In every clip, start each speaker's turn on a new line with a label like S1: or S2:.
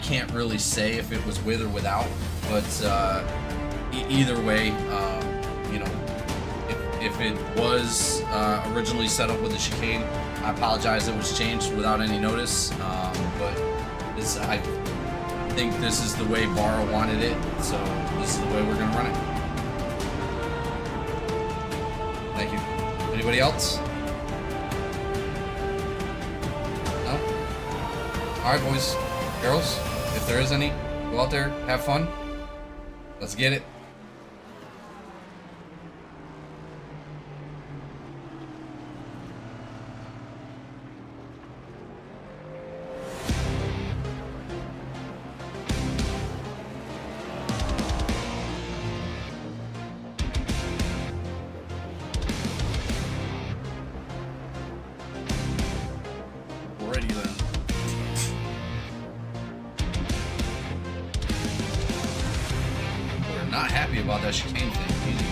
S1: can't really say if it was with or without, but either way, you know, if it was originally set up with a chicane, I apologize. It was changed without any notice, but I think this is the way Barra wanted it, so this is the way we're gonna run it. Thank you. Anybody else? No? Alright, boys, girls, if there is any, go out there, have fun. Let's get it. Not happy about that chicane thing. Jesus.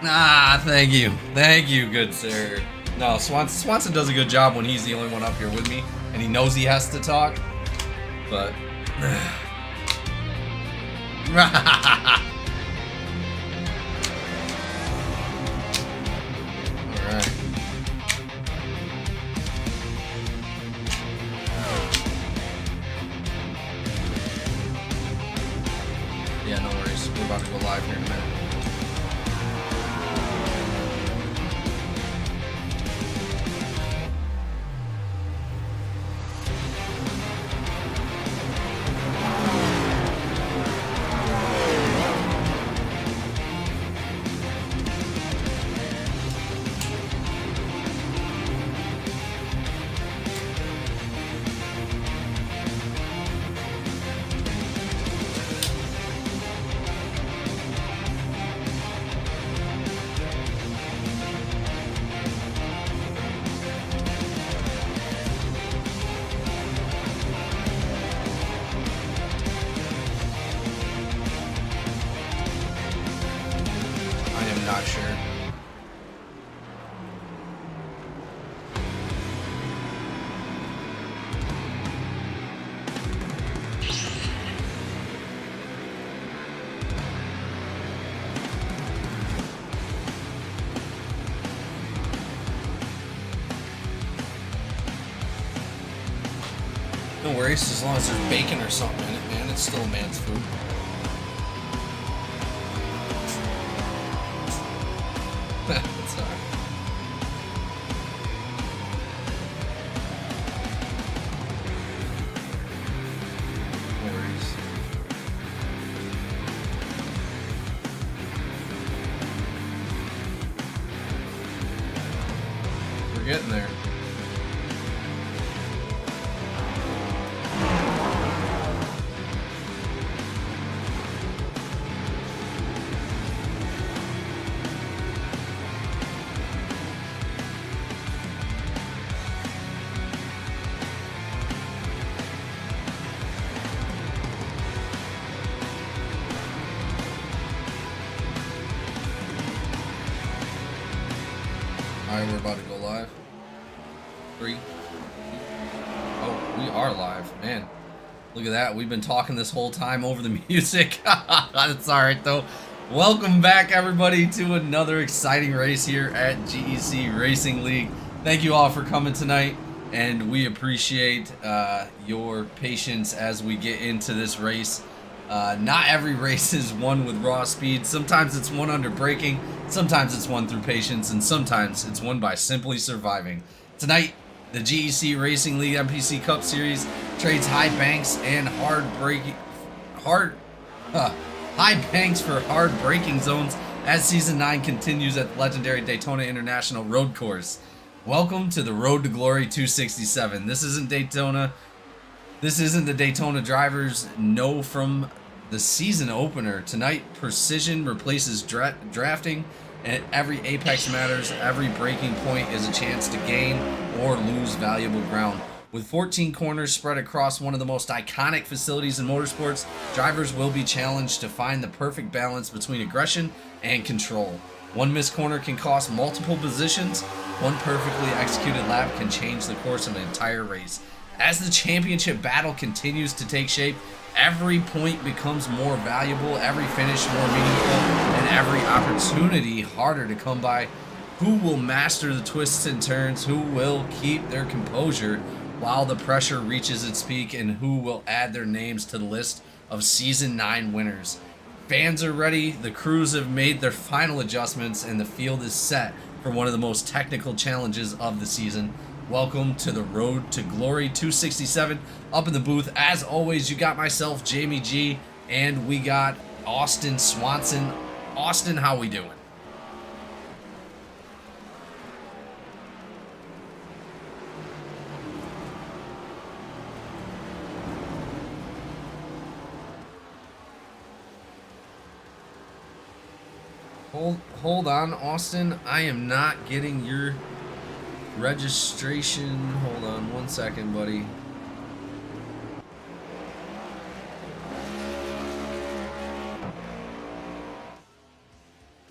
S1: Ah, thank you, good sir. No, Swanson does a good job when he's the only one up here with me, and he knows he has to talk, but... Alright. Yeah, no worries. We're about to go live here in a minute. Not sure. No worries, as long as there's bacon or something in it, man. It's still a man's food. That's all right. No worries. We're getting there. Alright, we're about to go live. 3. Oh, we are live, man. Look at that. We've been talking this whole time over the music. That's all right, though. Welcome back, everybody, to another exciting race here at GEC Racing League. Thank you all for coming tonight, and we appreciate your patience as we get into this race. Not every race is won with raw speed. Sometimes it's won under braking, sometimes it's won through patience, and sometimes it's won by simply surviving. Tonight, the GEC Racing League NPC Cup Series trades high banks and high banks for hard braking zones as Season 9 continues at the legendary Daytona International Road Course. Welcome to the Road to Glory 267. This isn't Daytona. This isn't the Daytona drivers know from the season opener. Tonight, precision replaces drafting, and every apex matters. Every braking point is a chance to gain or lose valuable ground. With 14 corners spread across one of the most iconic facilities in motorsports, drivers will be challenged to find the perfect balance between aggression and control. One missed corner can cost multiple positions. One perfectly executed lap can change the course of an entire race. As the championship battle continues to take shape, every point becomes more valuable, every finish more meaningful, and every opportunity harder to come by. Who will master the twists and turns? Who will keep their composure while the pressure reaches its peak? And who will add their names to the list of Season 9 winners? Fans are ready, the crews have made their final adjustments, and the field is set for one of the most technical challenges of the season. Welcome to the Road to Glory 267. Up in the booth, as always, you got myself, Jamie G, and we got Austin Swanson. Austin, how we doing? Hold on, Austin. I am not getting your registration. Hold on one second, buddy.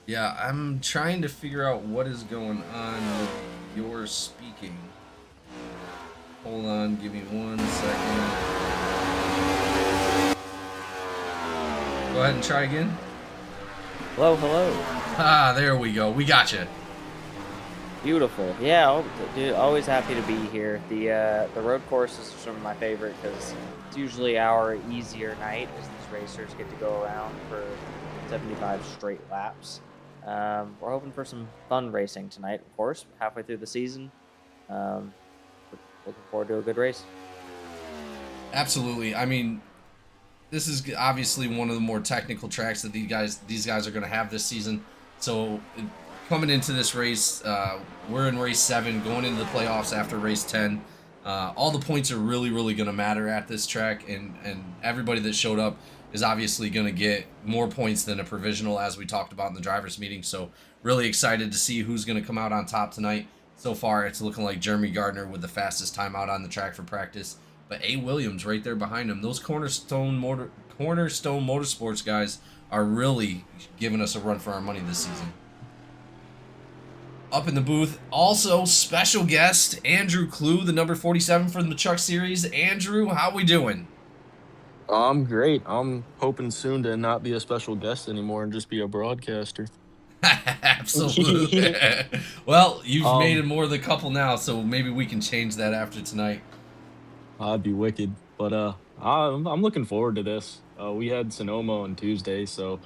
S1: Yeah, I'm trying to figure out what is going on with your speaking. Hold on, give me 1 second. Go ahead and try again.
S2: Hello, hello.
S1: Ah, there we go. We got you.
S2: Beautiful. Yeah, dude, always happy to be here. The road course is some of my favorite because it's usually our easier night as these racers get to go around for 75 straight laps. We're hoping for some fun racing tonight, of course, halfway through the season. Looking forward to a good race.
S1: Absolutely. I mean, this is obviously one of the more technical tracks that these guys are going to have this season. So coming into this race, we're in race 7, going into the playoffs after race 10. All the points are really going to matter at this track, and everybody that showed up is obviously going to get more points than a provisional, as we talked about in the drivers meeting. So really excited to see who's going to come out on top tonight. So far, it's looking like Jeremy Gardner with the fastest time out on the track for practice. But A. Williams right there behind him. Those Cornerstone Motorsports guys are really giving us a run for our money this season. Up in the booth, also special guest, Andrew Clue, the number 47 from the Truck Series. Andrew, how we doing?
S3: I'm great. I'm hoping soon to not be a special guest anymore and just be a broadcaster.
S1: Absolutely. Well, you've made it more than a couple now, so maybe we can change that after tonight.
S3: I'd be wicked. But I'm looking forward to this. We had Sonoma on Tuesday, so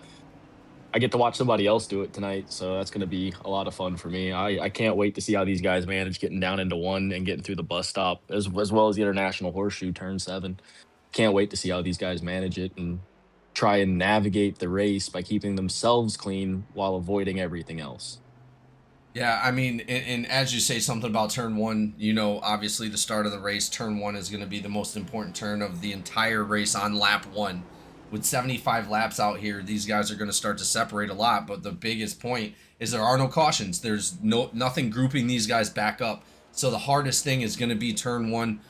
S3: I get to watch somebody else do it tonight. So that's going to be a lot of fun for me. I can't wait to see how these guys manage getting down into 1 and getting through the bus stop, as well as the International Horseshoe Turn 7. Can't wait to see how these guys manage it and try and navigate the race by keeping themselves clean while avoiding everything else.
S1: Yeah, I mean, and as you say something about turn 1, you know, obviously the start of the race, turn 1 is going to be the most important turn of the entire race on lap 1. With 75 laps out here, these guys are going to start to separate a lot, but the biggest point is there are no cautions. There's nothing grouping these guys back up. So the hardest thing is going to be turn 1.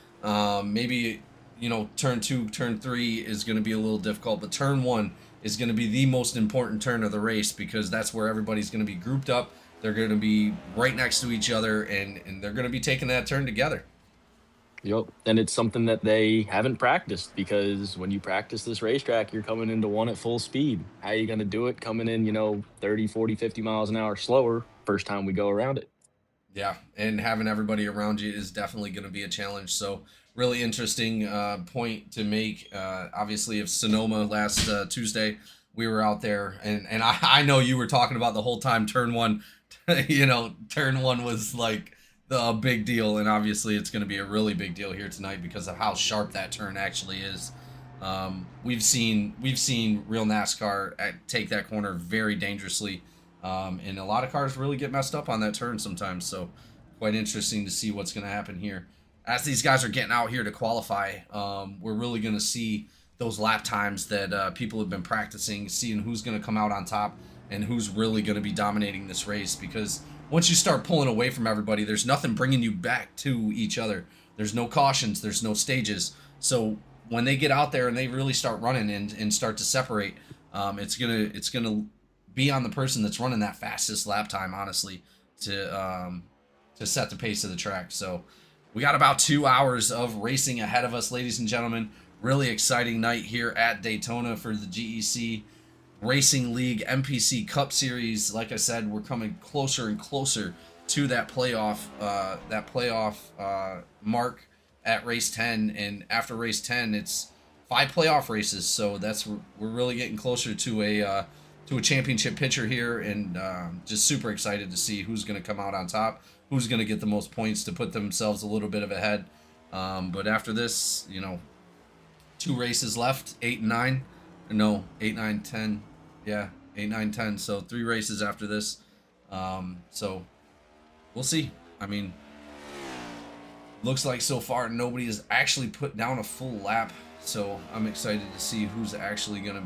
S1: Maybe, you know, turn 2, turn 3 is going to be a little difficult, but turn 1 is going to be the most important turn of the race because that's where everybody's going to be grouped up They're going to be right next to each other, and they're going to be taking that turn together.
S3: Yep. And it's something that they haven't practiced, because when you practice this racetrack, you're coming into one at full speed. How are you going to do it coming in, 30, 40, 50 miles an hour slower first time we go around it?
S1: Yeah, and having everybody around you is definitely going to be a challenge. So, really interesting point to make. Obviously, if Sonoma last Tuesday, we were out there, and I know you were talking about the whole time turn one, turn one was like the big deal, and obviously it's going to be a really big deal here tonight because of how sharp that turn actually is. We've seen real NASCAR take that corner very dangerously. And a lot of cars really get messed up on that turn sometimes. So quite interesting to see what's going to happen here. As these guys are getting out here to qualify, we're really going to see those lap times that people have been practicing, seeing who's going to come out on top and who's really going to be dominating this race. Because once you start pulling away from everybody, there's nothing bringing you back to each other. There's no cautions. There's no stages. So when they get out there and they really start running and start to separate, it's gonna be on the person that's running that fastest lap time, honestly, to set the pace of the track. So we got about 2 hours of racing ahead of us, ladies and gentlemen. Really exciting night here at Daytona for the GEC Racing League NPC Cup Series. Like I said, we're coming closer and closer to that playoff mark at race 10, and after race 10, it's 5 playoff races. So we're really getting closer to a championship picture here, and just super excited to see who's going to come out on top, who's going to get the most points to put themselves a little bit of ahead. But after this, 2 races left, 8 and 9. No, 8, 9, 10. Yeah, 8, 9, 10. So 3 races after this. So we'll see. I mean, looks like so far nobody has actually put down a full lap. So I'm excited to see who's actually going to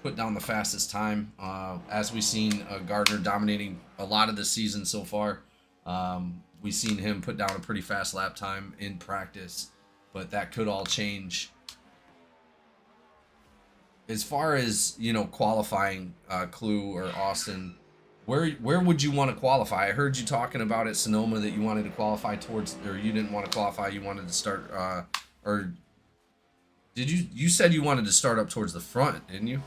S1: put down the fastest time. As we've seen Gardner dominating a lot of the season so far. We've seen him put down a pretty fast lap time in practice, but that could all change. As far as, qualifying, Clue or Austin, where would you want to qualify? I heard you talking about at Sonoma that you wanted to qualify towards, or you didn't want to qualify, you wanted to start, or did you said you wanted to start up towards the front, didn't you?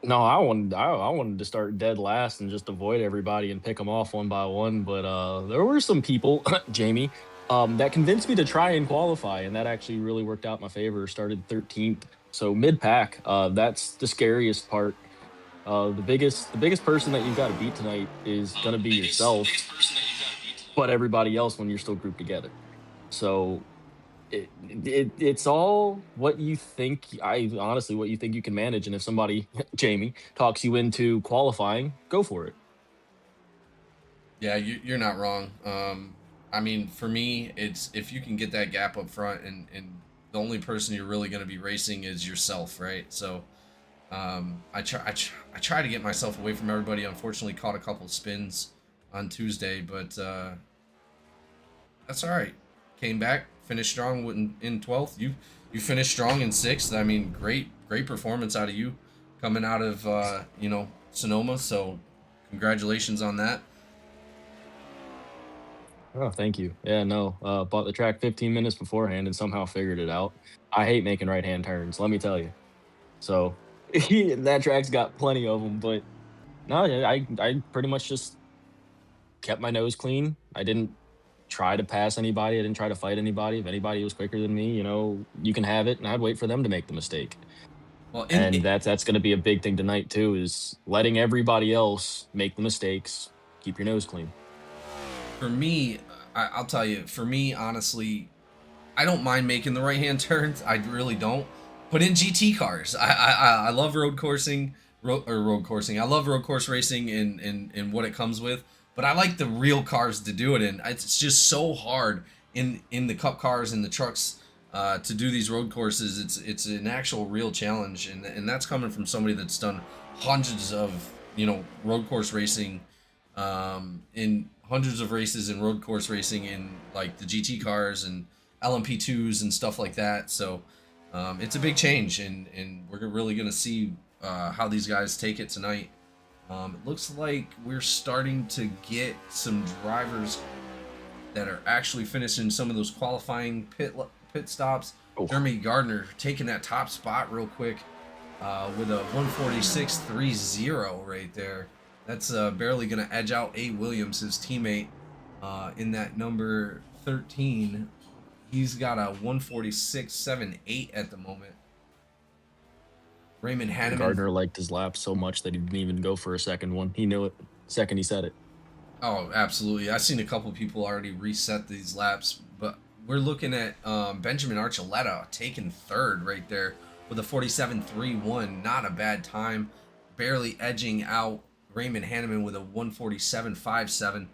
S3: No, I wanted to start dead last and just avoid everybody and pick them off one by one. But there were some people, Jamie, that convinced me to try and qualify, and that actually really worked out in my favor. Started 13th, so mid pack. That's the scariest part. The biggest person that you've got to beat tonight is gonna be yourself, but everybody else when you're still grouped together. So it's all what you think. Honestly, what you think you can manage, and if somebody, Jamie, talks you into qualifying, go for it.
S1: Yeah, you're not wrong. I mean, for me, it's if you can get that gap up front, and the only person you're really going to be racing is yourself, right? So I try to get myself away from everybody. Unfortunately, caught a couple spins on Tuesday, but that's all right. Came back, finished strong in 12th. You finished strong in 6th. I mean, great performance out of you coming out of Sonoma. So congratulations on that.
S3: Oh, thank you. Yeah, no, bought the track 15 minutes beforehand and somehow figured it out. I hate making right hand turns, let me tell you. So that track's got plenty of them, but no, yeah, I pretty much just kept my nose clean. I didn't try to pass anybody. I didn't try to fight anybody. If anybody was quicker than me, you can have it, and I'd wait for them to make the mistake.
S1: Well,
S3: And that's going to be a big thing tonight too, is letting everybody else make the mistakes. Keep your nose clean.
S1: for me, I'll tell you, for me, honestly, I don't mind making the right hand turns. I really don't. But in GT cars, I love road coursing, road coursing. I love road course racing and what it comes with. But I like the real cars to do it in. It's just so hard in the cup cars and the trucks to do these road courses. It's an actual real challenge, and that's coming from somebody that's done hundreds of road course racing, in hundreds of races in road course racing in like the GT cars and LMP2s and stuff like that. So it's a big change, and we're really gonna see how these guys take it tonight. It looks like we're starting to get some drivers that are actually finishing some of those qualifying pit stops.
S3: Oh,
S1: Jeremy Gardner taking that top spot real quick with a 146.30 right there. That's barely going to edge out A. Williams, his teammate, in that number 13. He's got a 146.78 at the moment. Raymond Hanneman.
S3: Gardner liked his lap so much that he didn't even go for a second one. He knew it second he said it.
S1: Oh, absolutely. I've seen a couple people already reset these laps, but we're looking at Benjamin Archuleta taking third right there with a 47.31. Not a bad time. Barely edging out Raymond Hanneman with a 147.57.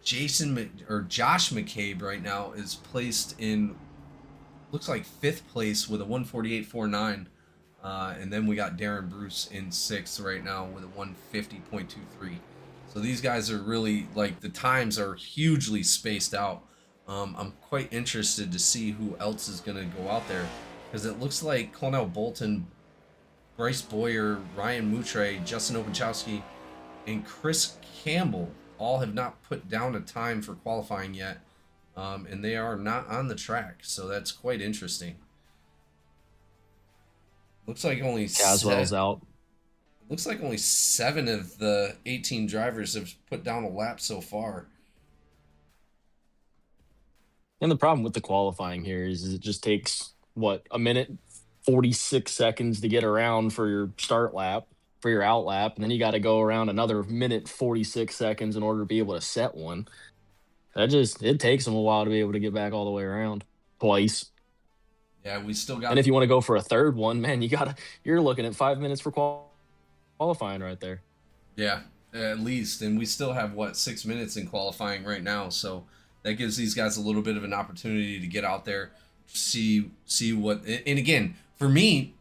S1: Josh McCabe right now is placed in, looks like 5th place with a 148.49. And then we got Darren Bruce in 6th right now with a 150.23. So these guys are really, like, the times are hugely spaced out. I'm quite interested to see who else is going to go out there, because it looks like Cornell Bolton, Bryce Boyer, Ryan Moutre, Justin Openchowski, and Chris Campbell all have not put down a time for qualifying yet, and they are not on the track. So that's quite interesting. Looks like only
S3: Caswell's out.
S1: Looks like only 7 of the 18 drivers have put down a lap so far.
S3: And the problem with the qualifying here is it just takes, what, a minute, 46 seconds to get around for your start lap, for your out lap, and then you got to go around another minute, 46 seconds in order to be able to set one. It takes them a while to be able to get back all the way around twice.
S1: Yeah, we still got.
S3: And if you want to go for a third one, man, you're looking at 5 minutes for qualifying right there.
S1: Yeah, at least. And we still have, 6 minutes in qualifying right now. So that gives these guys a little bit of an opportunity to get out there, see what. And again, for me,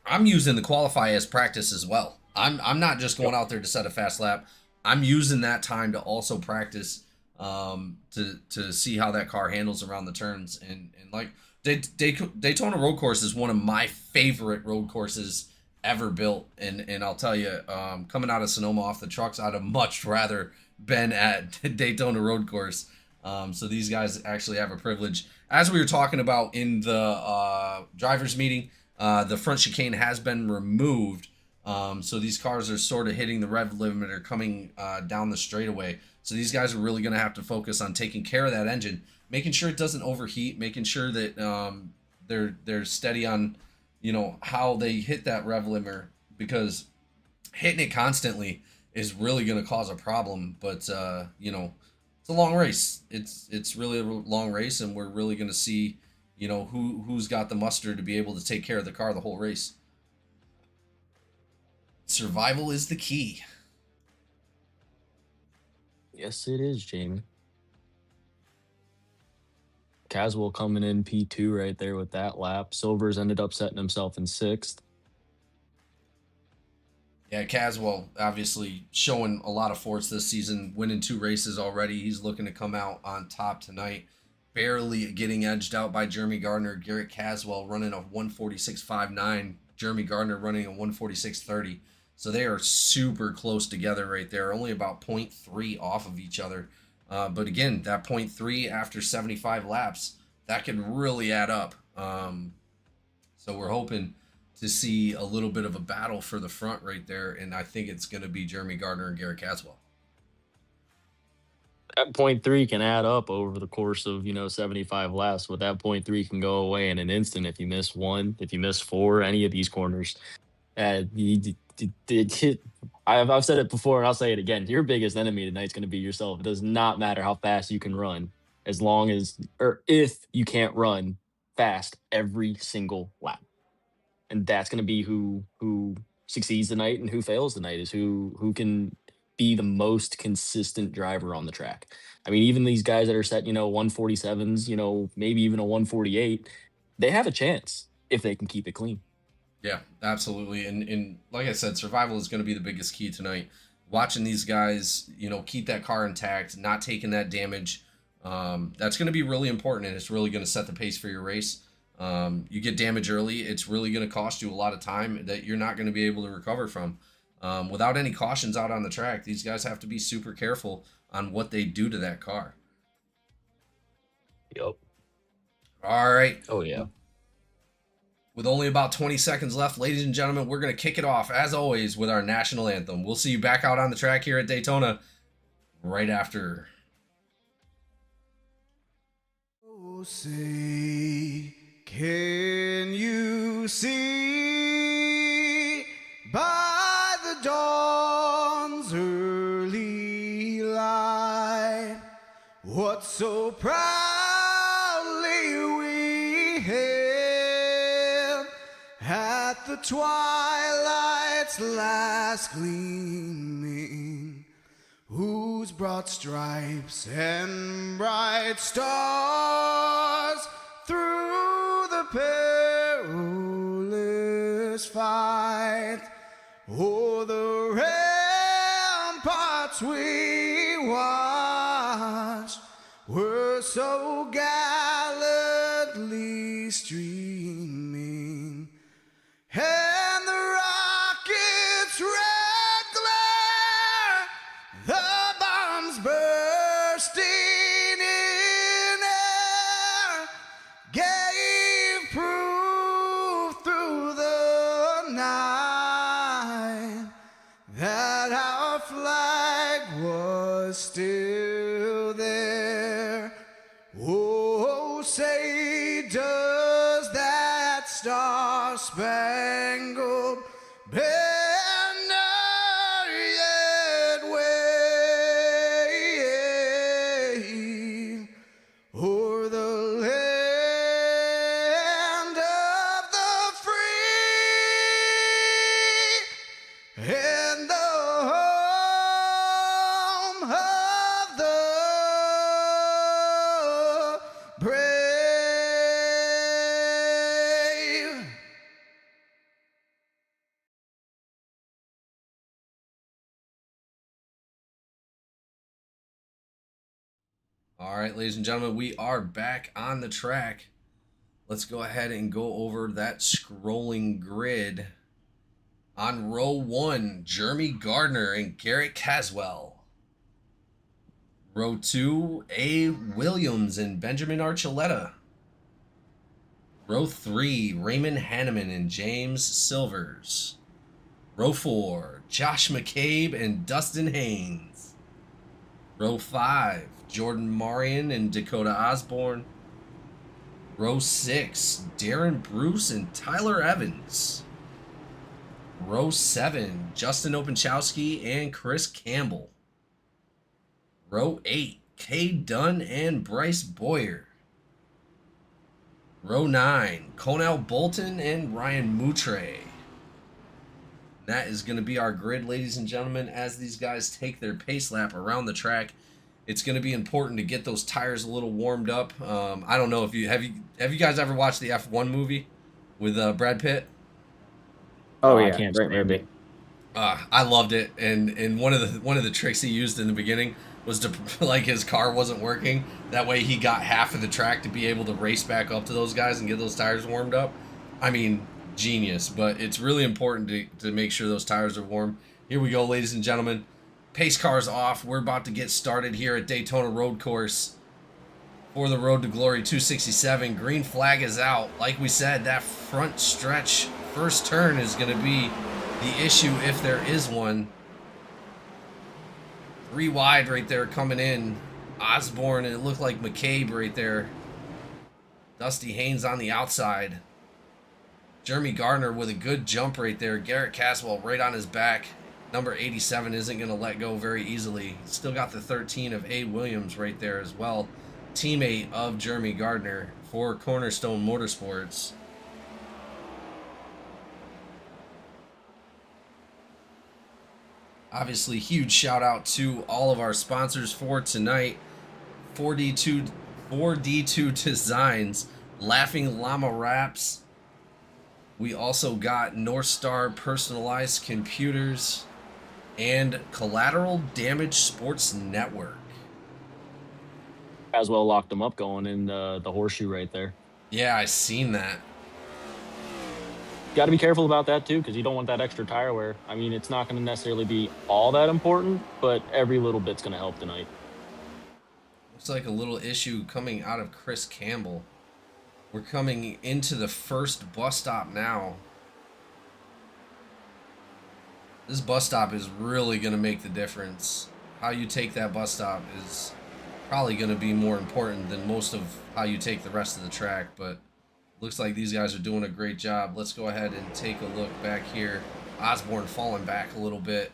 S1: I'm using the qualify as practice as well. I'm not just going out there to set a fast lap. I'm using that time to also practice, to see how that car handles around the turns. And like Daytona Road Course is one of my favorite road courses ever built, and I'll tell you, coming out of Sonoma off the trucks, I'd have much rather been at Daytona Road Course. So these guys actually have a privilege. As we were talking about in the drivers meeting, the front chicane has been removed, so these cars are sort of hitting the rev limiter coming down the straightaway. So these guys are really going to have to focus on taking care of that engine, making sure it doesn't overheat, making sure that they're steady on, how they hit that rev limiter, because hitting it constantly is really going to cause a problem. But it's a long race. It's really a long race, and we're really going to see, who's got the muster to be able to take care of the car the whole race. Survival is the key.
S3: Yes, it is, Jamie. Caswell coming in P2 right there with that lap. Silvers ended up setting himself in 6th.
S1: Yeah, Caswell obviously showing a lot of force this season, winning 2 races already. He's looking to come out on top tonight. Barely getting edged out by Jeremy Gardner. Garrett Caswell running a 146.59. Jeremy Gardner running a 146.30. So they are super close together right there. Only about 0.3 off of each other. But again, that 0.3 after 75 laps, that can really add up. So we're hoping to see a little bit of a battle for the front right there, and I think it's going to be Jeremy Gardner and Garrett Caswell.
S3: That 0.3 can add up over the course of 75 laps, but that 0.3 can go away in an instant if you miss 1, if you miss 4, any of these corners. I've said it before and I'll say it again. Your biggest enemy tonight is going to be yourself. It does not matter how fast you can run, as long as, or if you can't run fast every single lap. And that's going to be who succeeds tonight and who fails tonight, is who can be the most consistent driver on the track. I mean, even these guys that are set, 147s, maybe even a 148, they have a chance if they can keep it clean.
S1: Yeah, absolutely. And like I said, survival is going to be the biggest key tonight. Watching these guys, keep that car intact, not taking that damage. That's going to be really important, and it's really going to set the pace for your race. You get damage early, it's really going to cost you a lot of time that you're not going to be able to recover from. without any cautions out on the track. These guys have to be super careful on what they do to that car.
S3: Yep.
S1: All right.
S3: Oh yeah.
S1: With only about 20 seconds left, ladies and gentlemen, we're going to kick it off, as always, with our national anthem. We'll see you back out on the track here at Daytona right after.
S4: Oh, say, can you see by the dawn's early light what so proudly we hailed at the twilight's last gleaming, whose broad stripes and bright stars through the perilous fight o'er the ramparts we watched were so gallantly streaming, and the rocket's red glare, the bombs bursting in air, gave proof through the night that our flag was still there. Oh, say does that star-spangled banner yet wave o'er the land of the free and the home of the brave?
S1: All right, ladies and gentlemen, we are back on the track. Let's go ahead and go over that scrolling grid. On row 1, Jeremy Gardner and Garrett Caswell. Row 2, A. Williams and Benjamin Archuleta. Row 3, Raymond Hanneman and James Silvers. Row 4, Josh McCabe and Dustin Haynes. Row 5, Jordan Marion and Dakota Osborne. Row 6, Darren Bruce and Tyler Evans. Row 7, Justin Openchowski and Chris Campbell. Row 8, Kay Dunn and Bryce Boyer. Row 9, Conal Bolton and Ryan Moutre. That is going to be our grid, ladies and gentlemen, as these guys take their pace lap around the track. It's going to be important to get those tires a little warmed up. I don't know if you have you guys ever watched the F1 movie with Brad Pitt?
S2: Oh
S3: I
S2: yeah,
S3: can't
S2: great
S3: stand
S2: movie.
S3: it.
S1: I loved it, and one of the tricks he used in the beginning was to like his car wasn't working. That way he got half of the track to be able to race back up to those guys and get those tires warmed up. I mean, genius, but it's really important to make sure those tires are warm. Here we go, ladies and gentlemen. Pace cars off. We're about to get started here at Daytona Road Course for the Road to Glory 267. Green flag is out. Like we said, that front stretch first turn is going to be the issue if there is one. 3 wide right there coming in. Osborne, and it looked like McCabe right there. Dusty Haynes on the outside. Jeremy Gardner with a good jump right there. Garrett Caswell right on his back. Number 87 isn't going to let go very easily. Still got the 13 of A. Williams right there as well. Teammate of Jeremy Gardner for Cornerstone Motorsports. Obviously, huge shout out to all of our sponsors for tonight. 4D2 Designs, Laughing Llama Wraps. We also got North Star Personalized Computers and Collateral Damage Sports Network.
S3: As well locked them up going in the horseshoe right there.
S1: Yeah, I seen that.
S3: got to be careful about that too, because you don't want that extra tire wear. I mean, it's not going to necessarily be all that important, but every little bit's going to help tonight.
S1: Looks like a little issue coming out of Chris Campbell. We're coming into the first bus stop now. This bus stop is really going to make the difference. How you take that bus stop is probably going to be more important than most of how you take the rest of the track, but looks like these guys are doing a great job. Let's go ahead and take a look back here. Osborne falling back a little bit.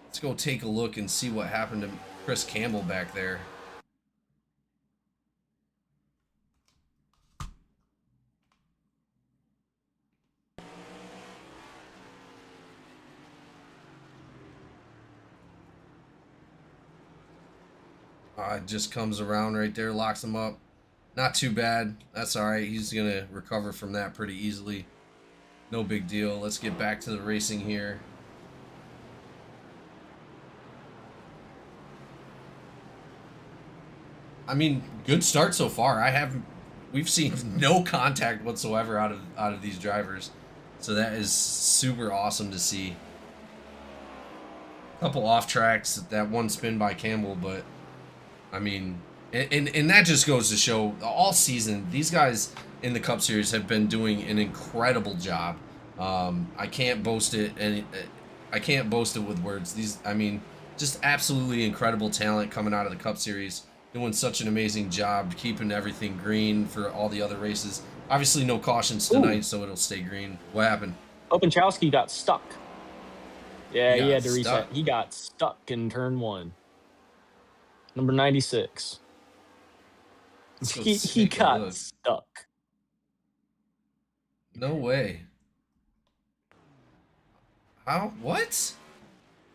S1: Let's go take a look and see what happened to Chris Campbell back there. It just comes around right there, locks him up. Not too bad. That's all right. He's going to recover from that pretty easily. No big deal. Let's get back to the racing here. I mean, good start so far. We've seen no contact whatsoever out of these drivers. So that is super awesome to see. A couple off tracks, that one spin by Campbell, but I mean, and that just goes to show all season these guys in the Cup Series have been doing an incredible job. I can't boast it, and I can't boast it with words. I mean, just absolutely incredible talent coming out of the Cup Series, doing such an amazing job keeping everything green for all the other races. Obviously, no cautions tonight, so it'll stay green. What happened?
S3: Openchowski got stuck. Yeah, he had to reset.
S1: Stuck.
S3: He got stuck in turn 1. Number 96. He got stuck.
S1: No way. How? What?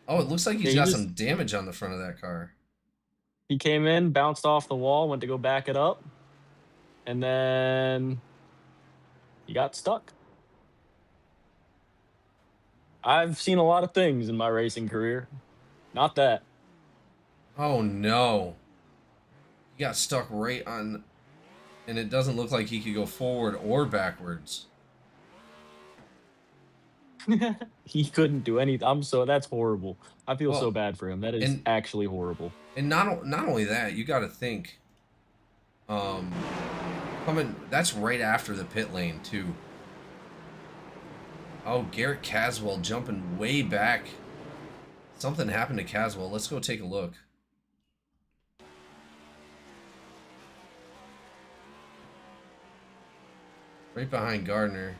S1: Oh, it looks like he's got some damage on the front of that car.
S3: He came in, bounced off the wall, went to go back it up, and then he got stuck. I've seen a lot of things in my racing career. Not that.
S1: Oh no. He got stuck right on, and it doesn't look like he could go forward or backwards.
S3: He couldn't do anything. That's horrible. I feel so bad for him. That is actually horrible.
S1: And not only that, you got to think, that's right after the pit lane too. Oh, Garrett Caswell jumping way back. Something happened to Caswell. Let's go take a look. Right behind Gardner.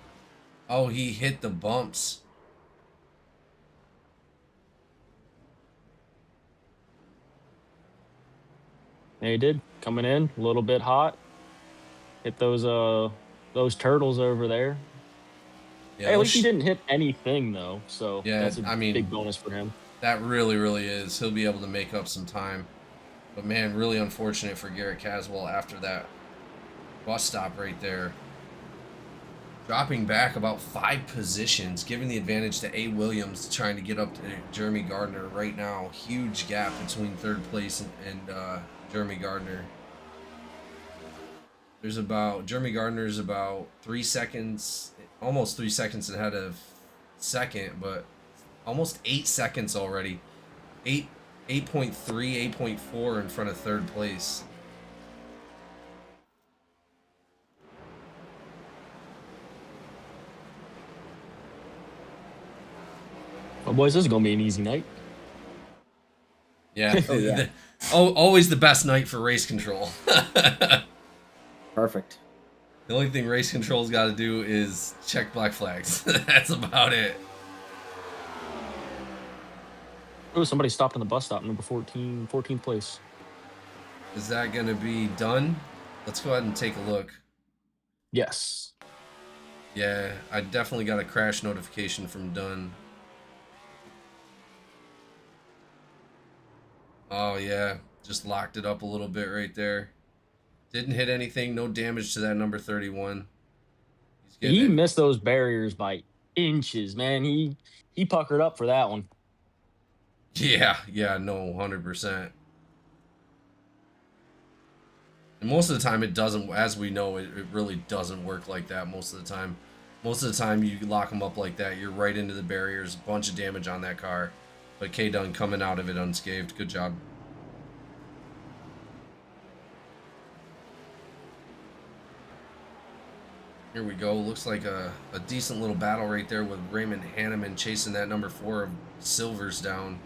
S1: Oh, he hit the bumps.
S3: Yeah, he did. Coming in a little bit hot. Hit those turtles over there. Yeah, hey, at least he didn't hit anything though, so yeah, that's a big bonus for him.
S1: That really, really is. He'll be able to make up some time. But man, really unfortunate for Garrett Caswell after that bus stop right there. Dropping back about 5 positions, giving the advantage to A. Williams, trying to get up to Jeremy Gardner right now. Huge gap between 3rd place and Jeremy Gardner. Jeremy Gardner's about 3 seconds, almost 3 seconds ahead of 2nd, but almost 8 seconds already. 8.3, 8.4 in front of 3rd place.
S3: Well, boys, this is going to be an easy night.
S1: Yeah. Always the best night for race control.
S2: Perfect.
S1: The only thing race control's got to do is check black flags. That's about it.
S3: Oh, somebody stopped on the bus stop, number 14th place.
S1: Is that going to be done? Let's go ahead and take a look.
S3: Yes.
S1: Yeah, I definitely got a crash notification from Dunn. Oh, yeah. Just locked it up a little bit right there. Didn't hit anything. No damage to that number 31.
S3: He missed those barriers by inches, man. He puckered up for that one.
S1: Yeah, no, 100%. And most of the time it doesn't, as we know, it really doesn't work like that most of the time. Most of the time you lock them up like that, you're right into the barriers, a bunch of damage on that car. But K-Dunn coming out of it unscathed. Good job. Here we go. Looks like a decent little battle right there with Raymond Hanneman chasing that number 4 of Silvers down.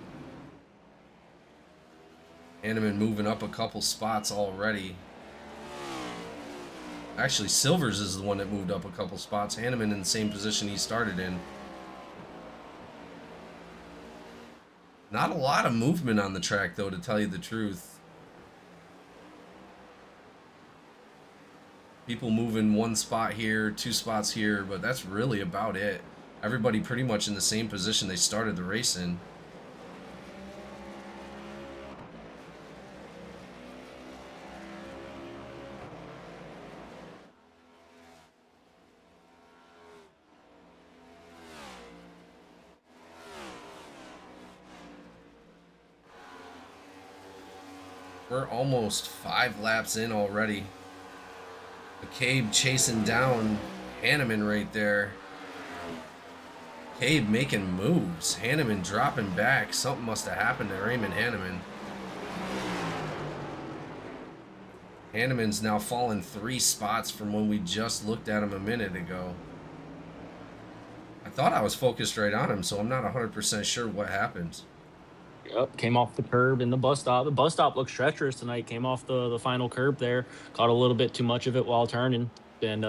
S1: Hanneman moving up a couple spots already. Actually, Silvers is the one that moved up a couple spots. Hanneman in the same position he started in. Not a lot of movement on the track, though, to tell you the truth. People moving one spot here, 2 spots here, but that's really about it. Everybody pretty much in the same position they started the race in. We're almost 5 laps in already. McCabe chasing down Hanneman right there. McCabe making moves. Hanneman dropping back. Something must have happened to Raymond Hanneman. Hanneman's now fallen 3 spots from when we just looked at him a minute ago. I thought I was focused right on him, so I'm not 100% sure what happened.
S3: Yep, came off the curb in the bus stop. The bus stop looks treacherous tonight. Came off the final curb there. Caught a little bit too much of it while turning. And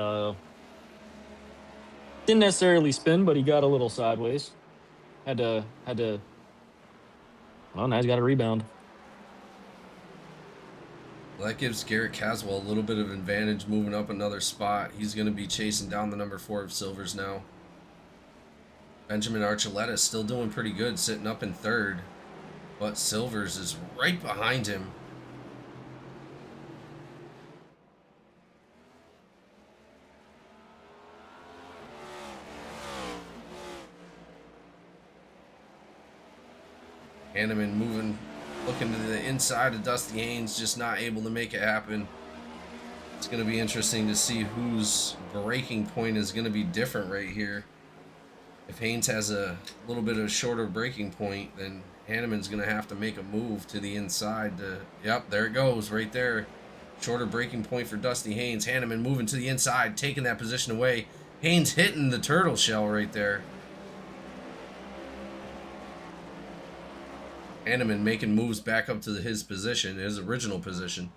S3: didn't necessarily spin, but he got a little sideways. Had to well, now he's got a rebound.
S1: Well, that gives Garrett Caswell a little bit of advantage moving up another spot. He's going to be chasing down the number 4 of Silvers now. Benjamin Archuleta is still doing pretty good, sitting up in 3rd. But Silvers is right behind him. Hanneman moving, looking to the inside of Dusty Haynes, just not able to make it happen. It's going to be interesting to see whose braking point is going to be different right here. If Haynes has a little bit of a shorter braking point, then Hanneman's going to have to make a move to the inside. Yep, there it goes right there. Shorter braking point for Dusty Haynes. Hanneman moving to the inside, taking that position away. Haynes hitting the turtle shell right there. Hanneman making moves back up to his position, his original position.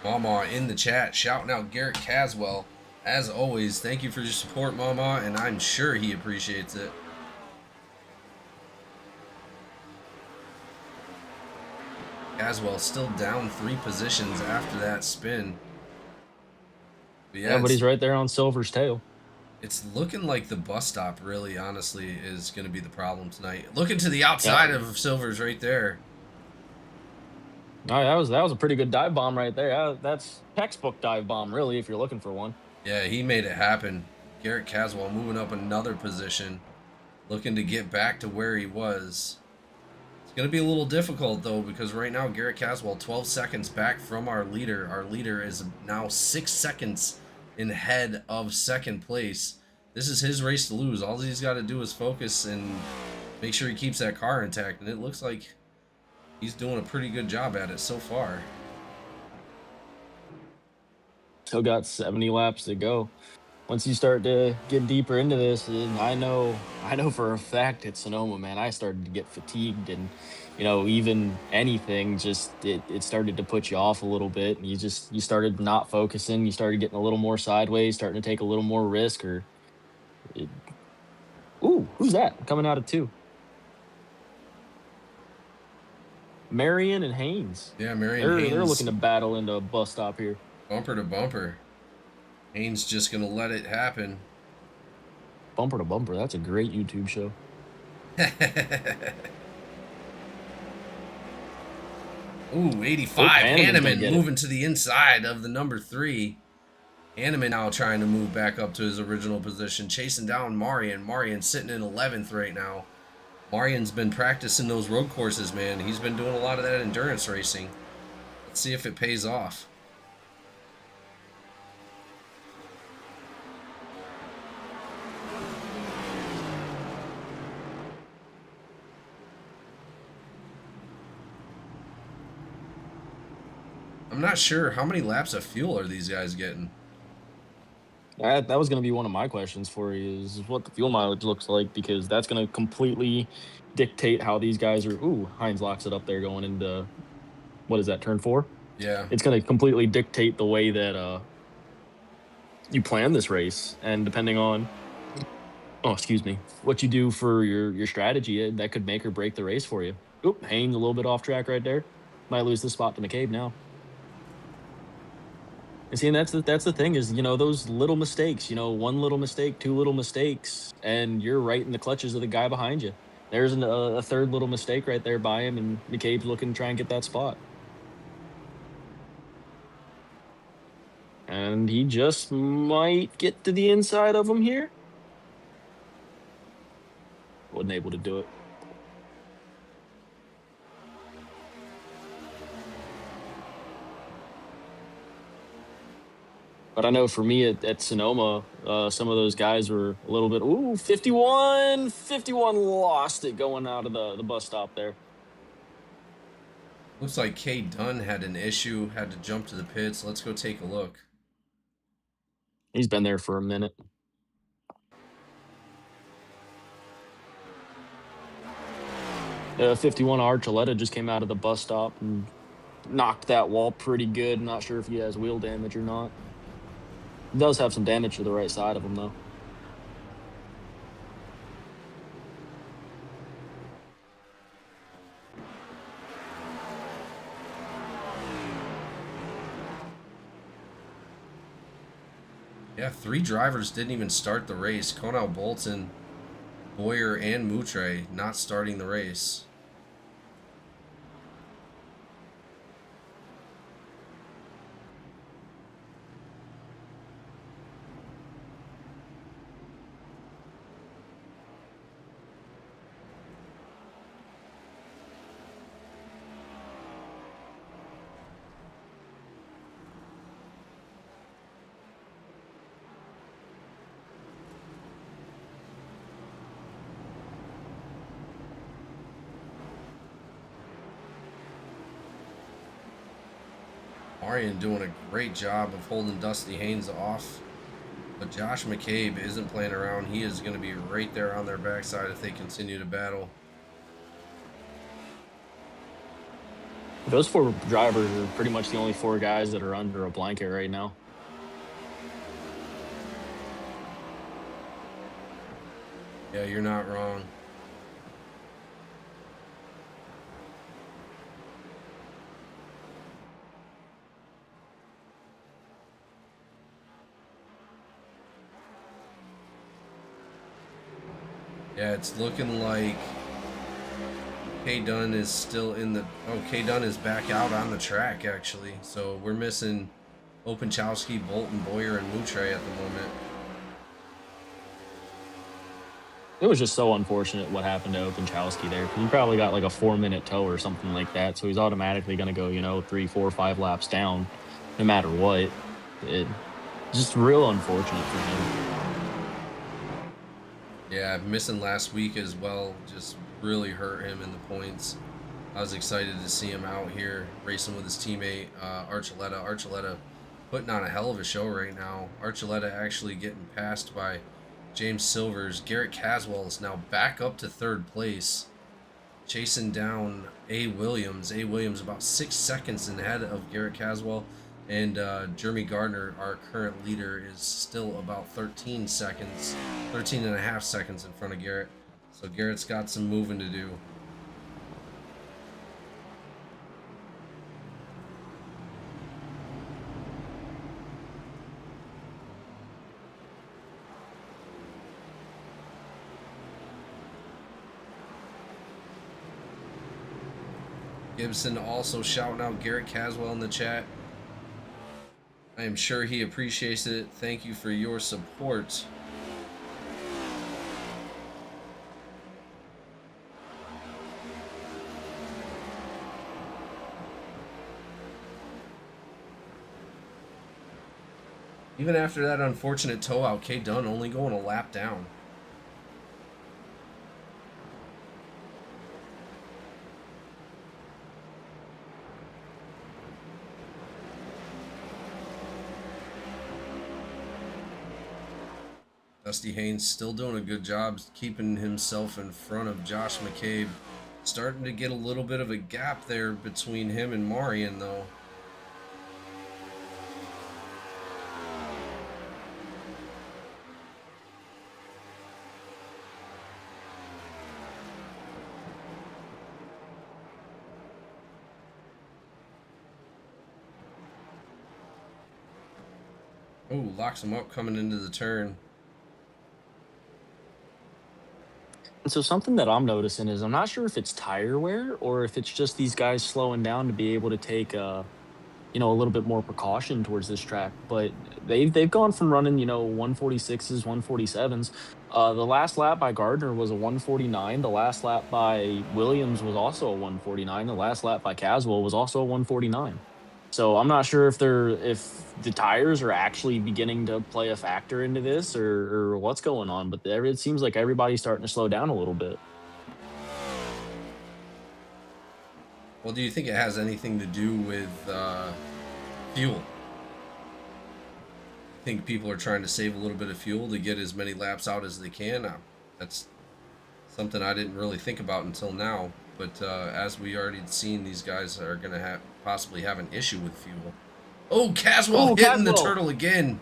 S1: Mama in the chat shouting out Garrett Caswell. As always, thank you for your support, Mama, and I'm sure he appreciates it. Caswell still down 3 positions after that spin. But
S3: yeah, but he's right there on Silver's tail.
S1: It's looking like the bus stop really, honestly, is going to be the problem tonight. Looking to the outside of Silver's right there.
S3: Oh, that was a pretty good dive bomb right there. That's textbook dive bomb, really, if you're looking for one.
S1: Yeah, he made it happen. Garrett Caswell moving up another position, looking to get back to where he was. It's going to be a little difficult, though, because right now Garrett Caswell 12 seconds back from our leader. Our leader is now 6 seconds in head of 2nd place. This is his race to lose. All he's got to do is focus and make sure he keeps that car intact, and it looks like he's doing a pretty good job at it so far.
S3: Still got 70 laps to go. Once you start to get deeper into this, and I know for a fact at Sonoma, man, I started to get fatigued, and even anything, just it started to put you off a little bit, and you started not focusing. You started getting a little more sideways, starting to take a little more risk. Ooh, who's that coming out of 2? Marion and Haynes.
S1: Yeah, Marion Haynes.
S3: They're looking to battle into a bus stop here.
S1: Bumper to bumper. Haynes just going to let it happen.
S3: Bumper to bumper. That's a great YouTube show.
S1: Ooh, 85. Hanneman moving to the inside of the number 3. Hanneman now trying to move back up to his original position, chasing down Marion. Marion sitting in 11th right now. Marian's been practicing those road courses, man. He's been doing a lot of that endurance racing. Let's see if it pays off. I'm not sure how many laps of fuel are these guys getting.
S3: That was going to be one of my questions for you is what the fuel mileage looks like, because that's going to completely dictate how these guys are. Ooh, Hines locks it up there going into, what is that, turn 4?
S1: Yeah.
S3: It's going to completely dictate the way that you plan this race, and depending on, oh, excuse me, what you do for your strategy, that could make or break the race for you. Oop, Haynes a little bit off track right there. Might lose the spot to McCabe now. And see, and that's the thing is, those little mistakes, one little mistake, two little mistakes, and you're right in the clutches of the guy behind you. There's a third little mistake right there by him, and McCabe's looking to try and get that spot. And he just might get to the inside of him here. Wasn't able to do it. But I know for me at Sonoma, some of those guys were a little bit, 51 lost it going out of the bus stop there.
S1: Looks like K Dunn had an issue, had to jump to the pits. Let's go take a look.
S3: He's been there for a minute. 51 Archuleta just came out of the bus stop and knocked that wall pretty good. Not sure if he has wheel damage or not. He does have some damage to the right side of him, though.
S1: Yeah, 3 drivers didn't even start the race. Conal Bolton, Boyer, and Moutre not starting the race. Marian doing a great job of holding Dusty Haynes off. But Josh McCabe isn't playing around. He is going to be right there on their backside if they continue to battle.
S3: Those 4 drivers are pretty much the only 4 guys that are under a blanket right now.
S1: Yeah, you're not wrong. Yeah, it's looking like K Dunn is still in the... Oh, K Dunn is back out on the track, actually. So we're missing Openchowski, Bolton, Boyer, and Moutre at the moment.
S3: It was just so unfortunate what happened to Openchowski there. He probably got like a 4-minute tow or something like that. So he's automatically going to go, 3, 4, 5 laps down no matter what. It's just real unfortunate for him.
S1: Yeah, missing last week as well just really hurt him in the points. I was excited to see him out here racing with his teammate Archuleta. Archuleta putting on a hell of a show right now. Archuleta actually getting passed by James Silvers. Garrett Caswell is now back up to 3rd place, chasing down A. Williams. A. Williams about 6 seconds ahead of Garrett Caswell. And Jeremy Gardner, our current leader, is still about 13 and a half seconds in front of Garrett. So Garrett's got some moving to do. Gibson also shouting out Garrett Caswell in the chat. I am sure he appreciates it. Thank you for your support. Even after that unfortunate tow out, K Dunn only going a lap down. Dusty Haynes still doing a good job keeping himself in front of Josh McCabe. Starting to get a little bit of a gap there between him and Marion, though. Oh, locks him up coming into the turn.
S3: And so something that I'm noticing is I'm not sure if it's tire wear or if it's just these guys slowing down to be able to take a little bit more precaution towards this track. But they've gone from running 146s, 147s. The last lap by Gardner was a 149. The last lap by Williams was also a 149. The last lap by Caswell was also a 149. So I'm not sure if the tires are actually beginning to play a factor into this or what's going on, but it seems like everybody's starting to slow down a little bit.
S1: Well, do you think it has anything to do with fuel? I think people are trying to save a little bit of fuel to get as many laps out as they can. That's something I didn't really think about until now. But as we already seen, these guys are going to possibly have an issue with fuel. Oh, Caswell hitting the turtle again.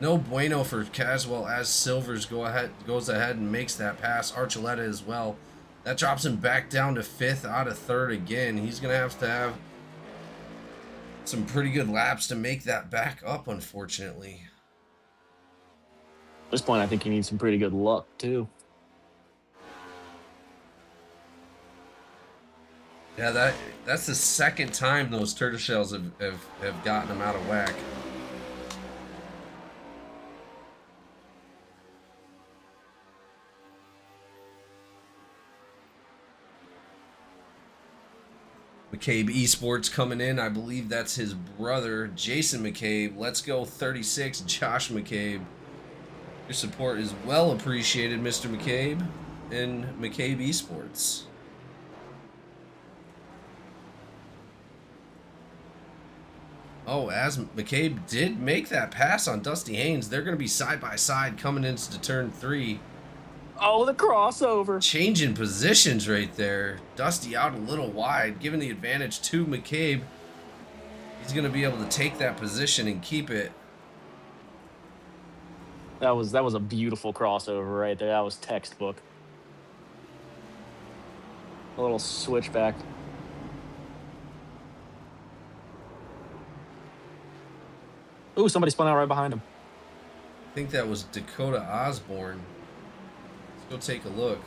S1: No bueno for Caswell as Silvers goes ahead and makes that pass. Archuleta as well. That drops him back down to 5th out of 3rd again. He's going to have some pretty good laps to make that back up, unfortunately.
S3: At this point, I think he needs some pretty good luck, too.
S1: Yeah, that's the second time those turtle shells have gotten him out of whack. McCabe Esports coming in. I believe that's his brother, Jason McCabe. Let's go 36, Josh McCabe. Your support is well appreciated, Mr. McCabe, in McCabe Esports. Oh, as McCabe did make that pass on Dusty Haynes, they're going to be side by side coming into turn 3.
S3: Oh, the crossover.
S1: Changing positions right there. Dusty out a little wide, giving the advantage to McCabe. He's going to be able to take that position and keep it.
S3: That was a beautiful crossover right there. That was textbook. A little switchback. Ooh, somebody spun out right behind him.
S1: I think that was Dakota Osborne. Let's go take a look.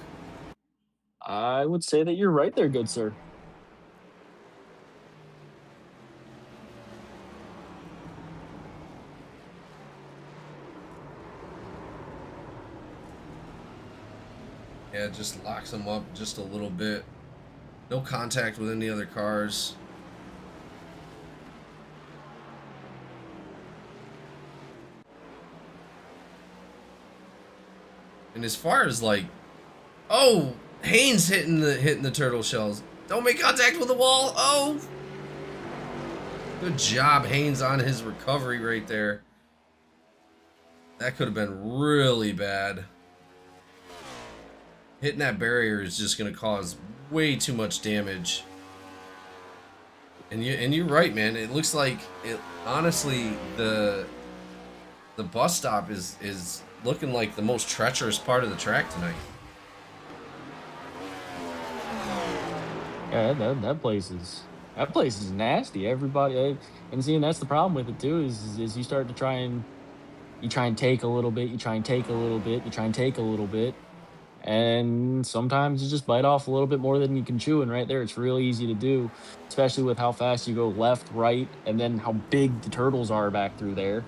S3: I would say that you're right there, good sir.
S1: Yeah, it just locks them up just a little bit. No contact with any other cars. And as far as like, oh, Haynes hitting the turtle shells. Don't make contact with the wall. Oh, good job, Haynes, on his recovery right there. That could have been really bad. Hitting that barrier is just going to cause way too much damage. And you're right, man. It looks like it. Honestly, the bus stop is looking like the most treacherous part of the track tonight.
S3: Yeah, that place is nasty. Everybody, and seeing that's the problem with it too is you start to try and take a little bit, you try and take a little bit, you try and take a little bit, and sometimes you just bite off a little bit more than you can chew. And right there, it's really easy to do, especially with how fast you go left, right, and then how big the turtles are back through there.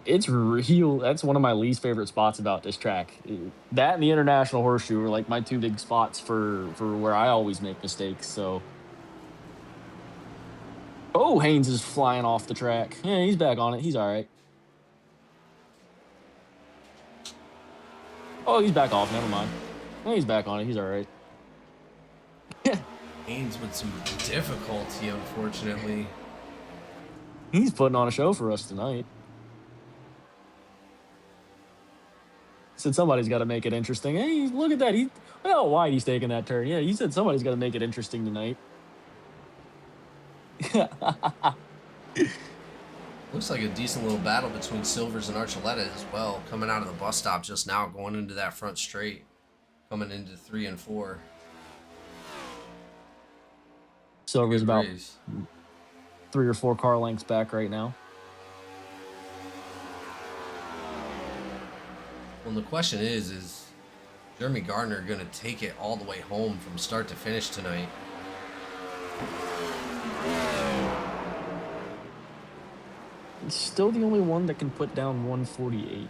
S3: It's real. That's one of my least favorite spots about this track. That and the International Horseshoe are like my two big spots for where I always make mistakes. So, Oh, Haynes is flying off the track. Yeah, he's back on it. He's all right. Oh, he's back off. Never mind. Yeah, he's back on it. He's all right.
S1: Haynes with some difficulty, unfortunately.
S3: He's putting on a show for us tonight. Said somebody's got to make it interesting. Hey, look at that. Look how wide he's taking that turn. Yeah, he said somebody's got to make it interesting tonight.
S1: Looks like a decent little battle between Silvers and Archuleta as well. Coming out of the bus stop just now, going into that front straight. Coming into 3 and 4.
S3: Silver's about
S1: Race.
S3: 3 or 4 car lengths back right now.
S1: Well, the question is Jeremy Gardner going to take it all the way home from start to finish tonight?
S3: He's still the only one that can put down 148.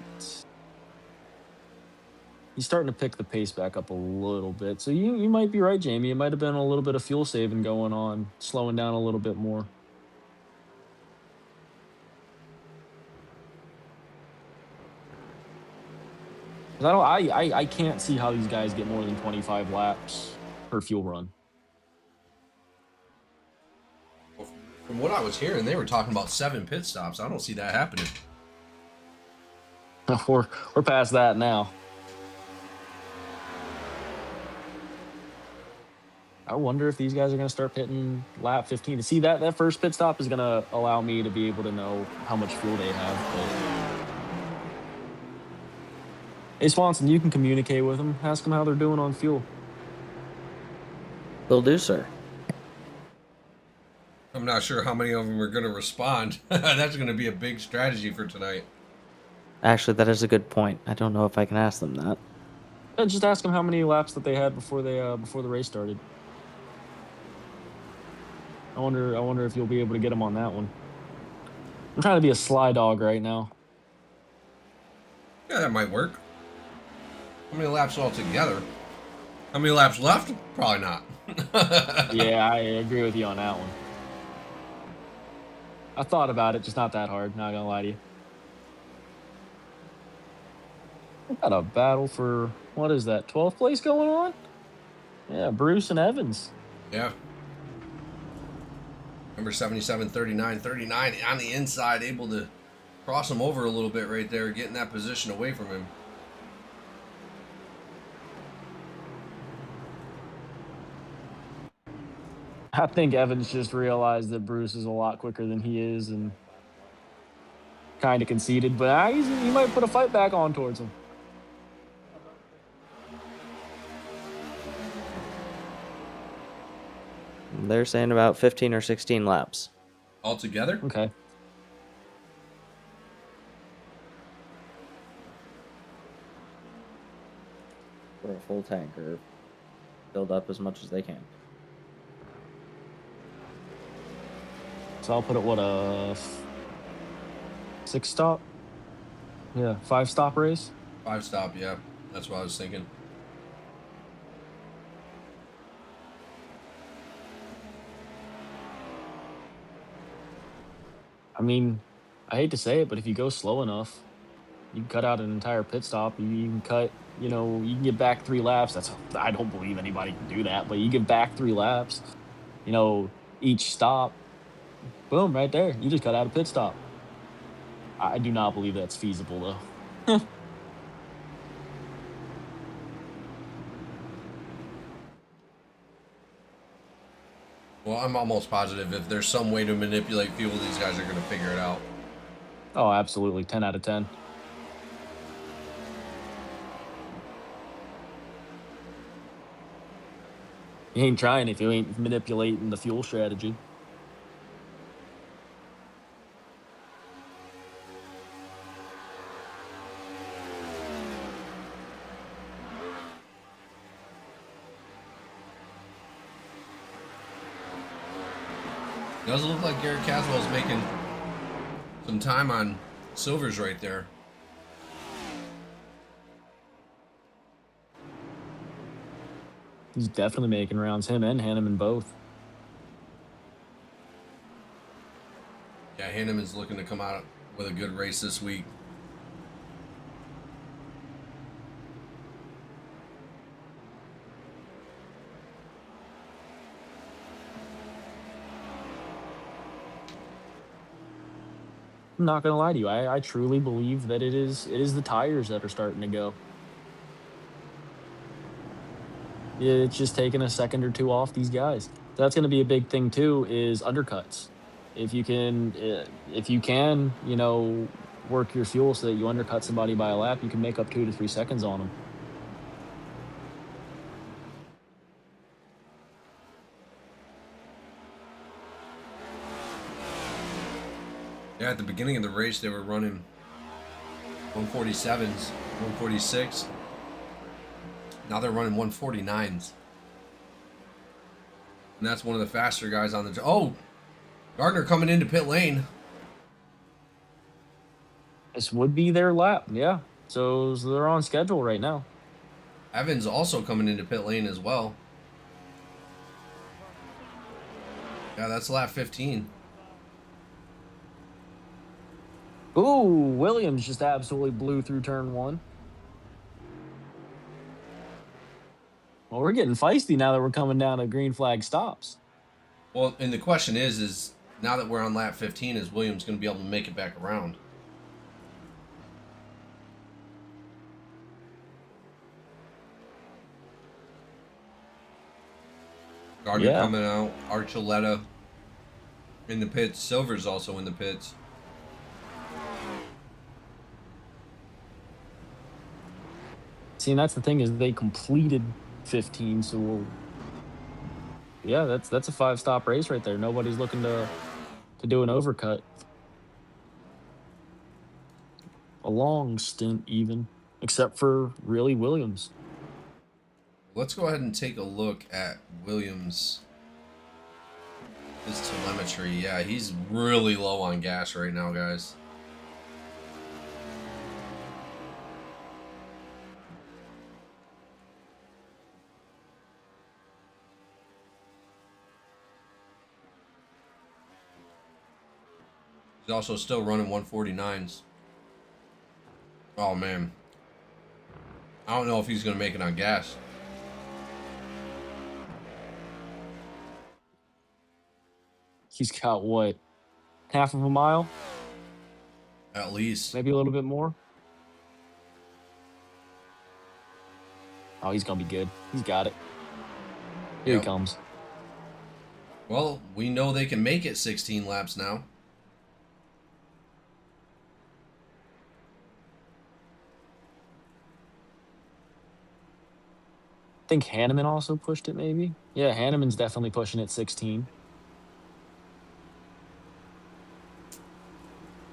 S3: He's starting to pick the pace back up a little bit. So you might be right, Jamie. It might have been a little bit of fuel saving going on, slowing down a little bit more. I can't see how these guys get more than 25 laps per fuel run.
S1: From what I was hearing, they were talking about 7 pit stops. I don't see that happening.
S3: We're past that now. I wonder if these guys are going to start hitting lap 15. To see that first pit stop is going to allow me to be able to know how much fuel they have. But... Hey, Swanson, you can communicate with them. Ask them how they're doing on fuel.
S2: Will do, sir.
S1: I'm not sure how many of them are going to respond. That's going to be a big strategy for tonight.
S2: Actually, that is a good point. I don't know if I can ask them that.
S3: Yeah, just ask them how many laps that they had before the race started. I wonder if you'll be able to get them on that one. I'm trying to be a sly dog right now.
S1: Yeah, that might work. How many laps altogether? How many laps left? Probably not.
S3: Yeah, I agree with you on that one. I thought about it, just not that hard, not gonna lie to you. We got a battle for, what is that, 12th place going on? Yeah, Bruce and Evans.
S1: Yeah. Number 77, 39, 39 on the inside, able to cross him over a little bit right there, getting that position away from him.
S3: I think Evans just realized that Bruce is a lot quicker than he is and kind of conceded, but he might put a fight back on towards him.
S2: They're saying about 15 or 16 laps.
S1: Altogether?
S3: Okay.
S2: For a full tank, or build up as much as they can.
S3: So I'll put it, what, a 6-stop? Yeah, 5-stop race?
S1: 5-stop, yeah. That's what I was thinking.
S3: I mean, I hate to say it, but if you go slow enough, you can cut out an entire pit stop. You can cut, you can get back 3 laps. I don't believe anybody can do that, but you get back 3 laps, each stop. Boom, right there. You just cut out a pit stop. I do not believe that's feasible, though.
S1: Well, I'm almost positive if there's some way to manipulate fuel, these guys are going to figure it out.
S3: Oh, absolutely. 10 out of 10. You ain't trying if you ain't manipulating the fuel strategy.
S1: It doesn't look like Garrett Caswell's making some time on Silvers right there.
S3: He's definitely making rounds, him and Hanneman both.
S1: Yeah, Hanneman's looking to come out with a good race this week.
S3: I'm not gonna lie to you. I truly believe that it is the tires that are starting to go. Yeah, it's just taking a second or two off these guys. That's going to be a big thing too. Is undercuts. If you can, work your fuel so that you undercut somebody by a lap, you can make up 2 to 3 seconds on them.
S1: Yeah, at the beginning of the race, they were running 147s, 146. Now they're running 149s. And that's one of the faster guys on the... Oh! Gardner coming into pit lane.
S3: This would be their lap, yeah. So they're on schedule right now.
S1: Evans also coming into pit lane as well. Yeah, that's lap 15.
S3: Ooh, Williams just absolutely blew through turn one. Well, we're getting feisty now that we're coming down to green flag stops.
S1: Well, and the question is now that we're on lap 15, is Williams going to be able to make it back around? Gardner coming out, Archuleta in the pits, Silver's also in the pits.
S3: See, and that's the thing is they completed 15, so yeah, that's a 5-stop race right there. Nobody's looking to do an overcut. A long stint even, except for really Williams.
S1: Let's go ahead and take a look at Williams. His telemetry, yeah, he's really low on gas right now, guys. He's also still running 149s. Oh, man. I don't know if he's going to make it on gas.
S3: He's got what? Half of a mile?
S1: At least.
S3: Maybe a little bit more? Oh, he's going to be good. He's got it. Here he comes.
S1: Well, we know they can make it 16 laps now.
S3: I think Hanneman also pushed it, maybe. Yeah, Hanneman's definitely pushing it 16.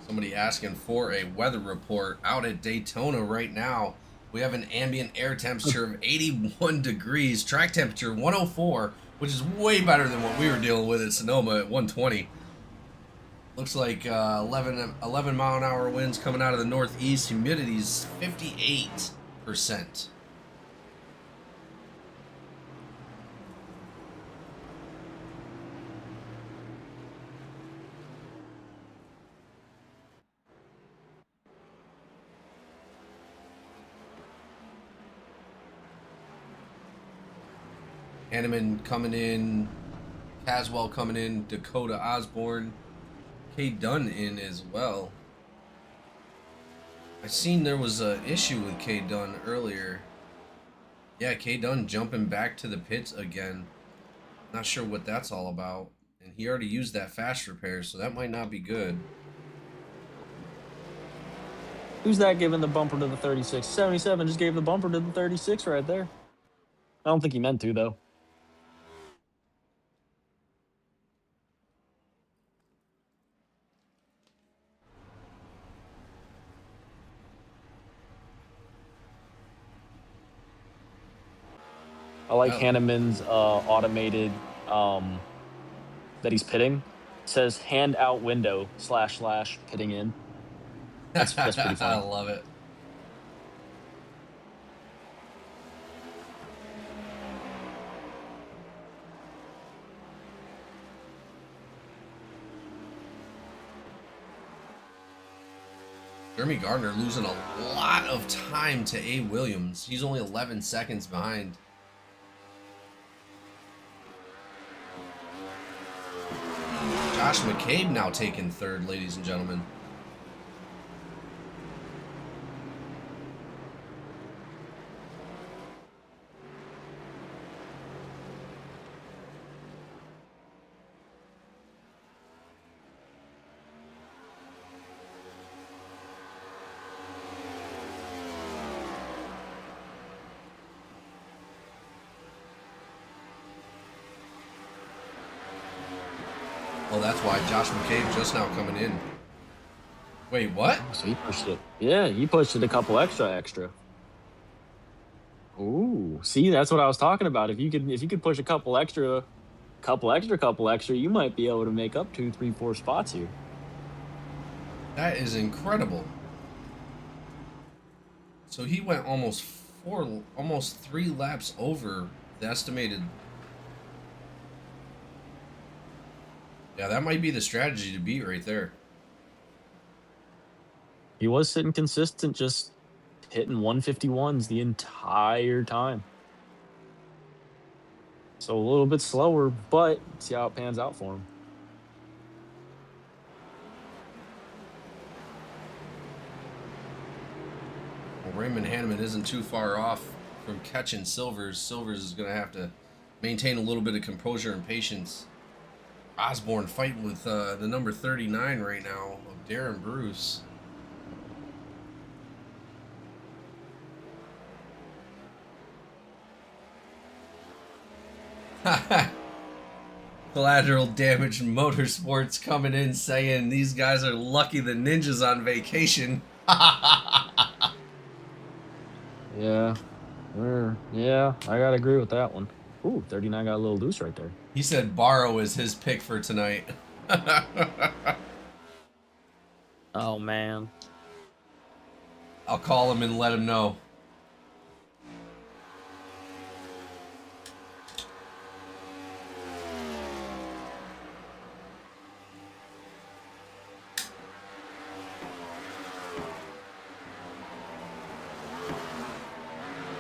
S1: Somebody asking for a weather report out at Daytona right now. We have an ambient air temperature of 81 degrees, track temperature 104, which is way better than what we were dealing with at Sonoma at 120. Looks like 11 mile an hour winds coming out of the northeast. Humidity's 58%. Hanneman coming in, Caswell coming in, Dakota Osborne, K. Dunn in as well. I seen there was an issue with K. Dunn earlier. Yeah, K. Dunn jumping back to the pits again. Not sure what that's all about. And he already used that fast repair, so that might not be good.
S3: Who's that giving the bumper to the 36? 77 just gave the bumper to the 36 right there. I don't think he meant to, though. I like Hanneman's automated that he's pitting. It says hand out window / pitting in. That's pretty funny.
S1: I love it. Jeremy Gardner losing a lot of time to A. Williams. He's only 11 seconds behind. Josh McCabe now taking third, ladies and gentlemen. Oh, that's why Josh McCabe just now coming in. Wait, what?
S3: So he pushed it. Yeah, he pushed it a couple extra. Ooh, see, that's what I was talking about. If you could push a couple extra, you might be able to make up 2, 3, 4 spots here.
S1: That is incredible. So he went almost 3 laps over the estimated. Yeah, that might be the strategy to beat right there.
S3: He was sitting consistent, just hitting 151s the entire time. So a little bit slower, but see how it pans out for him.
S1: Well, Raymond Hanneman isn't too far off from catching Silvers. Silvers is going to have to maintain a little bit of composure and patience. Osborne fighting with the number 39 right now of Darren Bruce. Collateral Damage Motorsports coming in saying these guys are lucky the ninja's on vacation.
S3: Yeah, I gotta agree with that one. Ooh, 39 got a little loose right there.
S1: He said Barrow is his pick for tonight.
S2: Oh, man.
S1: I'll call him and let him know.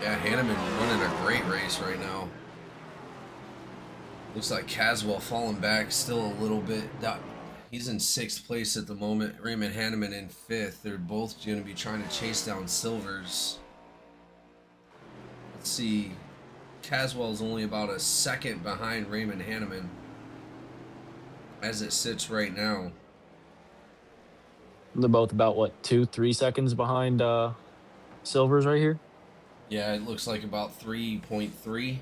S1: Yeah, Hanneman running a great race right now. Looks like Caswell falling back still a little bit. He's in 6th place at the moment. Raymond Hanneman in 5th. They're both going to be trying to chase down Silvers. Let's see. Caswell's only about a second behind Raymond Hanneman as it sits right now.
S3: They're both about, what, 2, 3 seconds behind Silvers right here?
S1: Yeah, it looks like about 3.3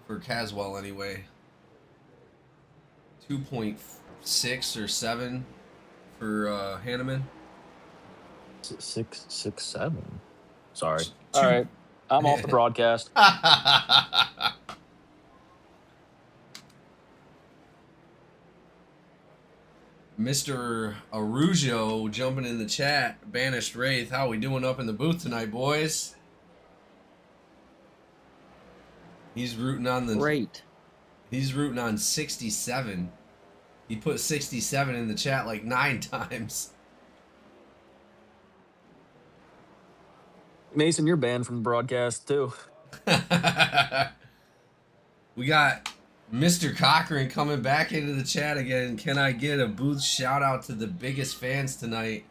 S1: for Caswell anyway. 2.6 or 7 for Hanneman.
S3: 6, 7. Sorry. All right, I'm off the broadcast.
S1: Mr. Arujo jumping in the chat. Banished Wraith, how we doing up in the booth tonight, boys? He's rooting on the.
S2: Great.
S1: He's rooting on 67. He put 67 in the chat like 9 times.
S3: Mason, you're banned from the broadcast too.
S1: We got Mr. Cochran coming back into the chat again. Can I get a booth shout out to the biggest fans tonight?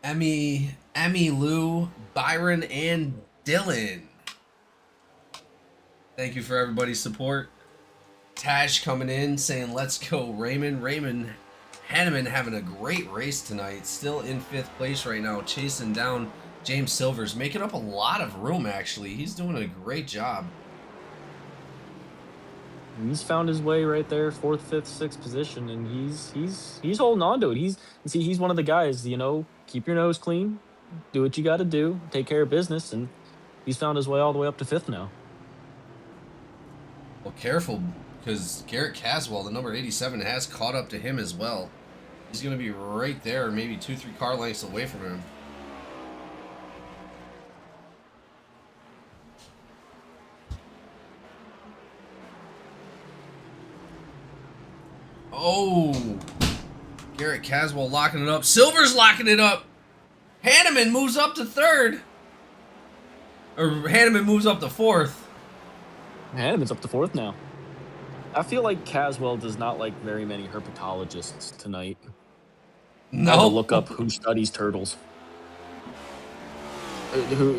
S1: Emmy, Lou, Byron, and Dylan. Thank you for everybody's support. Tash coming in saying, let's go, Raymond. Raymond Hanneman having a great race tonight. Still in 5th place right now, chasing down James Silvers. Making up a lot of room, actually. He's doing a great job.
S3: He's found his way right there, 4th, 5th, 6th position, and he's holding on to it. He's one of the guys, you know, keep your nose clean, do what you got to do, take care of business, and he's found his way all the way up to 5th now.
S1: Well, careful, because Garrett Caswell, the number 87, has caught up to him as well. He's going to be right there, maybe 2-3 car lengths away from him. Oh! Garrett Caswell locking it up. Silver's locking it up. Hanneman moves up to third. Or Hanneman moves up to fourth.
S3: Hanneman's up to fourth now. I feel like Caswell does not like very many herpetologists tonight. I had to
S1: No.
S3: look up who studies turtles.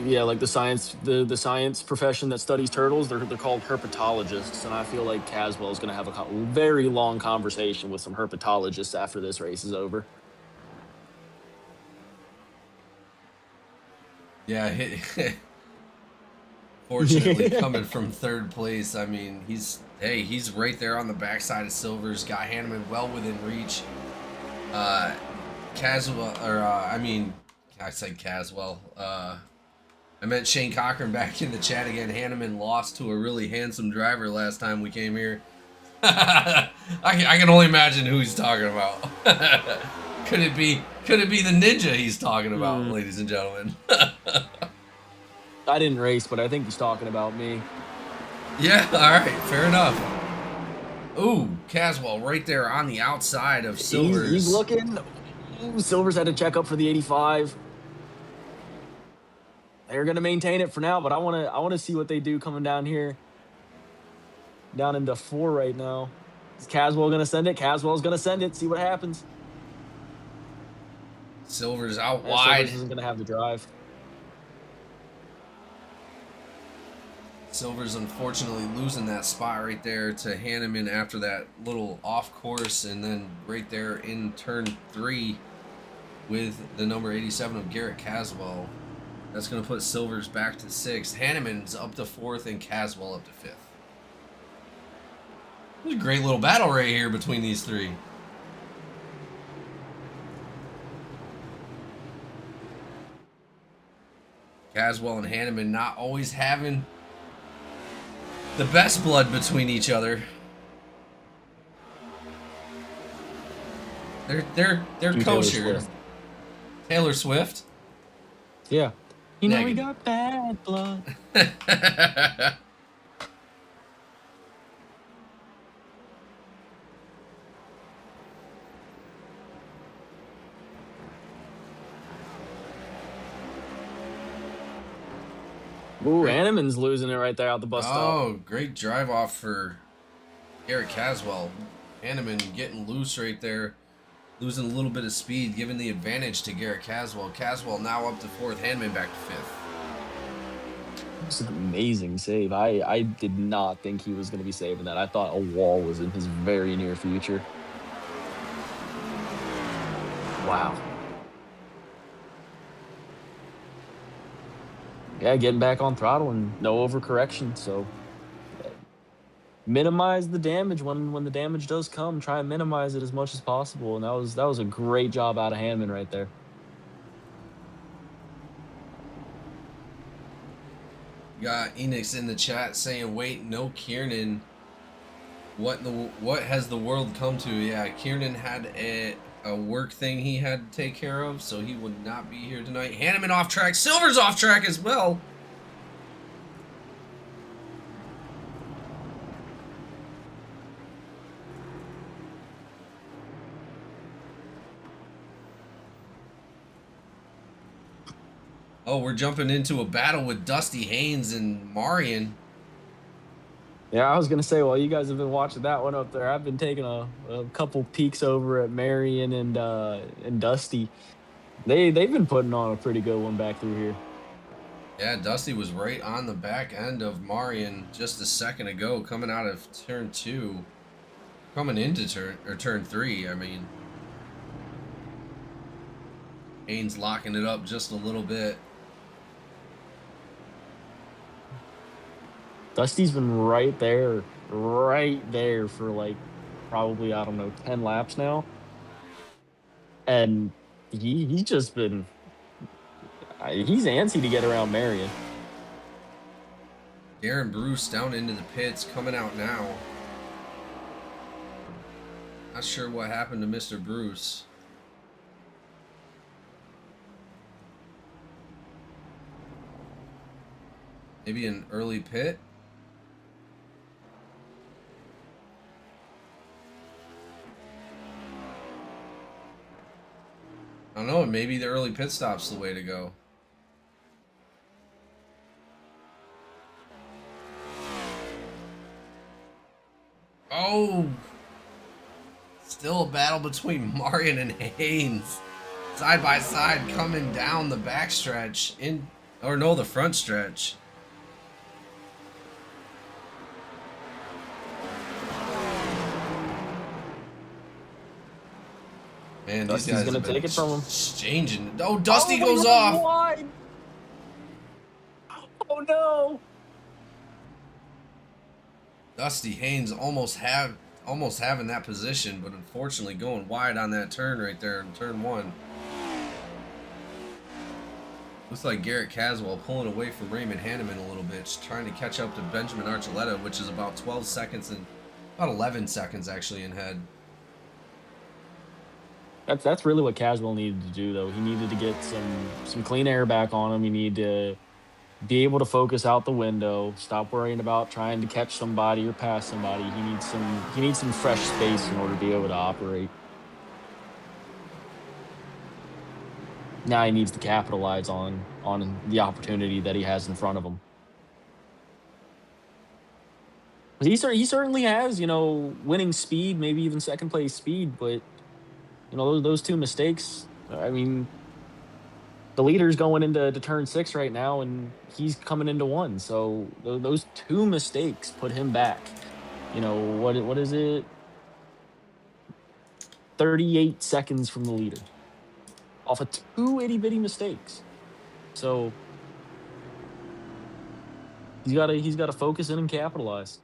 S3: Yeah, like the science profession that studies turtles, they're called herpetologists, and I feel like Caswell is going to have a very long conversation with some herpetologists after this race is over.
S1: Yeah, fortunately coming from third place. I mean, he's right there on the backside of Silver's. Got Hanneman well within reach. Caswell, or I said Caswell. I meant Shane Cochran back in the chat again. Hanneman lost to a really handsome driver last time we came here. I can only imagine who he's talking about. Could it be the ninja he's talking about, ladies and gentlemen?
S3: I didn't race, but I think he's talking about me.
S1: Yeah, all right, fair enough. Ooh, Caswell right there on the outside of Silver's.
S3: He's looking. Ooh, Silver's had to check up for the 85. They're gonna maintain it for now, but I wanna see what they do coming down here. Down into 4 right now. Is Caswell gonna send it? Caswell's gonna send it. See what happens.
S1: Silver's out wide.
S3: Silver's isn't gonna have the drive.
S1: Silver's unfortunately losing that spot right there to Hanneman after that little off course, and then right there in turn 3 with the number 87 of Garrett Caswell. That's going to put Silver's back to 6th. Hanneman's up to 4th and Caswell up to 5th. There's a great little battle right here between these three. Caswell and Hanneman not always having the best blood between each other. They're kosher. Taylor Swift.
S3: Yeah. You know
S1: Negative.
S3: we got bad blood. Ooh, Hanneman's losing it right there out the bus stop.
S1: Oh, great drive off for Garrett Caswell. Hanneman getting loose right there. Losing a little bit of speed, giving the advantage to Garrett Caswell. Caswell now up to 4th, Hanneman back to 5th.
S3: It's an amazing save. I did not think he was going to be saving that. I thought a wall was in his very near future. Wow. Yeah, getting back on throttle and no overcorrection, so minimize the damage when the damage does come. Try and minimize it as much as possible, and that was a great job out of Hanneman right there.
S1: Got Enix in the chat saying, "Wait, no Kiernan. What has the world come to?" Yeah, Kiernan had a work thing he had to take care of, so he would not be here tonight. Hanneman off track. Silver's off track as well. Oh, we're jumping into a battle with Dusty Haynes and Marion.
S3: Yeah, I was gonna say, while you guys have been watching that one up there, I've been taking a couple peeks over at Marion and Dusty. They've been putting on a pretty good one back through here.
S1: Yeah, Dusty was right on the back end of Marion just a second ago, coming out of turn 2, coming into turn 3. I mean, Haynes locking it up just a little bit.
S3: Dusty's been right there for like probably, I don't know, 10 laps now. And he's just been, he's antsy to get around Marion.
S1: Darren Bruce down into the pits, coming out now. Not sure what happened to Mr. Bruce. Maybe an early pit? I don't know. Maybe the early pit stop's the way to go. Oh! Still a battle between Marion and Haynes. Side by side coming down the backstretch. The front stretch. Man,
S3: Dusty's
S1: these guys
S3: gonna
S1: have been
S3: take it from him.
S1: exchanging. Oh, Dusty
S3: Oh,
S1: goes
S3: he
S1: off.
S3: went wide. Oh no!
S1: Dusty Haynes almost having that position, but unfortunately going wide on that turn right there in turn 1. Looks like Garrett Caswell pulling away from Raymond Hanneman a little bit, just trying to catch up to Benjamin Archuleta, which is about 12 seconds and about 11 seconds actually in head.
S3: That's really what Caswell needed to do, though. He needed to get some clean air back on him. He needed to be able to focus out the window, stop worrying about trying to catch somebody or pass somebody. He needs some fresh space in order to be able to operate. Now he needs to capitalize on the opportunity that he has in front of him. He certainly has, winning speed, maybe even second place speed, but those two mistakes. I mean, the leader's going into turn 6 right now, and he's coming into 1. So those two mistakes put him back. What is it? 38 seconds from the leader off of two itty bitty mistakes. So he's got to focus in and capitalize.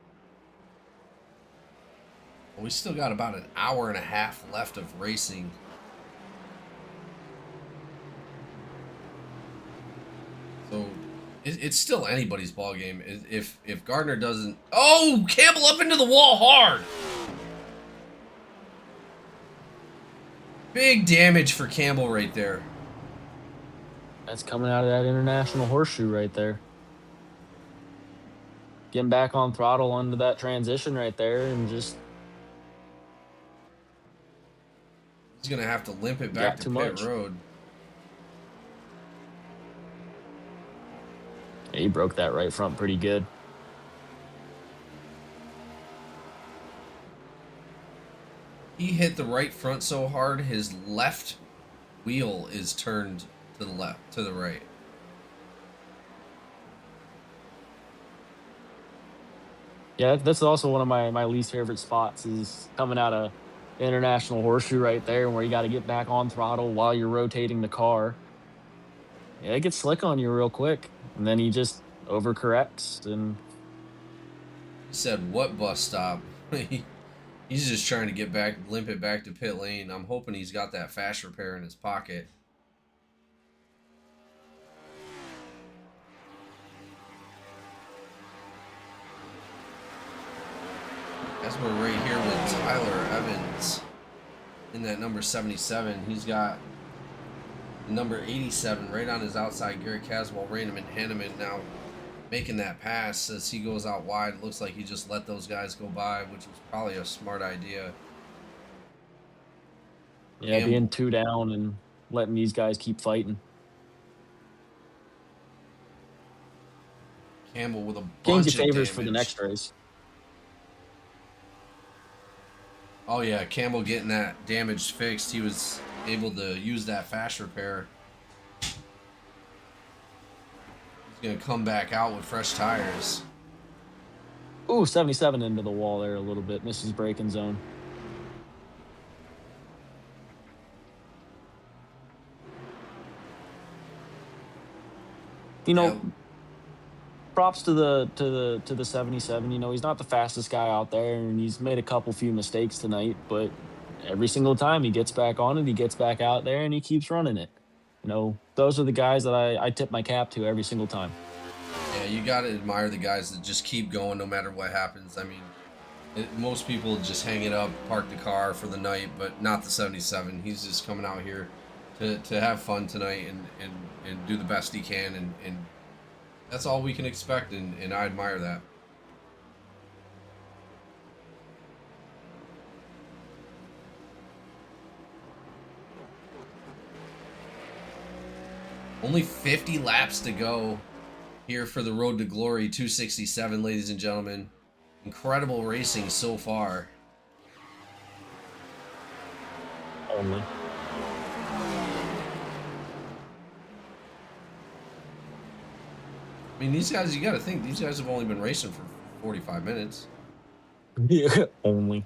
S1: We still got about an hour and a half left of racing. So it's still anybody's ball game. If Gardner doesn't, oh, Campbell up into the wall hard. Big damage for Campbell right there.
S3: That's coming out of that international horseshoe right there. Getting back on throttle under that transition right there, and just
S1: he's gonna have to limp it back to pit road.
S3: Yeah, he broke that right front pretty good.
S1: He hit the right front so hard, his left wheel is turned to the right.
S3: Yeah, that's also one of my least favorite spots, is coming out of the international horseshoe right there, where you got to get back on throttle while you're rotating the car. Yeah, it gets slick on you real quick, and then he just overcorrects. And
S1: He said, "What bus stop?" He's just trying to get back, limp it back to pit lane. I'm hoping he's got that fast repair in his pocket. As we're right here with Tyler Evans in that number 77. He's got number 87 right on his outside. Garrett Caswell, Raymond Hanneman now making that pass as he goes out wide. It looks like he just let those guys go by, which was probably a smart idea.
S3: yeah, being 2 down and letting these guys keep fighting.
S1: Campbell with a bunch
S3: Change
S1: of
S3: your favors
S1: damage
S3: for the next race.
S1: Oh yeah, Campbell getting that damage fixed. He was able to use that fast repair. He's gonna come back out with fresh tires.
S3: Ooh, 77 into the wall there a little bit. Misses braking zone.
S1: Yeah.
S3: Props to the 77. He's not the fastest guy out there, and he's made a few mistakes tonight, but every single time he gets back on it, he gets back out there and he keeps running it. Those are the guys that I tip my cap to every single time.
S1: Yeah, you gotta admire the guys that just keep going no matter what happens. I mean, most people just hang it up, park the car for the night, but not the 77. He's just coming out here to have fun tonight and do the best he can, and that's all we can expect, and I admire that. Only 50 laps to go here for the Road to Glory 267, ladies and gentlemen. Incredible racing so far.
S3: Only.
S1: I mean, these guys, you got to think, these guys have only been racing for 45 minutes.
S3: Yeah, only.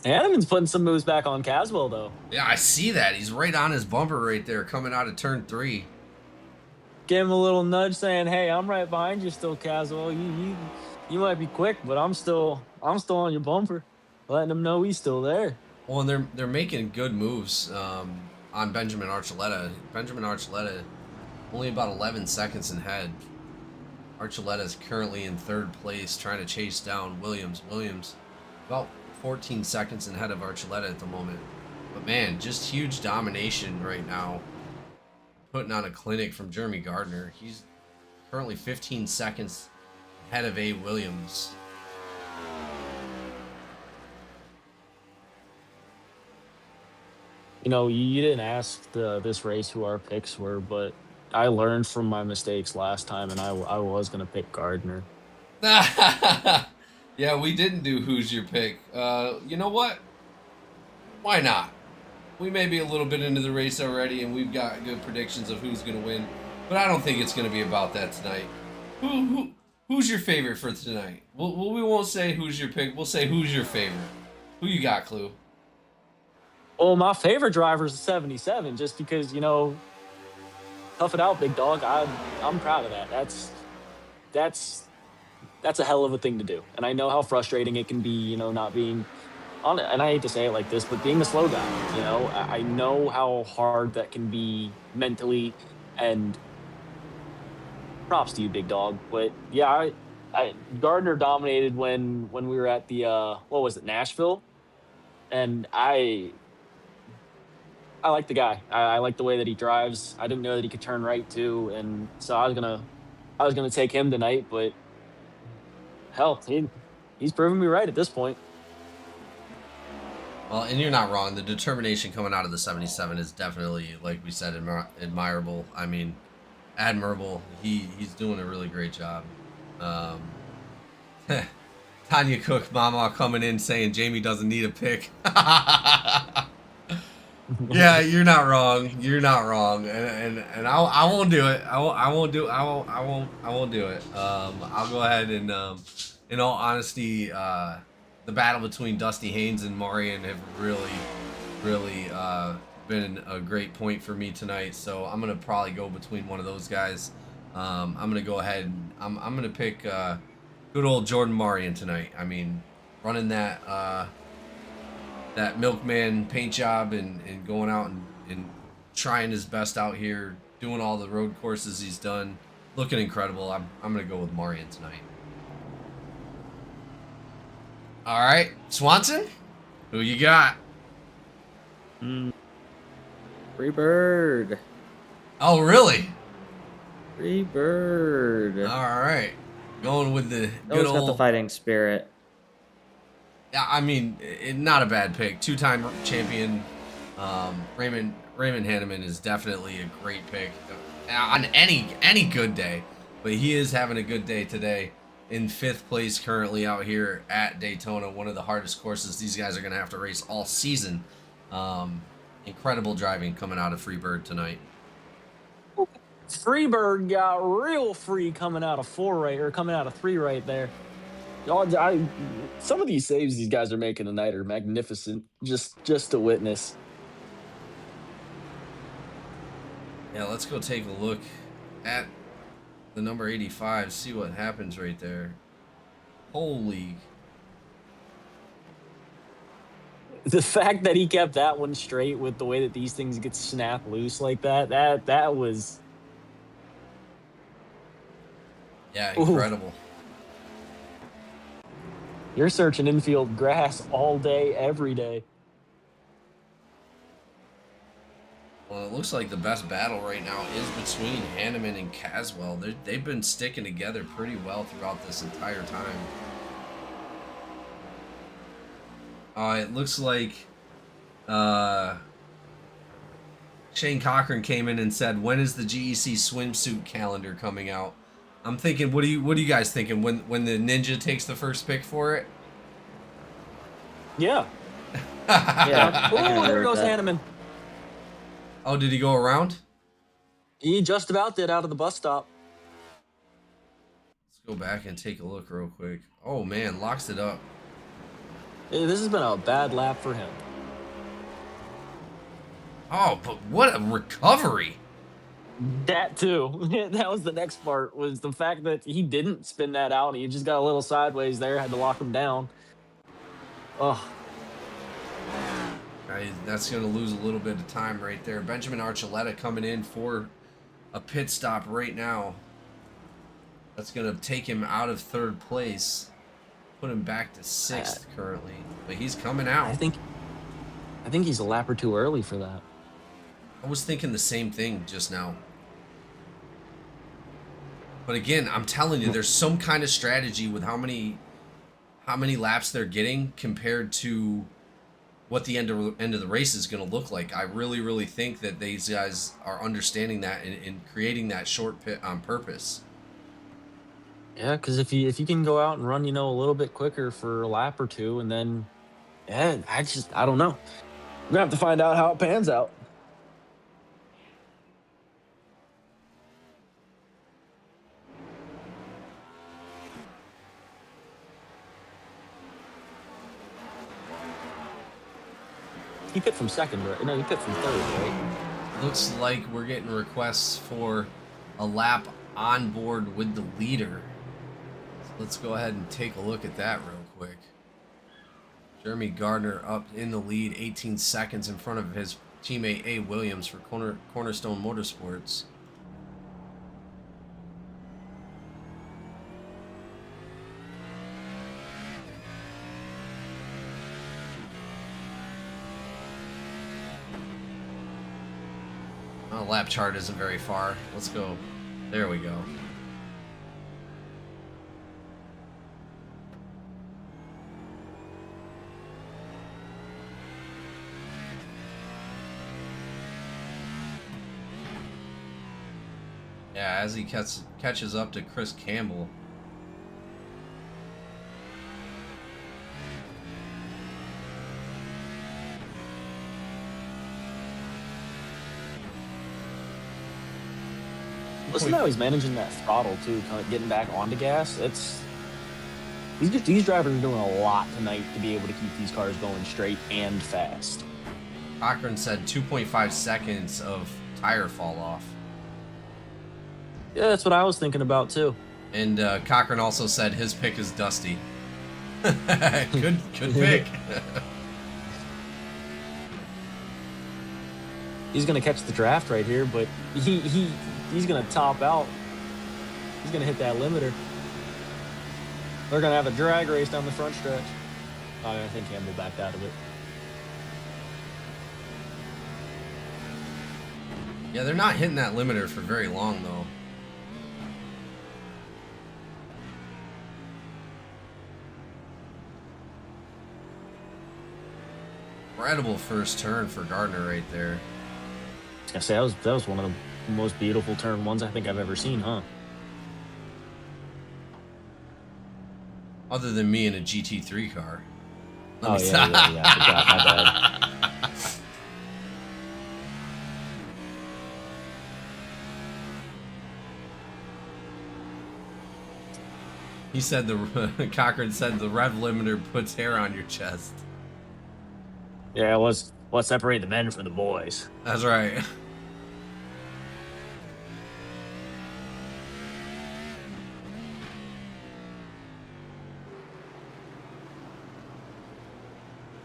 S3: Hanneman's putting some moves back on Caswell, though.
S1: Yeah, I see that. He's right on his bumper right there coming out of turn 3.
S3: Give him a little nudge saying, hey, I'm right behind you still, Caswell. You might be quick, but I'm still on your bumper. Letting him know he's still there.
S1: Well, and they're making good moves on Benjamin Archuleta. Benjamin Archuleta only about 11 seconds ahead. Archuleta is currently in 3rd place, trying to chase down Williams. Williams about 14 seconds ahead of Archuleta at the moment. But man, just huge domination right now. Putting on a clinic from Jeremy Gardner. He's currently 15 seconds ahead of A. Williams.
S3: You know, you didn't ask this race who our picks were, but I learned from my mistakes last time, and I was going to pick Gardner.
S1: Yeah, we didn't do who's your pick. You know what? Why not? We may be a little bit into the race already, and we've got good predictions of who's going to win. But I don't think it's going to be about that tonight. Who's your favorite for tonight? We won't say who's your pick. We'll say who's your favorite. Who you got, Clue?
S3: Well, my favorite driver is the 77, just because, you know, tough it out, big dog. I'm proud of that. That's a hell of a thing to do. And I know how frustrating it can be, you know, not being on it. And I hate to say it like this, but being the slow guy, you know, I know how hard that can be mentally, and props to you, big dog. But yeah, Gardner dominated when we were at the what was it, Nashville, and I like the guy. I like the way that he drives. I didn't know that he could turn right too, and so I was gonna take him tonight. But hell, he's proven me right at this point.
S1: Well, and you're not wrong. The determination coming out of the 77 is definitely, like we said, admirable. I mean, admirable. He's doing a really great job. Tanya Cook, Mama coming in saying Jamie doesn't need a pick. Yeah, you're not wrong. You're not wrong, and I won't do it. I won't do it. I'll go ahead and in all honesty, the battle between Dusty Haynes and Marian have really been a great point for me tonight. So I'm gonna probably go between one of those guys. I'm gonna go ahead and I'm gonna pick good old Jordan Marian tonight. I mean, running that milkman paint job and going out and trying his best out here, doing all the road courses he's done, looking incredible. I'm gonna go with Marian tonight. All right, Swanson, who you got?
S2: Freebird.
S1: Oh, really?
S2: Freebird.
S1: All right, going with the good
S2: Always got the
S1: old.
S2: fighting spirit.
S1: Yeah, I mean, not a bad pick. 2-time champion. Raymond Hanneman is definitely a great pick on any good day, but he is having a good day today. In 5th place currently out here at Daytona, one of the hardest courses these guys are going to have to race all season. Incredible driving coming out of Freebird tonight.
S3: Freebird got real free coming out of 3 right there. Some of these saves these guys are making tonight are magnificent. Just to witness.
S1: Yeah, let's go take a look at the number 85, see what happens right there. Holy.
S3: The fact that he kept that one straight with the way that these things get snapped loose like that was...
S1: Yeah, incredible.
S3: Ooh. You're searching infield grass all day, every day.
S1: Well, it looks like the best battle right now is between Hanneman and Caswell. They've been sticking together pretty well throughout this entire time. It looks like Shane Cochran came in and said, "When is the GEC swimsuit calendar coming out?" I'm thinking, what are you guys thinking? When the Ninja takes the first pick for it?
S3: Yeah.
S2: Yeah. I can
S3: Oh,
S2: agree
S3: there
S2: with
S3: goes
S2: that.
S3: Hanneman.
S1: Oh, did he go around?
S3: He just about did out of the bus stop.
S1: Let's go back and take a look real quick. Oh man, locks it up.
S3: Hey, this has been a bad lap for him.
S1: Oh, but what a recovery!
S3: That too. That was the next part, was the fact that he didn't spin that out. He just got a little sideways there, had to lock him down. Oh,
S1: That's going to lose a little bit of time right there. Benjamin Archuleta coming in for a pit stop right now. That's going to take him out of third place, put him back to sixth currently. But he's coming out.
S3: I think he's a lap or two early for that.
S1: I was thinking the same thing just now. But again, I'm telling you, there's some kind of strategy with how many laps they're getting compared to what the end of the race is going to look like. I really, really think that these guys are understanding that and creating that short pit on purpose.
S3: Yeah, because if you can go out and run, a little bit quicker for a lap or two, and then, yeah, I don't know. We're gonna have to find out how it pans out. He pit from second, right? No, he pit from third, right?
S1: Looks like we're getting requests for a lap on board with the leader. So let's go ahead and take a look at that real quick. Jeremy Gardner up in the lead, 18 seconds in front of his teammate A. Williams for Cornerstone Motorsports. Lap chart isn't very far. Let's go. There we go. Yeah, as he catches up to Chris Campbell.
S3: Listen to how he's managing that throttle too, kind of getting back onto gas. These drivers are doing a lot tonight to be able to keep these cars going straight and fast.
S1: Cochran said 2.5 seconds of tire fall off.
S3: Yeah, that's what I was thinking about too.
S1: And Cochran also said his pick is Dusty. Good pick.
S3: He's gonna catch the draft right here, but he's gonna top out. He's gonna hit that limiter. They're gonna have a drag race down the front stretch. Oh, I think Campbell backed out of it.
S1: Yeah, they're not hitting that limiter for very long though. Incredible first turn for Gardner right there.
S3: I was gonna say that was one of the most beautiful turn ones I think I've ever seen, huh?
S1: Other than me in a GT3 car.
S3: Yeah. I forgot, my bad.
S1: He said Cochran said the rev limiter puts hair on your chest.
S3: Yeah, let's separate the men from the boys.
S1: That's right.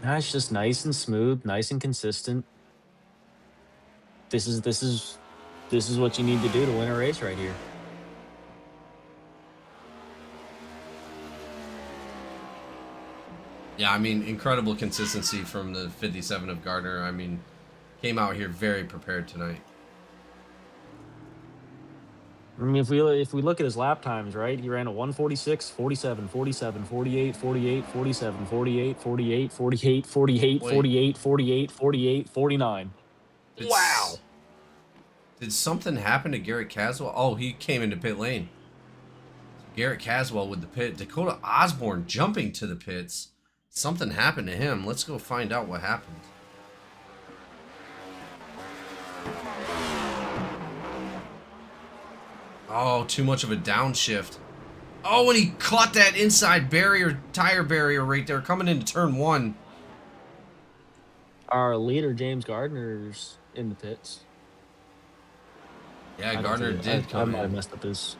S3: It's just nice and smooth, nice and consistent. This is what you need to do to win a race right here.
S1: Yeah, I mean, incredible consistency from the 57 of Gardner. I mean, came out here very prepared tonight.
S3: I mean, if we look at his lap times, right? He ran a 146, 47, 47, 48, 48, 47, 48, 48, 48, 48,
S1: Wait,
S3: 48, 48, 48, 49.
S1: did
S3: Wow.
S1: did something happen to Garrett Caswell? Oh, he came into pit lane. Garrett Caswell with the pit. Dakota Osborne jumping to the pits. Something happened to him. Let's go find out what happened. Oh, too much of a downshift. Oh, and he caught that inside barrier, tire barrier right there, coming into turn 1.
S3: Our leader, James Gardner's in the pits.
S1: Yeah,
S3: I don't
S1: Gardner
S3: think
S1: did
S3: I
S1: come
S3: might have
S1: in.
S3: messed up his.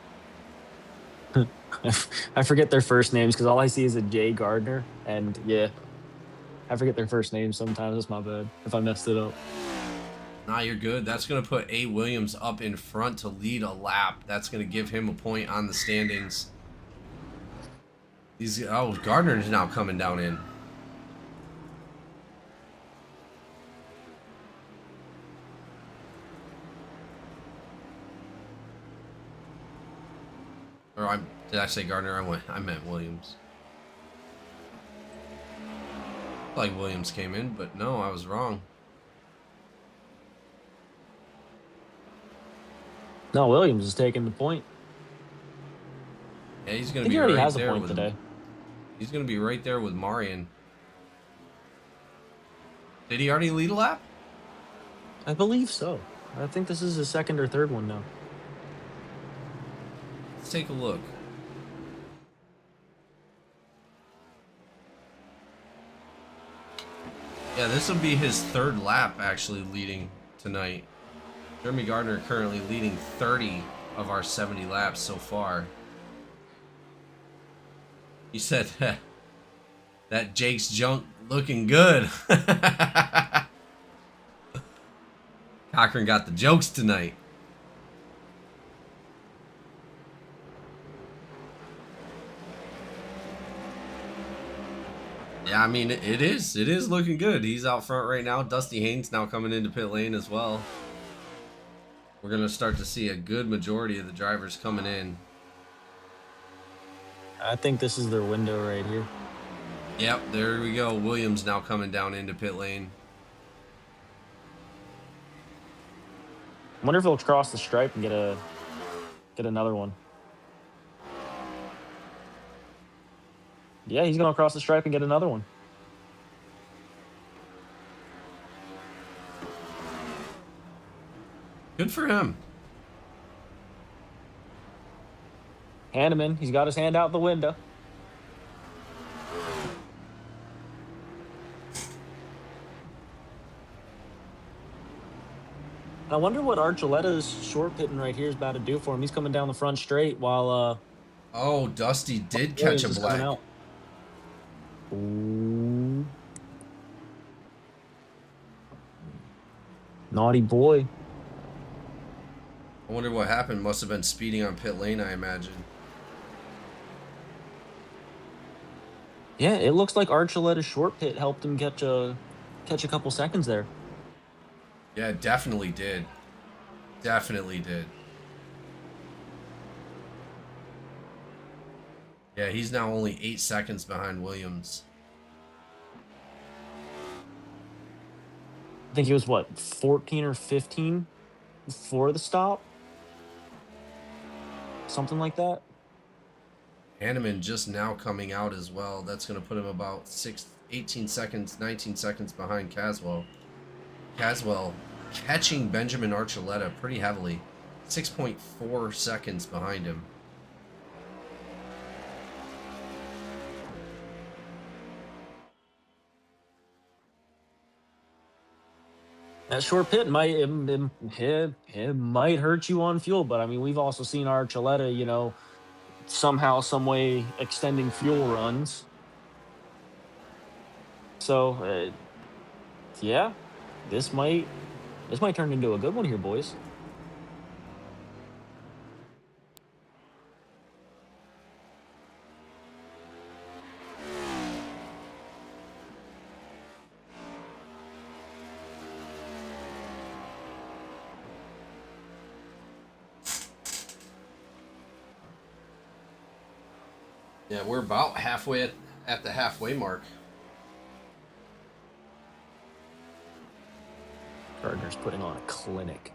S3: I forget their first names because all I see is a J Gardner, and yeah, I forget their first names sometimes. That's my bad if I messed it up.
S1: Nah, you're good. That's going to put A. Williams up in front to lead a lap. That's going to give him a point on the standings. Gardner's now coming down in. Did I say Gardner? I meant Williams. Like Williams came in, but no, I was wrong.
S3: No, Williams is taking the point.
S1: Yeah, he's
S3: I
S1: going to
S3: think
S1: be
S3: he already
S1: right
S3: has a
S1: there
S3: point
S1: with
S3: today.
S1: He's going to be right there with Marion. Did he already lead a lap?
S3: I believe so. I think this is his second or third one now.
S1: Let's take a look. Yeah, this will be his third lap actually leading tonight. Jeremy Gardner currently leading 30 of our 70 laps so far. He said that Jake's junk looking good. Cochran got the jokes tonight. Yeah, I mean, it is looking good. He's out front right now. Dusty Haynes now coming into pit lane as well. We're going to start to see a good majority of the drivers coming in.
S3: I think this is their window right here.
S1: Yep, there we go. Williams now coming down into pit lane.
S3: I wonder if he'll cross the stripe and get another one. Yeah, he's gonna cross the stripe and get another one.
S1: Good for him.
S3: Hand him in. He's got his hand out the window. I wonder what Archuletta's short pitting right here is about to do for him. He's coming down the front straight while
S1: Oh, Dusty did catch
S3: Williams
S1: a
S3: is coming
S1: black.
S3: out. Ooh. Naughty boy.
S1: I wonder what happened. Must have been speeding on pit lane, I imagine.
S3: Yeah, it looks like Archuletta's short pit helped him catch a couple seconds there.
S1: Yeah, definitely did. Definitely did. Yeah, he's now only 8 seconds behind Williams.
S3: I think he was what, 14 or 15 before the stop? Something like that.
S1: Hanneman just now coming out as well. That's going to put him about 18 seconds, 19 seconds behind Caswell. Caswell catching Benjamin Archuleta pretty heavily. 6.4 seconds behind him.
S3: That short pit might it might hurt you on fuel, but I mean we've also seen Archuleta, somehow, some way extending fuel runs. So yeah, this might turn into a good one here, boys.
S1: Yeah, we're about halfway at the halfway mark.
S3: Gardner's putting on a clinic.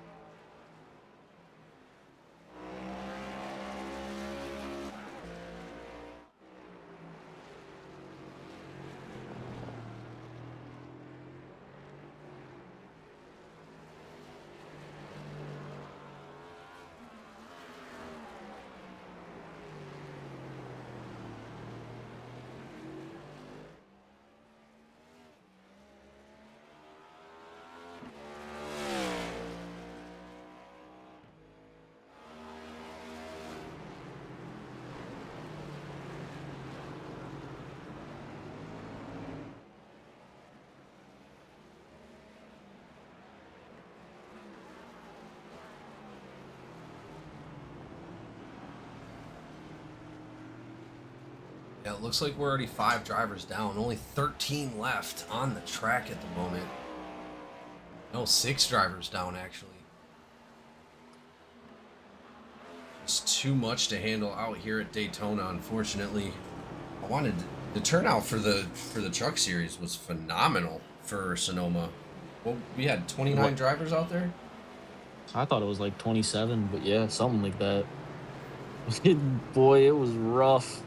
S1: Yeah, it looks like we're already 5 drivers down. Only 13 left on the track at the moment. No, 6 drivers down, actually. It's too much to handle out here at Daytona, unfortunately. I wanted the turnout for the truck series was phenomenal for Sonoma. Well, we had 29 drivers out there.
S3: I thought it was like 27, but yeah, something like that. Boy, it was rough.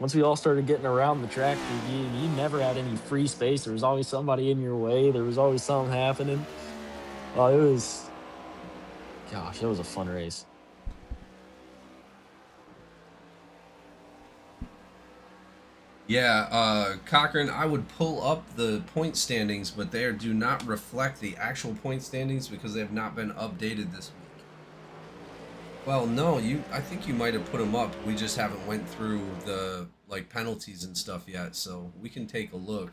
S3: Once we all started getting around the track, you never had any free space. There was always somebody in your way. There was always something happening. Oh, it was a fun race.
S1: Yeah, Cochran, I would pull up the point standings, but they do not reflect the actual point standings because they have not been updated this week. Well, no, I think you might have put them up. We just haven't went through the like penalties and stuff yet, so we can take a look.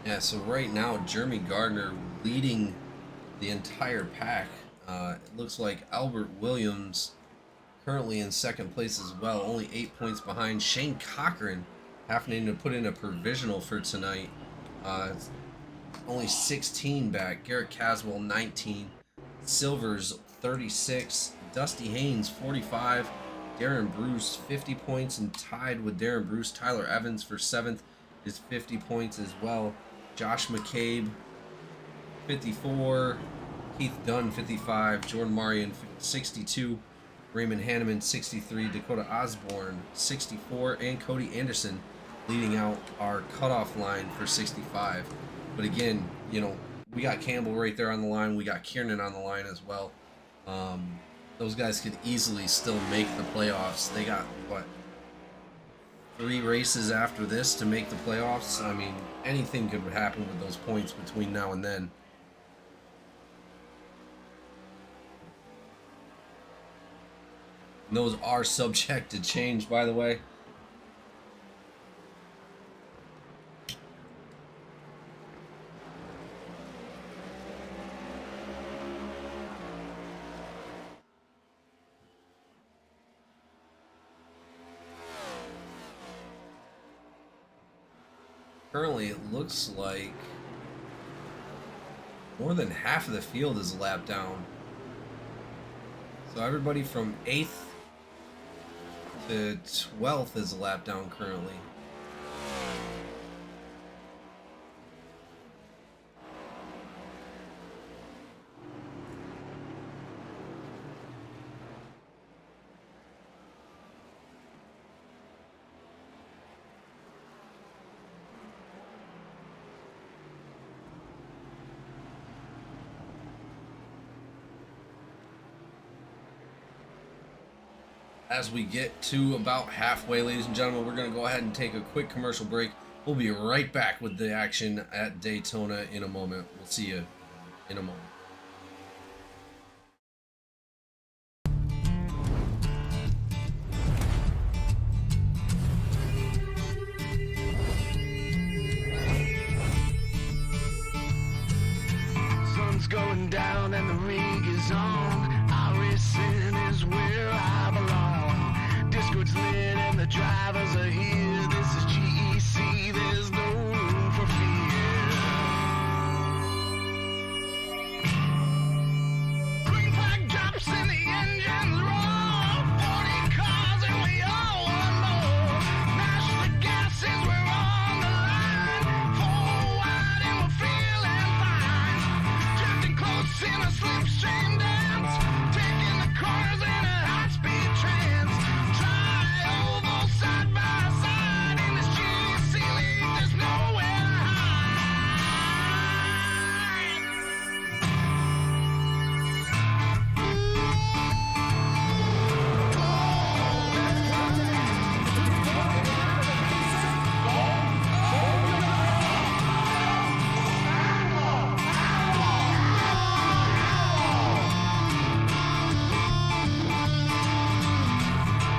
S1: Yeah, so right now, Jeremy Gardner leading the entire pack. It looks like Albert Williams currently in second place as well, only 8 points behind. Shane Cochran having to put in a provisional for tonight. Only 16 back. Garrett Caswell, 19. Silvers, 36. Dusty Haynes, 45. Darren Bruce, 50 points, and tied with Darren Bruce, Tyler Evans for 7th is 50 points as well. Josh McCabe, 54. Keith Dunn, 55. Jordan Marion, 62. Raymond Hanneman, 63. Dakota Osborne, 64. And Cody Anderson leading out our cutoff line for 65. But again, you know, we got Campbell right there on the line. We got Kiernan on the line as well. Those guys could easily still make the playoffs. They got, what, 3 races after this to make the playoffs? I mean, anything could happen with those points between now and then. And those are subject to change, by the way. Currently, it looks like more than half of the field is a lap down. So everybody from 8th to 12th is a lap down currently. As we get to about halfway, ladies and gentlemen, we're going to go ahead and take a quick commercial break. We'll be right back with the action at Daytona in a moment. We'll see you in a moment.
S5: here. This is GEC, there's no room for fear. Green flag drops and the engines roar. 40 cars and we all want more. Mash the gases, we're on the line. Forward and we're feeling fine. Drifting close in a slipstream dance. Taking the corners in a high-speed trance. Try oval side by side in this GEC league. There's nowhere to hide.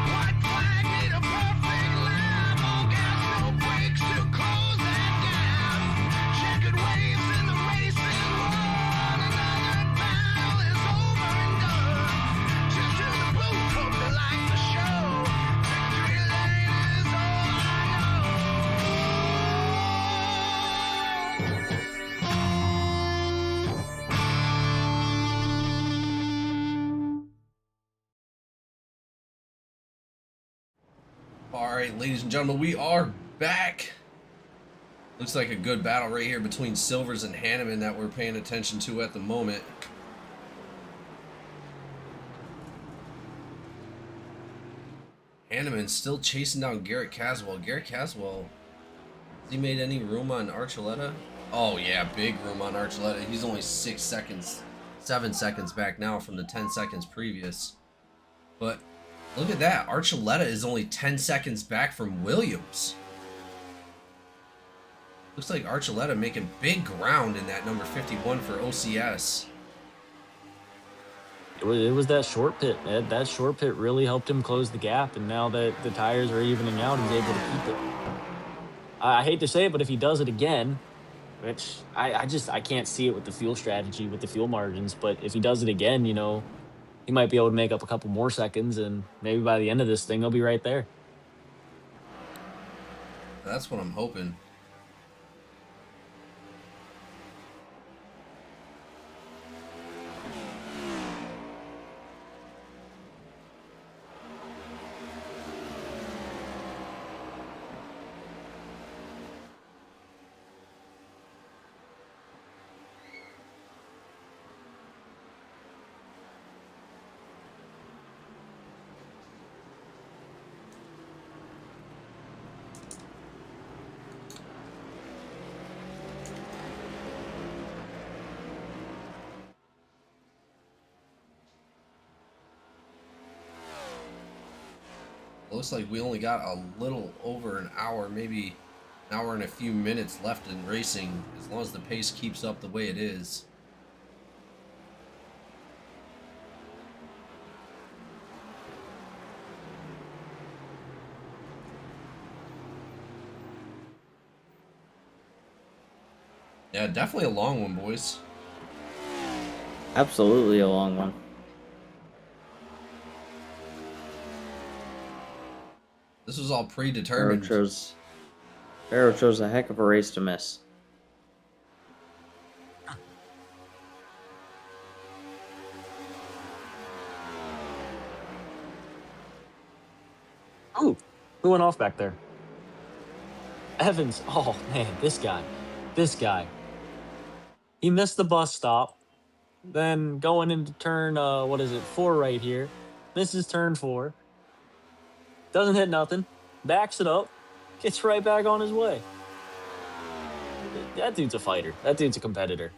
S5: White flag need a perfect lap. All gas, no brakes to close that gap. Checkered waves in the racing world. Another battle is over and done. Cheers to the booth, hope they like the show. Victory lane is all I
S1: All right, ladies and gentlemen, we are back. Looks like a good battle right here between Silvers and Hanneman that we're paying attention to at the moment. Hanneman still chasing down Garrett Caswell. Garrett Caswell, has he made any room on Archuleta? Oh yeah, big room on Archuleta. He's only 6 seconds, 7 seconds back now from the 10 seconds previous. But look at that. Archuleta is only 10 seconds back from Williams. Looks like Archuleta making big ground in that number 51 for OCS.
S3: It was that short pit, Ed. That short pit really helped him close the gap, and now that the tires are evening out, he's able to keep it. I hate to say it, but if he does it again, which I can't see it with the fuel strategy, with the fuel margins, but if he does it again, you know, he might be able to make up a couple more seconds, and maybe by the end of this thing, he'll be right there.
S1: That's what I'm hoping. Looks like we only got a little over an hour, maybe an hour and a few minutes left in racing, as long as the pace keeps up the way it is. Yeah, definitely a long one, boys.
S2: Absolutely a long one.
S1: This was all predetermined.
S2: Arrow chose a heck of a race to miss.
S3: Oh, who went off back there? Evans. Oh, man, this guy. He missed the bus stop. Then going into turn, 4 right here. Misses turn 4. Doesn't hit nothing. Backs it up. Gets right back on his way. That dude's a fighter. That dude's a competitor.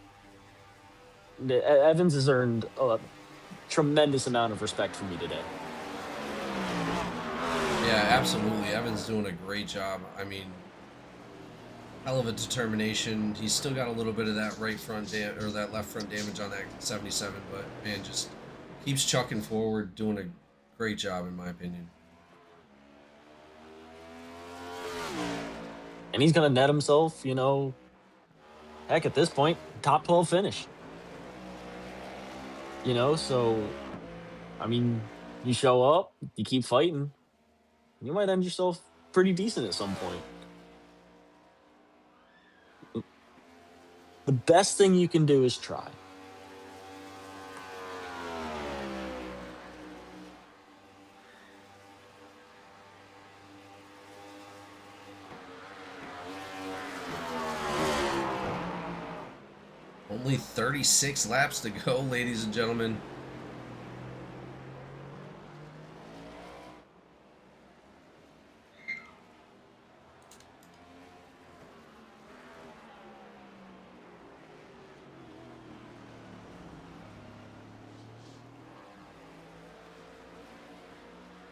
S3: Evans has earned a tremendous amount of respect from me today.
S1: Yeah, absolutely. Evan's doing a great job. I mean, hell of a determination. He's still got a little bit of that right front or that left front damage on that 77, but man, just keeps chucking forward, doing a great job in my opinion.
S3: And he's going to net himself, you know, heck, at this point, top 12 finish. You know, so, I mean, you show up, you keep fighting, you might end yourself pretty decent at some point. The best thing you can do is try.
S1: Only 36 laps to go, ladies and gentlemen.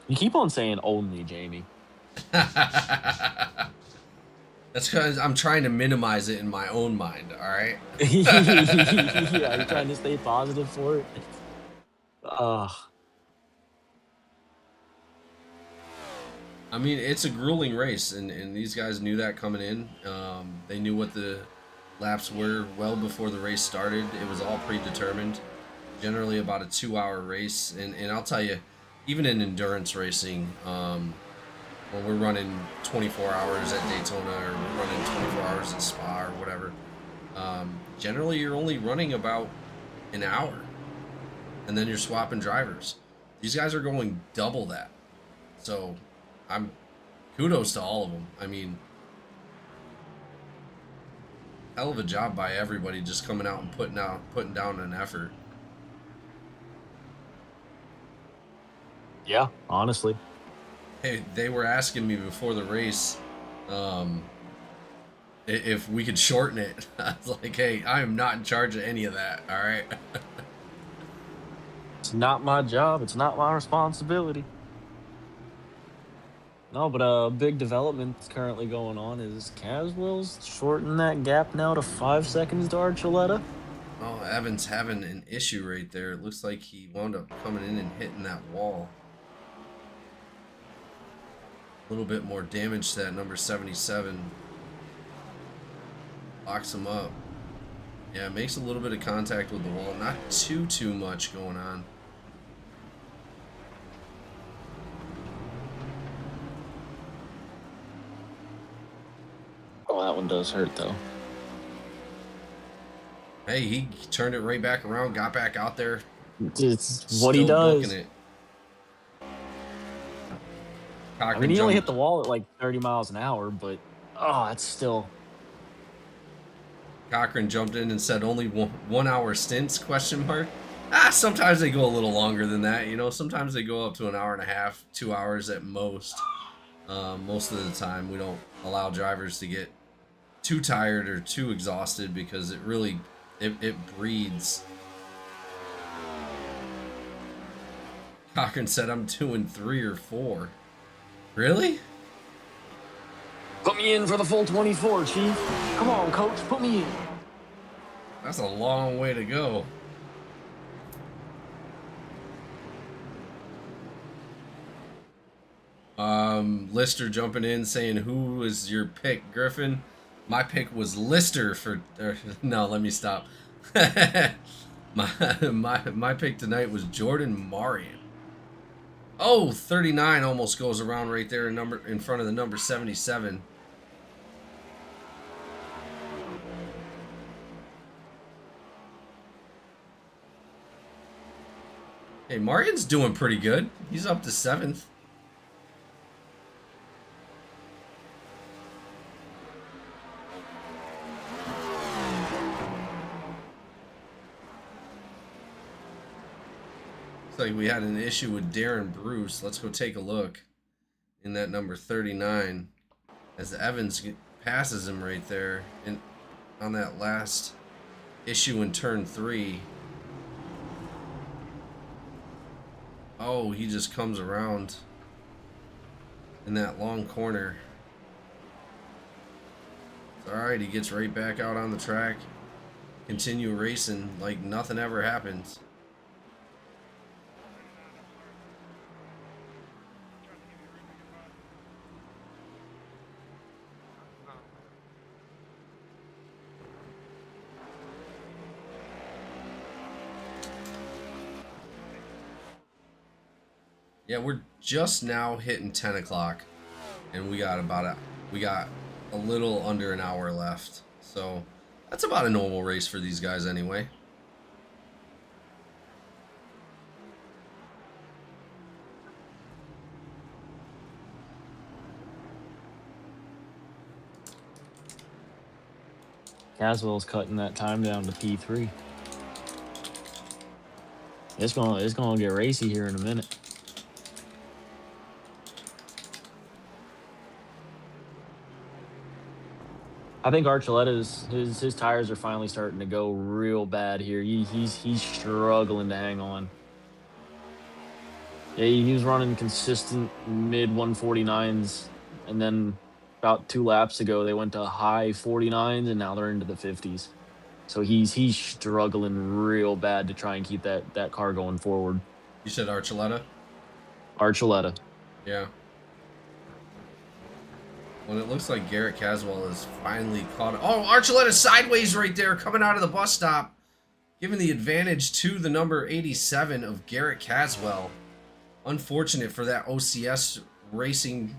S3: You keep on saying only, Jamie.
S1: That's because I'm trying to minimize it in my own mind, all right?
S3: Yeah, you're trying to stay positive for it.
S1: I mean, it's a grueling race, and these guys knew that coming in. They knew what the laps were well before the race started. It was all predetermined. Generally about a 2-hour race, and I'll tell you, even in endurance racing, when we're running 24 hours at Daytona or we're running 24 hours at Spa or whatever, generally you're only running about an hour, and then you're swapping drivers. These guys are going double that, so I'm kudos to all of them. I mean, hell of a job by everybody just coming out and putting down an effort.
S3: Yeah, honestly.
S1: Hey, they were asking me before the race if we could shorten it. I was like, hey, I am not in charge of any of that, all right?
S3: It's not my job. It's not my responsibility. No, but a big development that's currently going on is Caswell's shortening that gap now to 5 seconds to Archuleta.
S1: Oh, Evan's having an issue right there. It looks like he wound up coming in and hitting that wall. A little bit more damage to that number 77. Locks him up. Yeah, makes a little bit of contact with the wall. Not too much going on.
S3: Oh, that one does hurt, though.
S1: Hey, he turned it right back around, got back out there.
S3: It's what he
S1: Still
S3: does.
S1: booking it.
S3: I mean, he only hit the wall at like 30 miles an hour, but it's still.
S1: Cochran jumped in and said only 1 hour stints, question mark. Sometimes they go a little longer than that, you know. Sometimes they go up to an hour and a half, 2 hours at most. Most of the time we don't allow drivers to get too tired or too exhausted because it really it breeds. Cochran said I'm doing 3 or 4. Really?
S3: Put me in for the full 24, Chief. Come on, Coach, put me in.
S1: That's a long way to go. Lister jumping in saying, who is your pick, Griffin? My pick was Lister for... no, let me stop. my pick tonight was Jordan Marion. Oh, 39 almost goes around right there in front of the number 77. Hey, Marion's doing pretty good. He's up to 7th. Looks like we had an issue with Darren Bruce. Let's go take a look in that number 39 as Evans passes him right there on that last issue in turn 3. Oh, he just comes around in that long corner. It's alright, he gets right back out on the track. Continue racing like nothing ever happens. Yeah, we're just now hitting 10 o'clock. and we got a little under an hour left. So that's about a normal race for these guys anyway.
S3: Caswell's cutting that time down to P3. It's gonna get racy here in a minute. I think Archuleta's his tires are finally starting to go real bad here. He's struggling to hang on. Yeah, he was running consistent mid 149s, and then about 2 laps ago they went to high 49s, and now they're into the 50s. So he's struggling real bad to try and keep that car going forward.
S1: You said Archuleta?
S3: Archuleta.
S1: Yeah. Well, it looks like Garrett Caswell is finally caught. Oh, Archuleta sideways right there, coming out of the bus stop, giving the advantage to the number 87 of Garrett Caswell. Unfortunate for that OCS Racing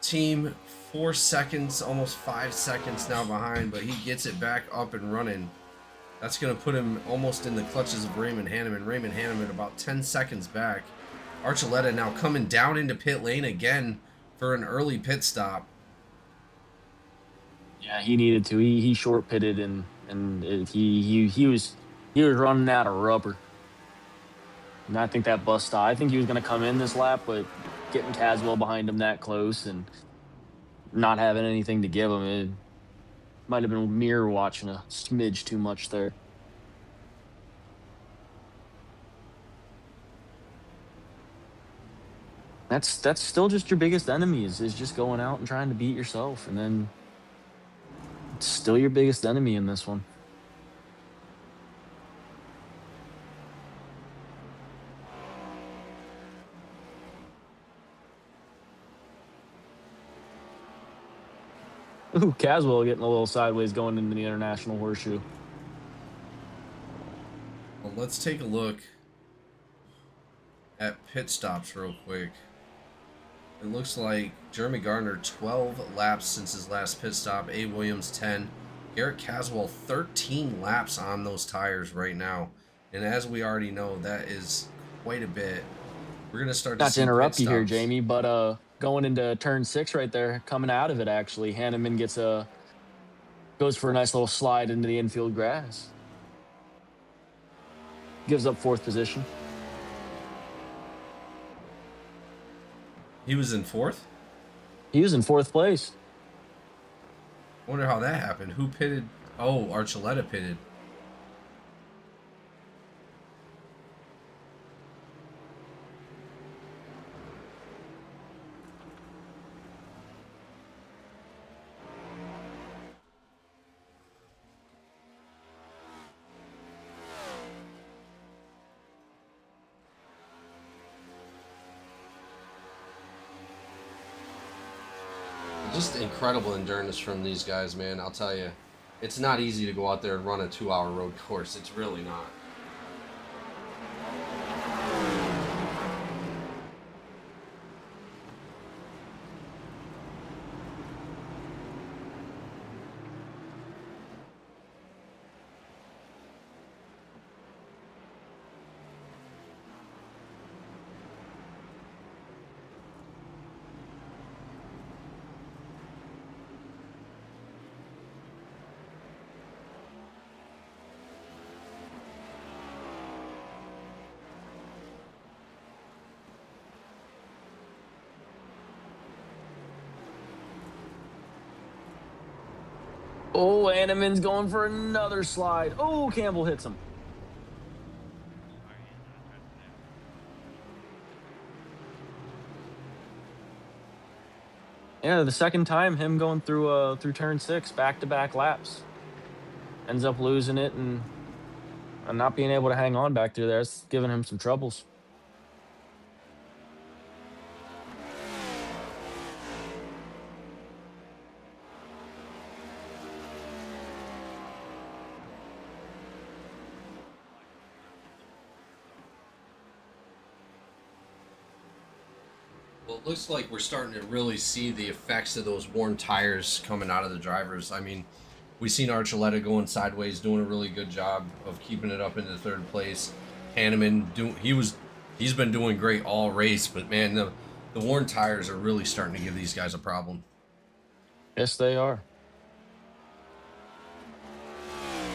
S1: team. 4 seconds, almost 5 seconds now behind, but he gets it back up and running. That's going to put him almost in the clutches of Raymond Hanneman. Raymond Hanneman about 10 seconds back. Archuleta now coming down into pit lane again for an early pit stop.
S3: Yeah, he needed to. He short pitted and he was running out of rubber. And I think that bus stop. I think he was going to come in this lap, but getting Caswell behind him that close and not having anything to give him, it might have been mirror watching a smidge too much there. That's still just your biggest enemy is just going out and trying to beat yourself, and then it's still your biggest enemy in this one. Ooh, Caswell getting a little sideways going into the international horseshoe.
S1: Well, let's take a look at pit stops real quick. It looks like Jeremy Gardner 12 laps since his last pit stop. A. Williams 10. Garrett Caswell 13 laps on those tires right now. And as we already know, that is quite a bit. We're gonna start
S3: Not
S1: to
S3: to interrupt
S1: pit
S3: you here,
S1: stops.
S3: Jamie, but going into turn 6 right there, coming out of it actually, Hanneman goes for a nice little slide into the infield grass. Gives up 4th position.
S1: He was in 4th?
S3: He was in 4th place.
S1: I wonder how that happened. Who pitted? Oh, Archuleta pitted. Just incredible endurance from these guys, man. I'll tell you. It's not easy to go out there and run a 2-hour road course. It's really not.
S3: Oh, Hanneman's going for another slide. Oh, Campbell hits him. Yeah, the second time him going through turn 6, back-to-back laps. Ends up losing it and not being able to hang on back through there. It's giving him some troubles.
S1: Well, it looks like we're starting to really see the effects of those worn tires coming out of the drivers. I mean, we seen Archuleta going sideways, doing a really good job of keeping it up into third place. Hanneman he's been doing great all race, but man, the worn tires are really starting to give these guys a problem.
S3: Yes, they are.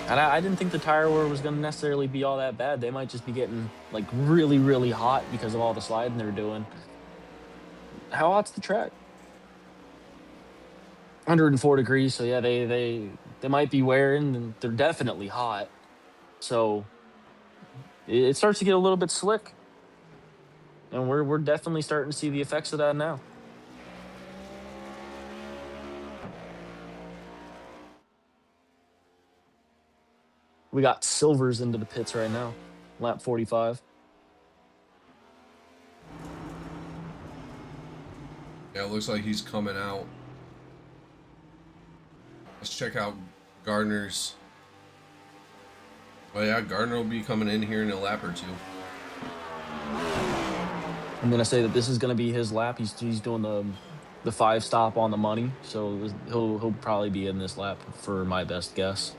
S3: And I didn't think the tire wear was going to necessarily be all that bad. They might just be getting like really, really hot because of all the sliding they're doing. How hot's the track? 104 degrees. So yeah, they might be wearing, and they're definitely hot. So it starts to get a little bit slick, and we're definitely starting to see the effects of that now. We got Silvers into the pits right now, lap 45.
S1: Yeah, it looks like he's coming out. Let's check out Gardner's. Well, yeah, Gardner will be coming in here in a lap or two.
S3: I'm gonna say that this is gonna be his lap. He's doing the 5 stop on the money, so he'll probably be in this lap for my best guess.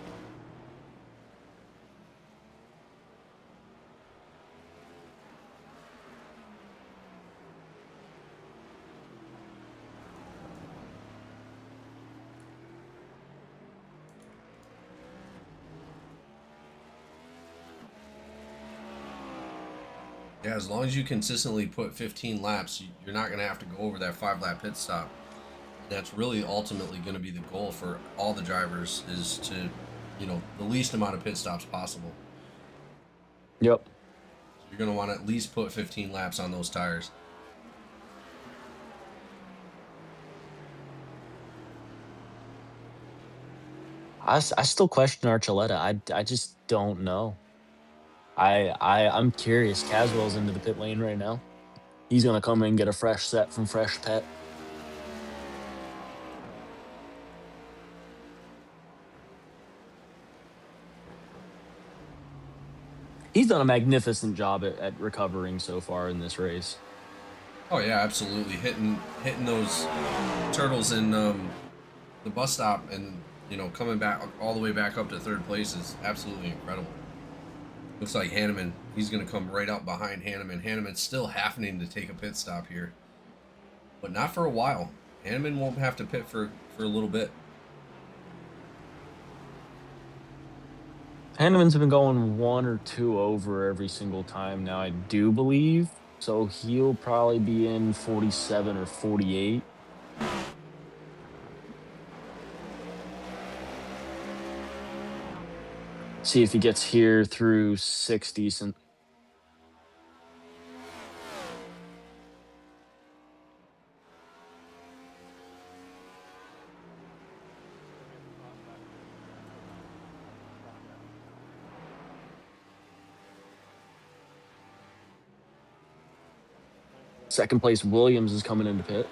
S1: Yeah, as long as you consistently put 15 laps, you're not going to have to go over that 5-lap pit stop. That's really ultimately going to be the goal for all the drivers, is to, the least amount of pit stops possible.
S3: Yep.
S1: So you're going to want to at least put 15 laps on those tires.
S3: I still question Archuleta. I just don't know. I'm curious. Caswell's into the pit lane right now. He's gonna come in and get a fresh set from Fresh Pet. He's done a magnificent job at recovering so far in this race.
S1: Oh yeah, absolutely. Hitting those turtles in the bus stop, and coming back all the way back up to third place is absolutely incredible. Looks like Hanneman, he's going to come right out behind Hanneman. Hanneman's still having to take a pit stop here, but not for a while. Hanneman won't have to pit for a little bit.
S3: Hanneman's been going 1 or 2 over every single time now, I do believe. So he'll probably be in 47 or 48. See if he gets here through 6 decent. Second place, Williams is coming into pit.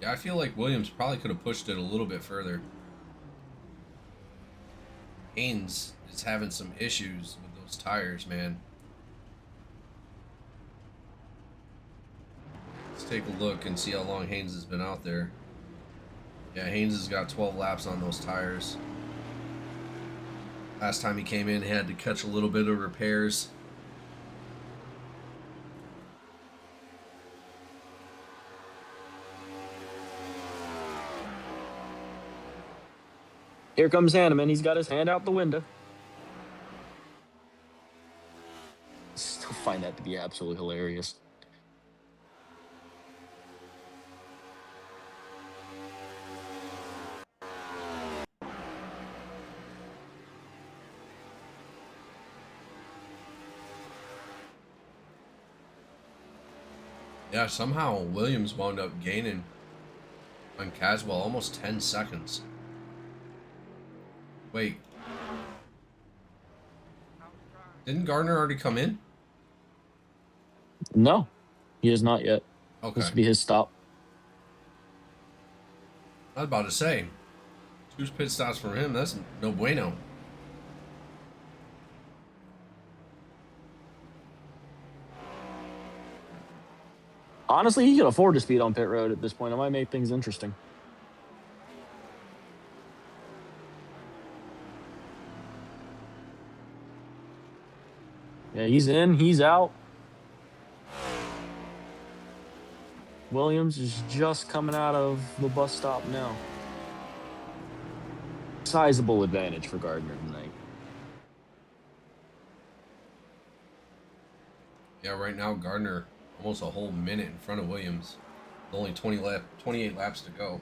S1: Yeah, I feel like Williams probably could have pushed it a little bit further. Haynes is having some issues with those tires, man. Let's take a look and see how long Haynes has been out there. Yeah, Haynes has got 12 laps on those tires. Last time he came in, he had to catch a little bit of repairs.
S3: Here comes Hanneman. He's got his hand out the window. Still find that to be absolutely hilarious.
S1: Yeah, somehow Williams wound up gaining on Caswell almost 10 seconds. Wait. Didn't Gardner already come in?
S3: No, he is not yet.
S1: Okay.
S3: This will be his stop.
S1: I was about to say, 2 pit stops for him. That's no bueno.
S3: Honestly, he can afford to speed on pit road at this point. It might make things interesting. Yeah, he's in, he's out. Williams is just coming out of the bus stop now. Sizable advantage for Gardner tonight.
S1: Yeah, right now Gardner almost a whole minute in front of Williams. With only 28 laps to go.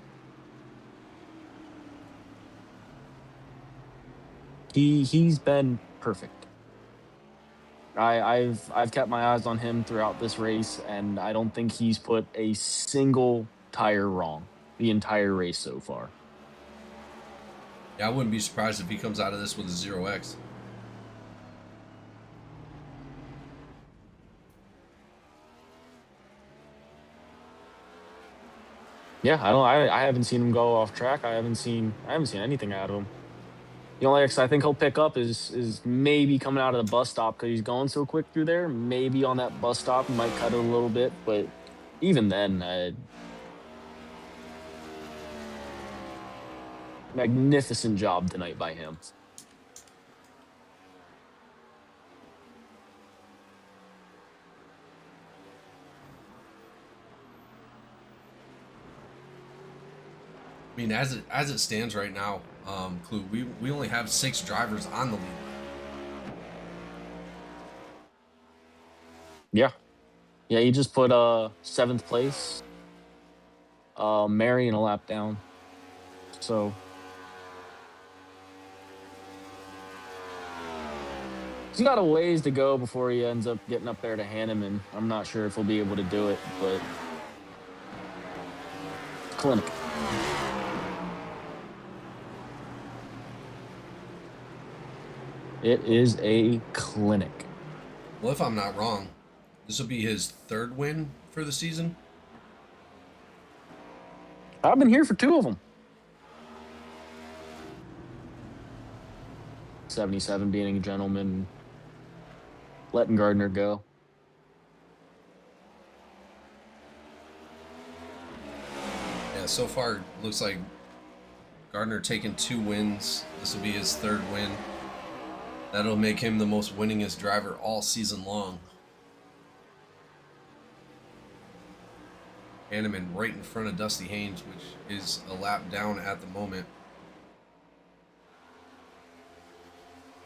S3: He's been perfect. I've kept my eyes on him throughout this race, and I don't think he's put a single tire wrong the entire race so far.
S1: Yeah, I wouldn't be surprised if he comes out of this with a 0x.
S3: Yeah, I haven't seen him go off track. I haven't seen anything out of him. The only X I think he'll pick up is maybe coming out of the bus stop because he's going so quick through there. Maybe on that bus stop he might cut it a little bit, but even then, magnificent job tonight by him.
S1: I mean, as it stands right now, Clue, we only have 6 drivers on the lead.
S3: Yeah, he just put 7th place, Marion a lap down. So he's got a ways to go before he ends up getting up there to Hanneman. I'm not sure if he'll be able to do it, but clinic. It is a clinic.
S1: Well, if I'm not wrong, this will be his 3rd win for the season.
S3: I've been here for 2 of them. 77 being a gentleman, letting Gardner go.
S1: Yeah, so far looks like Gardner taking 2 wins. This will be his 3rd win. That'll make him the most winningest driver all season long. Hanneman right in front of Dusty Haynes, which is a lap down at the moment.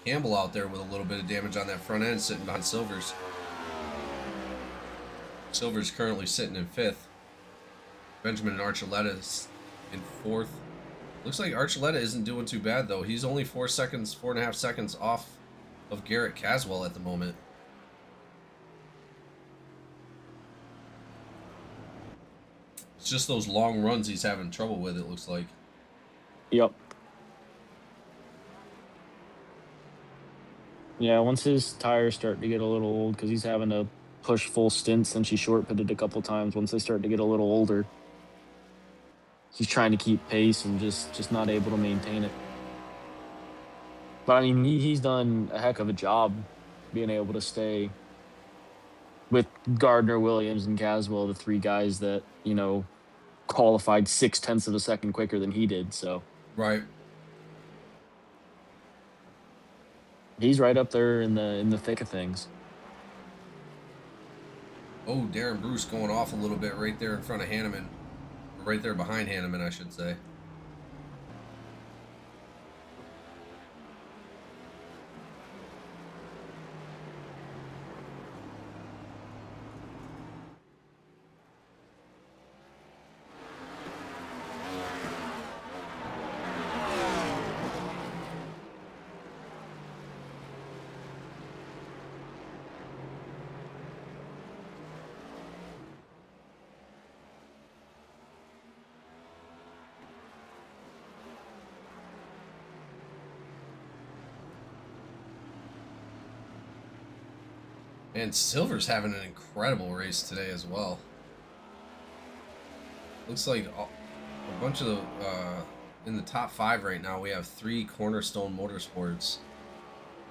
S1: Campbell out there with a little bit of damage on that front end, sitting behind Silvers. Silvers currently sitting in 5th. Benjamin and Archuleta is in 4th. Looks like Archuleta isn't doing too bad, though. He's only 4.5 seconds off of Garrett Caswell at the moment. It's just those long runs he's having trouble with, it looks like.
S3: Yep. Yeah, once his tires start to get a little old, because he's having to push full stints since he short pitted a couple times. Once they start to get a little older, he's trying to keep pace and just not able to maintain it. But I mean, he's done a heck of a job being able to stay with Gardner, Williams, and Caswell, the 3 guys that, you know, qualified 0.6 of a second quicker than he did. So
S1: Right.
S3: he's right up there in the thick of things.
S1: Oh, Darren Bruce going off a little bit right there in front of Hanneman. Or right there behind Hanneman, I should say. And Silver's having an incredible race today as well. Looks like a bunch of the in the top 5 right now, we have 3 Cornerstone Motorsports.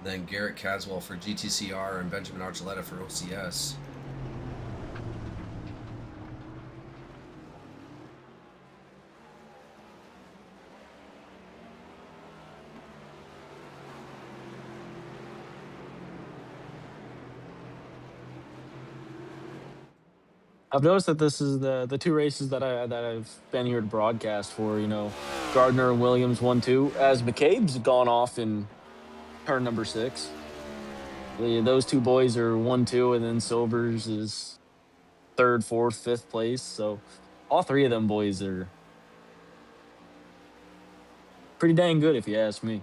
S1: Then Garrett Caswell for GTCR and Benjamin Archuleta for OCS.
S3: I've noticed that this is the 2 races that I've been here to broadcast for. You know, Gardner and Williams 1-2. As McCabe's gone off in turn number 6. Those 2 boys are 1-2, and then Silvers is 3rd, 4th, 5th place. So all 3 of them boys are pretty dang good, if you ask me.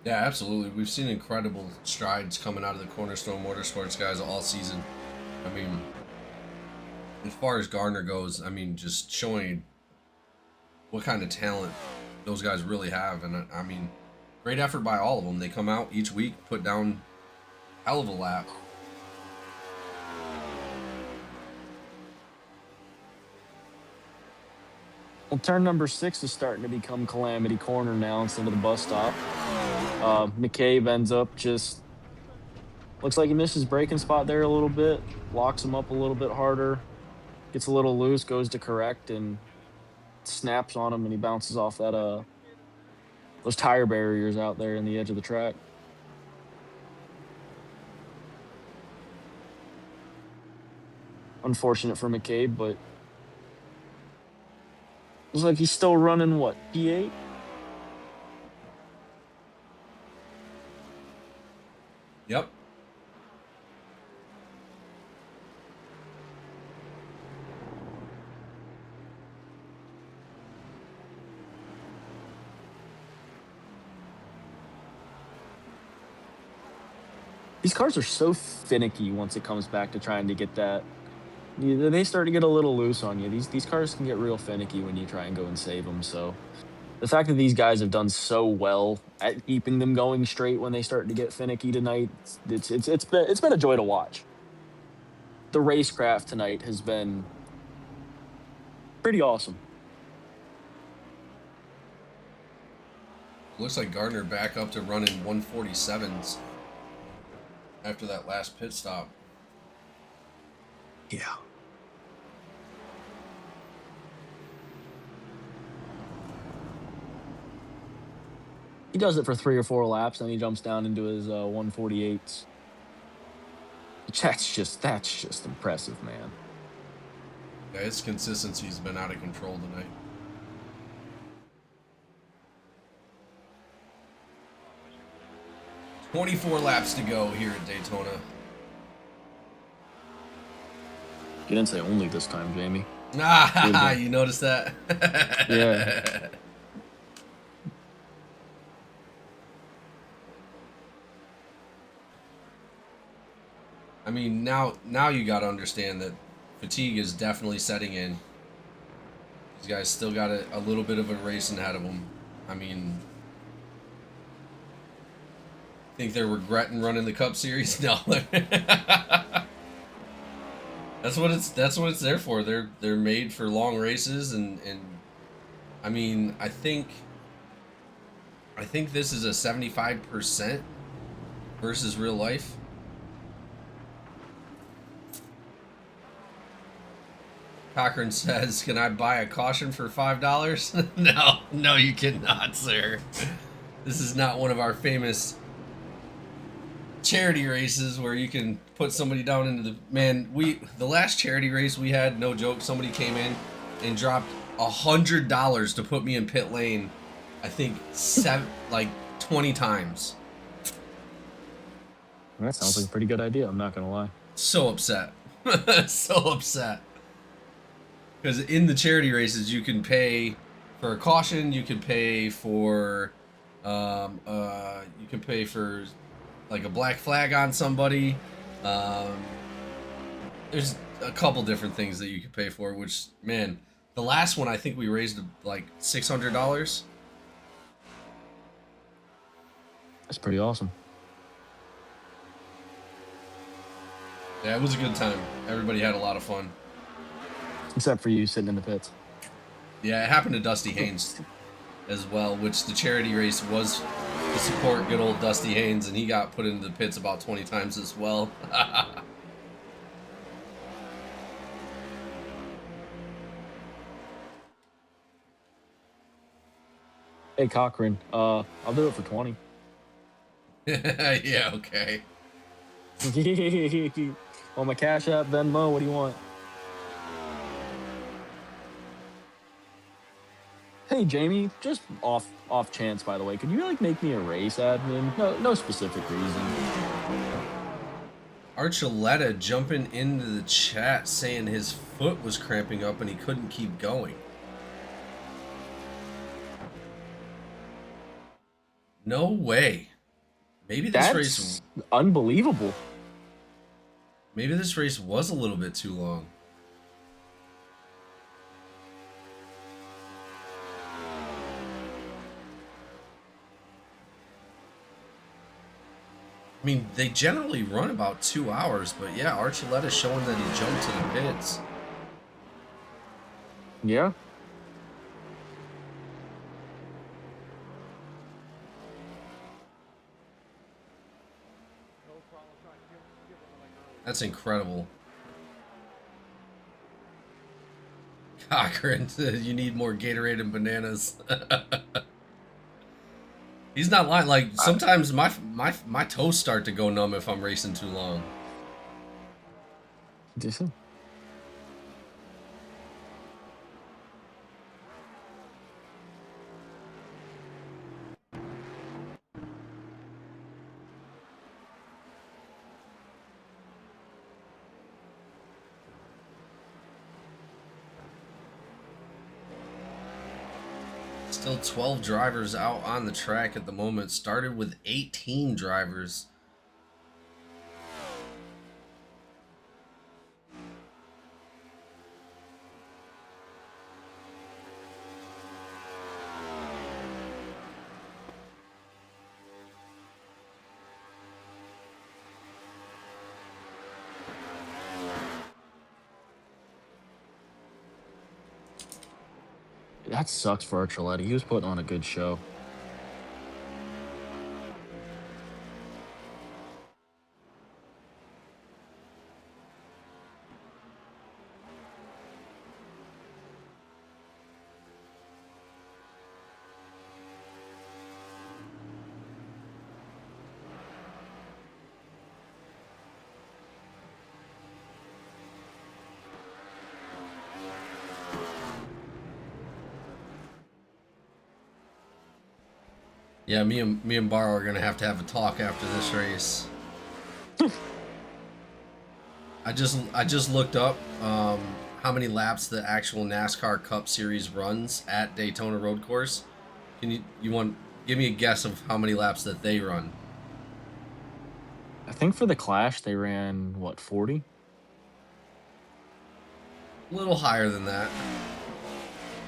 S1: Yeah, absolutely. We've seen incredible strides coming out of the Cornerstone Motorsports guys all season. I mean, as far as Gardner goes, I mean, just showing what kind of talent those guys really have. And I mean, great effort by all of them. They come out each week, put down hell of a lap.
S3: Well, turn number 6 is starting to become Calamity Corner now instead of the bus stop. McCabe ends up just looks like he missed his braking spot there a little bit, locks him up a little bit harder, gets a little loose, goes to correct, and snaps on him, and he bounces off that those tire barriers out there in the edge of the track. Unfortunate for McCabe, but looks like he's still running what, P8?
S1: Yep.
S3: These cars are so finicky once it comes back to trying to get that. They start to get a little loose on you. These cars can get real finicky when you try and go and save them. So the fact that these guys have done so well at keeping them going straight when they start to get finicky tonight, it's been a joy to watch. The racecraft tonight has been pretty awesome.
S1: Looks like Gardner back up to running 147s after that last pit stop.
S3: Yeah. He does it for 3 or 4 laps, then he jumps down into his 148s. That's just impressive, man.
S1: Yeah, his consistency's been out of control tonight. "24 laps to go here at Daytona."
S3: You didn't say only this time, Jamie.
S1: Ah, you noticed that?
S3: Yeah.
S1: I mean, now you got to understand that fatigue is definitely setting in. These guys still got a little bit of a race ahead of them. I mean, think they're regretting running the Cup Series? No. That's what it's there for. They're made for long races, and I mean, I think this is a 75% versus real life. Cochran says, "Can I buy a caution for $5?" No, you cannot, sir. This is not one of our famous charity races where you can put somebody down into the the last charity race we had, no joke, somebody came in and dropped $100 to put me in pit lane. I think 20 times.
S3: That sounds like a pretty good idea, I'm not gonna lie.
S1: So upset. So upset. Because in the charity races, you can pay for a caution, you can pay for, like a black flag on somebody. There's a couple different things that you can pay for, which, man, the last one I think we raised like $600.
S3: That's pretty awesome.
S1: Yeah, it was a good time. Everybody had a lot of fun.
S3: Except for you sitting in the pits.
S1: Yeah, it happened to Dusty Haynes as well, which the charity race was to support good old Dusty Haynes, and he got put into the pits about 20 times as well.
S3: Hey Cochran, I'll do it for 20.
S1: Yeah, okay.
S3: On my Cash App, Venmo, what do you want? Hey Jamie, just off chance, by the way, could you like make me a race admin? No specific reason.
S1: Archuleta jumping into the chat saying his foot was cramping up and he couldn't keep going. No way. Maybe this race.
S3: That's unbelievable.
S1: Maybe this race was a little bit too long. I mean, they generally run about 2 hours, but yeah, Archuleta's showing that he jumped to the pits.
S3: Yeah.
S1: That's incredible. Cochran, you need more Gatorade and bananas. He's not lying. Like, sometimes my toes start to go numb if I'm racing too long.
S3: Decent.
S1: Still 12 drivers out on the track at the moment. Started with 18 drivers.
S3: That sucks for Archuleta. He was putting on a good show.
S1: Yeah, me and Barrow are gonna have to have a talk after this race. I just looked up how many laps the actual NASCAR Cup Series runs at Daytona Road Course. Can you want give me a guess of how many laps that they run?
S3: I think for the Clash they ran what, 40?
S1: A little higher than that.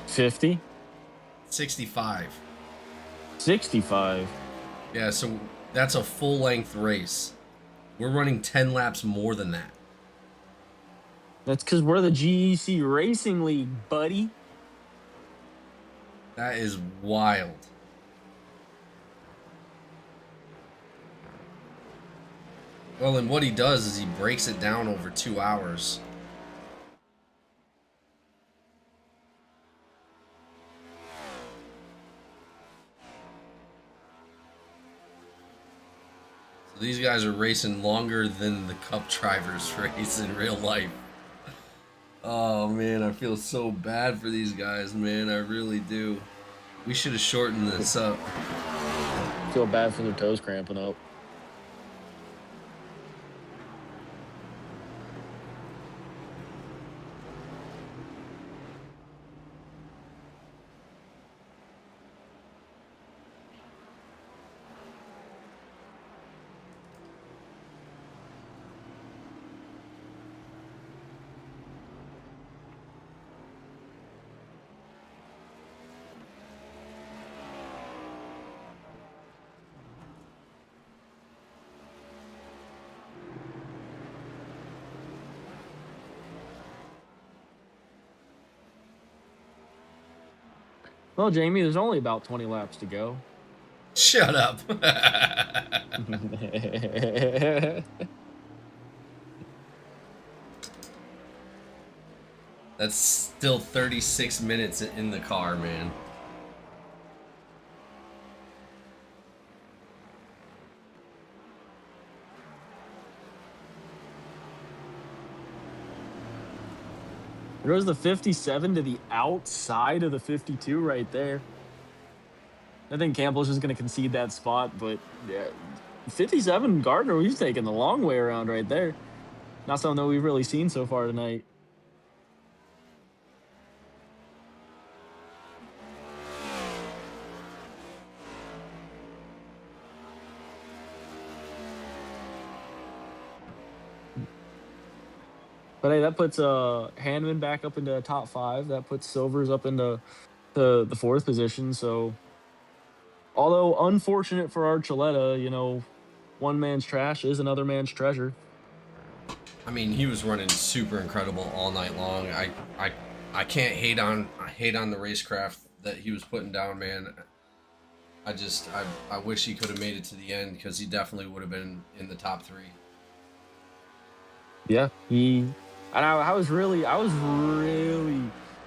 S3: 50?
S1: 65.
S3: 65.
S1: Yeah, so that's a full length race. We're running 10 laps more than that.
S3: That's because we're the GEC Racing League, buddy.
S1: That is wild. Well, and what he does is he breaks it down over 2 hours. So these guys are racing longer than the Cup drivers race in real life. Oh man, I feel so bad for these guys, man. I really do. We should have shortened this up.
S3: Feel bad for their toes cramping up. Well, Jamie, there's only about 20 laps to go.
S1: Shut up. That's still 36 minutes in the car, man.
S3: There goes the 57 to the outside of the 52 right there. I think Campbell's just going to concede that spot, but yeah, 57 Gardner, he's taking the long way around right there. Not something that we've really seen so far tonight. But hey, that puts Hanneman back up into top 5. That puts Silvers up into the 4th position. So, although unfortunate for Archuleta, you know, one man's trash is another man's treasure.
S1: I mean, he was running super incredible all night long. I can't hate on the racecraft that he was putting down, man. I wish he could have made it to the end, because he definitely would have been in the top 3.
S3: Yeah, I was really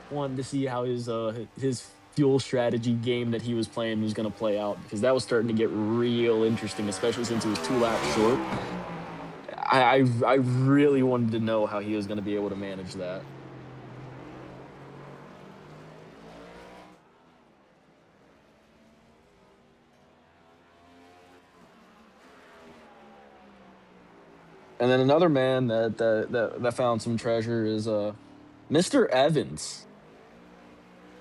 S3: wanting to see how his fuel strategy game that he was playing was going to play out, because that was starting to get real interesting, especially since it was 2 laps short. I really wanted to know how he was going to be able to manage that. And then another man that found some treasure is Mr. Evans.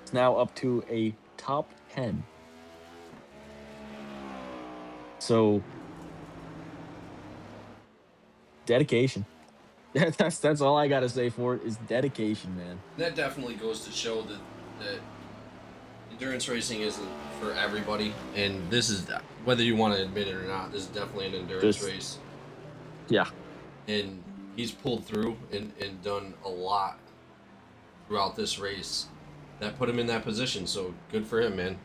S3: It's now up to a top 10. So dedication. That's all I gotta say for it is dedication, man.
S1: That definitely goes to show that endurance racing isn't for everybody, and this is, whether you want to admit it or not, this is definitely an endurance race.
S3: Yeah.
S1: And he's pulled through and done a lot throughout this race that put him in that position. So good for him, man.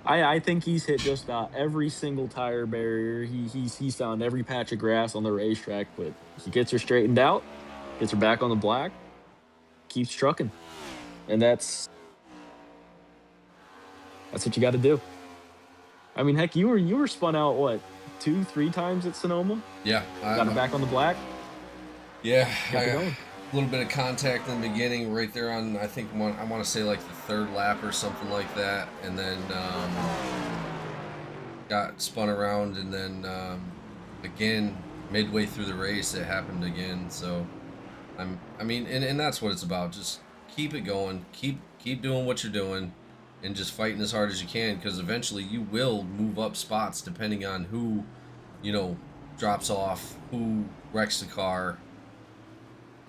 S3: I think he's hit just about every single tire barrier. He's found every patch of grass on the racetrack, but he gets her straightened out, gets her back on the black, keeps trucking, and that's what you got to do. I mean, heck, you were spun out what, 2-3 times at Sonoma?
S1: Yeah,
S3: Got her back on the black.
S1: Yeah,
S3: Kept it going.
S1: A little bit of contact in the beginning, right there on, I think I want to say like the 3rd lap or something like that, and then got spun around, and then again midway through the race it happened again. So I mean, and that's what it's about. Just keep it going, keep doing what you're doing, and just fighting as hard as you can, because eventually you will move up spots depending on who, you know, drops off, who wrecks the car.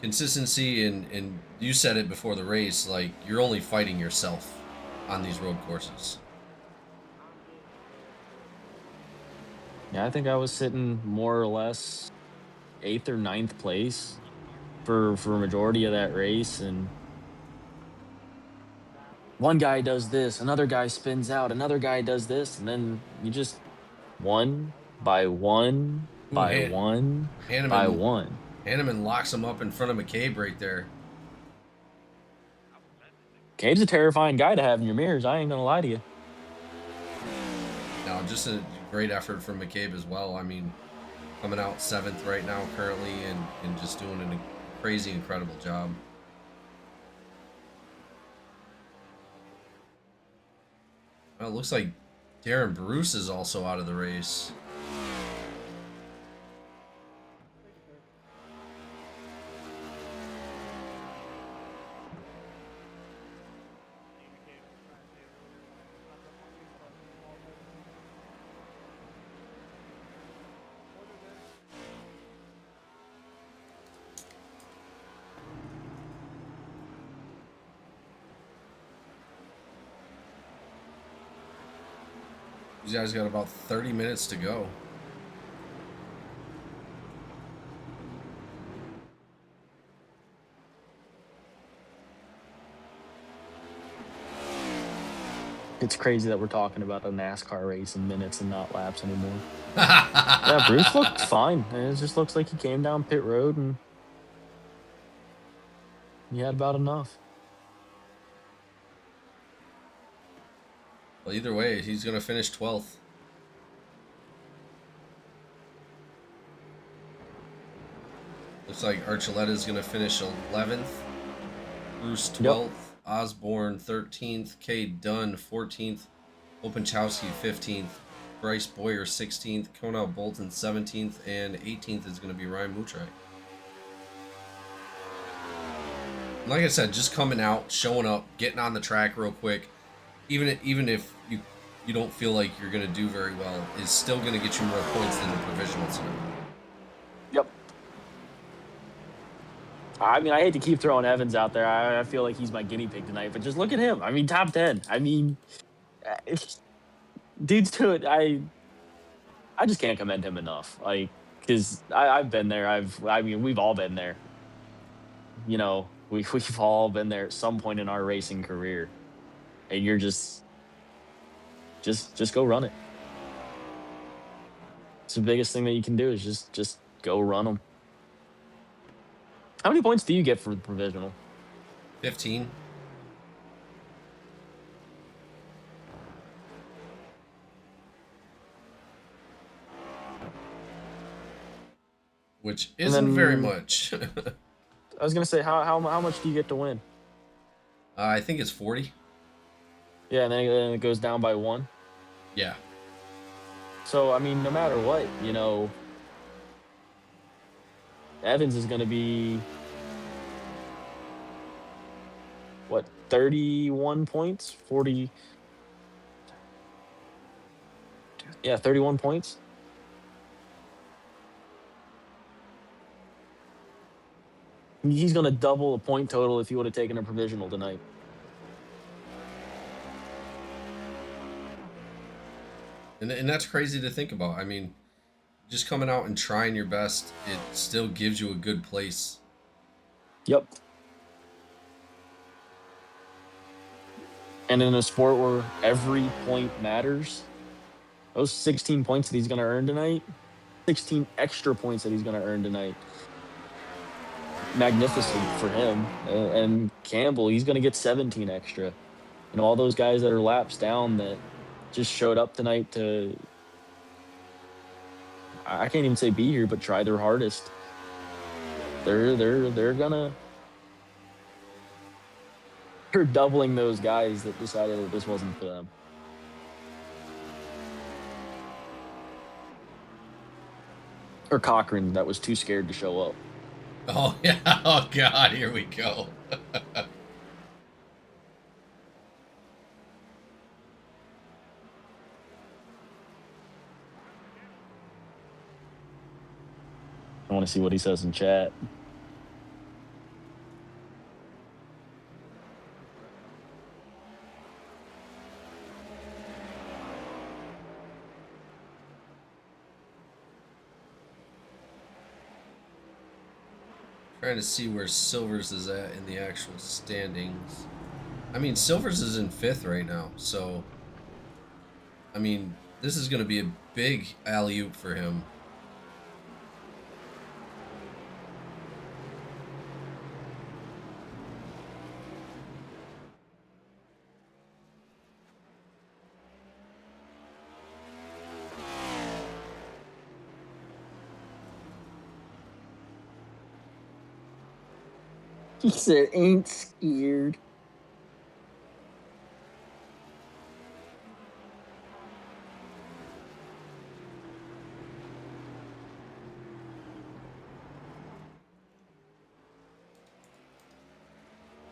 S1: Consistency, and you said it before the race, like, you're only fighting yourself on these road courses.
S3: Yeah, I think I was sitting more or less 8th or 9th place for a majority of that race, and one guy does this, another guy spins out, another guy does this, and then you just one by one by one by one.
S1: Hanneman locks him up in front of McCabe right there.
S3: Cabe's a terrifying guy to have in your mirrors. I ain't gonna lie to you.
S1: No, just a great effort from McCabe as well. I mean, coming out 7th right now currently, and just doing a crazy, incredible job. Well, it looks like Darren Bruce is also out of the race. These guys got about 30 minutes to go.
S3: It's crazy that we're talking about a NASCAR race in minutes and not laps anymore. Yeah, Bruce looked fine. It just looks like he came down pit road and he had about enough.
S1: Well, either way, he's going to finish 12th. Looks like Archuleta's going to finish 11th. Bruce 12th. Yep. Osborne 13th. Cade Dunn 14th. Openchowski 15th. Bryce Boyer 16th. Conal Bolton 17th. And 18th is going to be Ryan Mutray. Like I said, just coming out, showing up, getting on the track real quick, even if you don't feel like you're going to do very well, is still going to get you more points than the provisional tonight.
S3: Yep. I mean, I hate to keep throwing Evans out there. I feel like he's my guinea pig tonight, but just look at him. I mean, top 10. I mean, dude's to it. I just can't commend him enough. Like, because I've been there. I mean, we've all been there. You know, we've all been there at some point in our racing career, and you're just go run it. It's the biggest thing that you can do is just go run them. How many points do you get for the provisional?
S1: 15. Which isn't very much.
S3: I was gonna say, how much do you get to win?
S1: I think it's 40.
S3: Yeah, and then it goes down by 1.
S1: Yeah.
S3: So I mean, no matter what, you know, Evans is gonna be what, 31 points, 40. Yeah, 31 points. He's going to double a point total if he would have taken a provisional tonight.
S1: And that's crazy to think about. I mean, just coming out and trying your best, it still gives you a good place.
S3: Yep. And in a sport where every point matters, those 16 points that he's going to earn tonight, 16 extra points that he's going to earn tonight, magnificent for him. And Campbell, he's going to get 17 extra. You know, all those guys that are laps down that just showed up tonight to, I can't even say be here, but try their hardest. They're doubling those guys that decided that this wasn't for them. Or Cochran that was too scared to show up.
S1: Oh, yeah. Oh, God. Here we go.
S3: I want to see what he says in chat.
S1: Trying to see where Silvers is at in the actual standings. I mean, Silvers is in 5th right now, so I mean, this is going to be a big alley-oop for him.
S3: He said, ain't scared.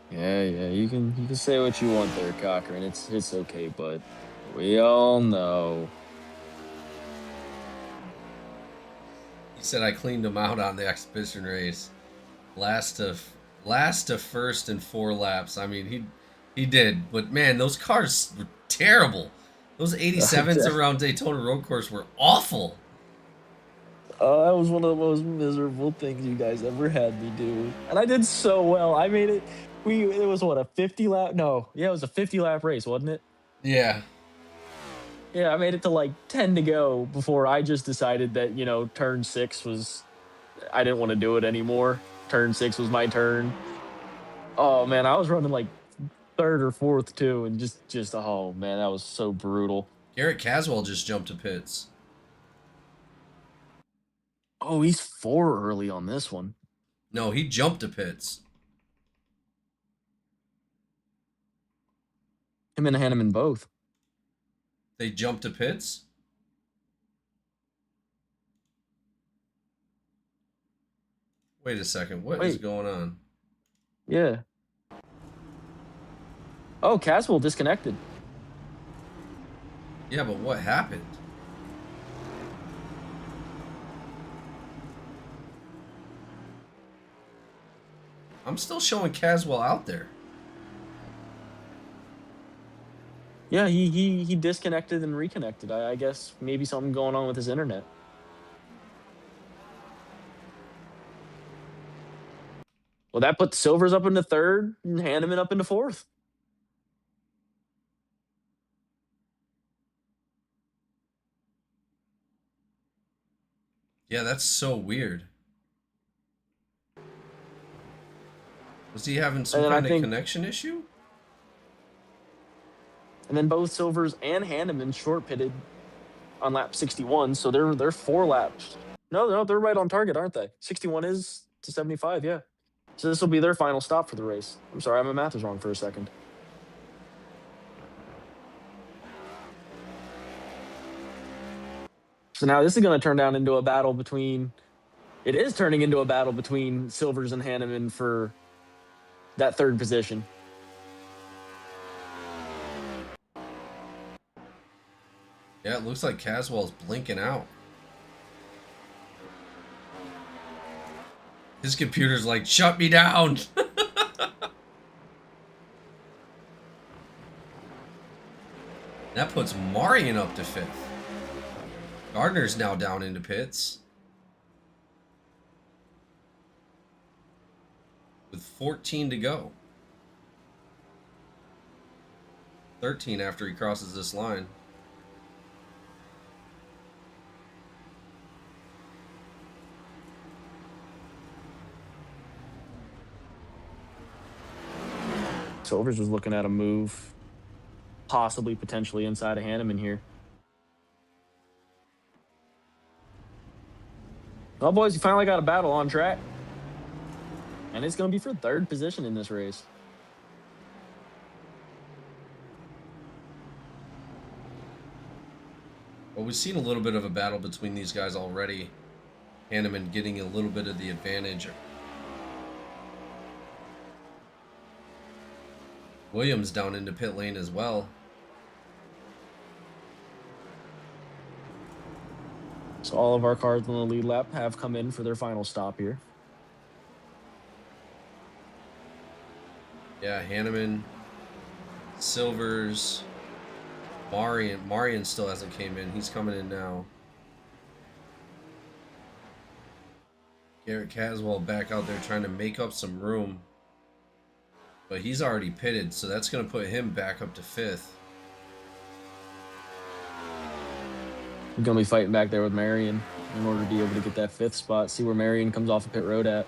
S3: Yeah, you can say what you want there, Cochran. It's okay, bud. We all know.
S1: He said I cleaned him out on the exhibition race. Last to first in 4 laps. I mean, he did, but man, those cars were terrible. Those 87s around Daytona Road Course were awful.
S3: That was one of the most miserable things you guys ever had me do, and I did so well. I made it. It was what, a 50 lap? No, yeah, it was a 50 lap race, wasn't it?
S1: Yeah.
S3: Yeah, I made it to like 10 to go before I just decided that, turn 6 was, I didn't want to do it anymore. Turn 6 was my turn. Oh man, I was running like third or fourth too, and oh man, that was so brutal.
S1: Garrett Caswell just jumped to pits.
S3: Oh, he's 4 early on this one.
S1: No, he jumped to pits.
S3: Him and Hanneman both.
S1: They jumped to pits? Wait a second. What is
S3: Wait,
S1: going on?
S3: yeah. Oh, Caswell disconnected.
S1: Yeah, but what happened? I'm still showing Caswell out there.
S3: Yeah, he disconnected and reconnected. I guess maybe something going on with his internet. Well, that put Silvers up into third and Hanneman up into fourth.
S1: Yeah, that's so weird. Was he having some
S3: And then
S1: kind of connection issue?
S3: and then both Silvers and Hanneman short pitted on lap 61, so they're 4 laps. No, they're right on target, aren't they? 61 is to 75, yeah. So this will be their final stop for the race. I'm sorry, my math was wrong for a second. So now this is going to turn down into a battle between. It is turning into a battle between Silvers and Hanneman for that third position.
S1: Yeah, it looks like Caswell's blinking out. His computer's like, shut me down. That puts Marion up to 5th. Gardner's now down into pits. With 14 to go. 13 after he crosses this line.
S3: Silvers was looking at a move, possibly potentially inside of Hanneman here. Well, boys, you finally got a battle on track. And it's going to be for third position in this race.
S1: Well, we've seen a little bit of a battle between these guys already. Hanneman getting a little bit of the advantage. Williams down into pit lane as well.
S3: So all of our cars on the lead lap have come in for their final stop here.
S1: Yeah, Hanneman, Silvers, Marion. Marion still hasn't came in. He's coming in now. Garrett Caswell back out there trying to make up some room. But he's already pitted, so that's going to put him back up to 5th.
S3: We're going to be fighting back there with Marion in order to be able to get that 5th spot. See where Marion comes off of pit road at.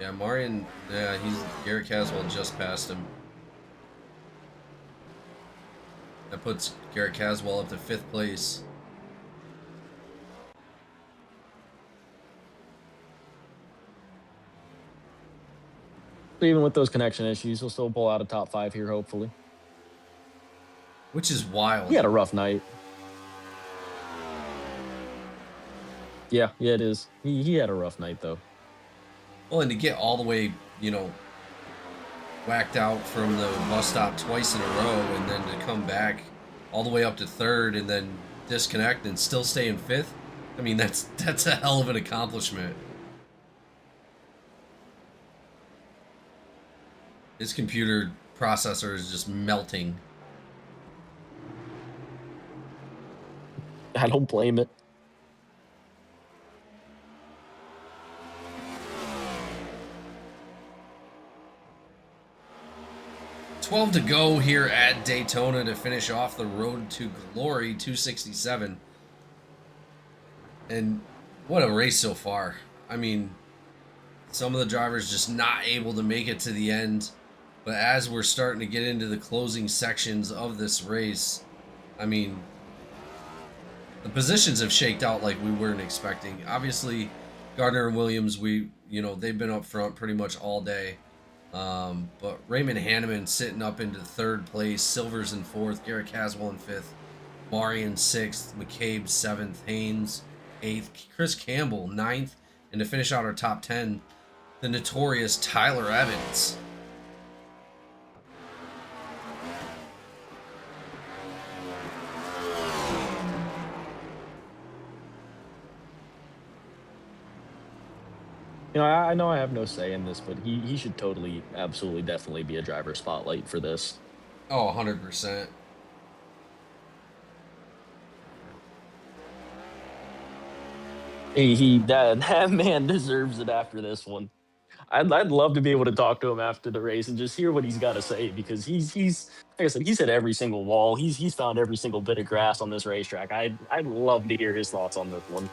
S1: Yeah, Marion, yeah, Garrett Caswell just passed him. That puts Garrett Caswell up to 5th place.
S3: Even with those connection issues, he'll still pull out a top 5 here, hopefully.
S1: Which is wild.
S3: He had a rough night. Yeah, it is. He had a rough night, though.
S1: Well, and to get all the way, whacked out from the bus stop twice in a row, and then to come back all the way up to 3rd and then disconnect and still stay in 5th, I mean, that's a hell of an accomplishment. His computer processor is just melting.
S3: I don't blame it.
S1: 12 to go here at Daytona to finish off the Road to Glory 267. And what a race so far. I mean, some of the drivers just not able to make it to the end. But as we're starting to get into the closing sections of this race, I mean, the positions have shaked out like we weren't expecting. Obviously, Gardner and Williams, they've been up front pretty much all day. But Raymond Hanneman sitting up into third place, Silvers in fourth, Garrett Caswell in fifth, Marion sixth, McCabe seventh, Haynes eighth, Chris Campbell ninth, and to finish out our top 10, the notorious Tyler Evans.
S3: You know, I know I have no say in this, but he should totally, absolutely, definitely be a driver spotlight for this.
S1: Oh, 100%.
S3: That man deserves it after this one. I'd love to be able to talk to him after the race and just hear what he's got to say, because he's like I said, he's hit every single wall. He's found every single bit of grass on this racetrack. I'd love to hear his thoughts on this one.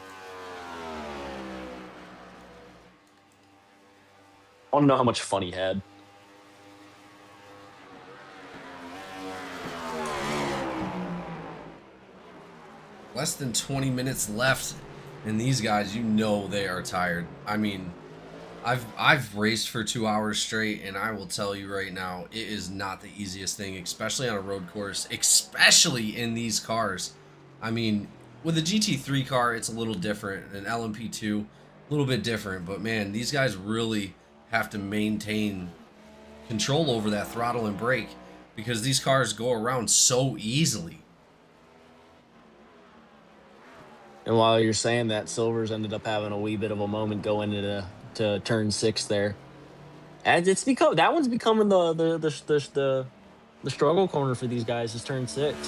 S3: I want to know how much fun he had.
S1: Less than 20 minutes left, and these guys, they are tired. I mean, I've raced for 2 hours straight, and I will tell you right now, it is not the easiest thing, especially on a road course, especially in these cars. I mean, with a GT3 car, it's a little different. An LMP2, a little bit different. But man, these guys really have to maintain control over that throttle and brake, because these cars go around so easily.
S3: And while you're saying that, Silvers ended up having a wee bit of a moment going to turn 6 there, and that one's becoming the struggle corner for these guys, is turn 6.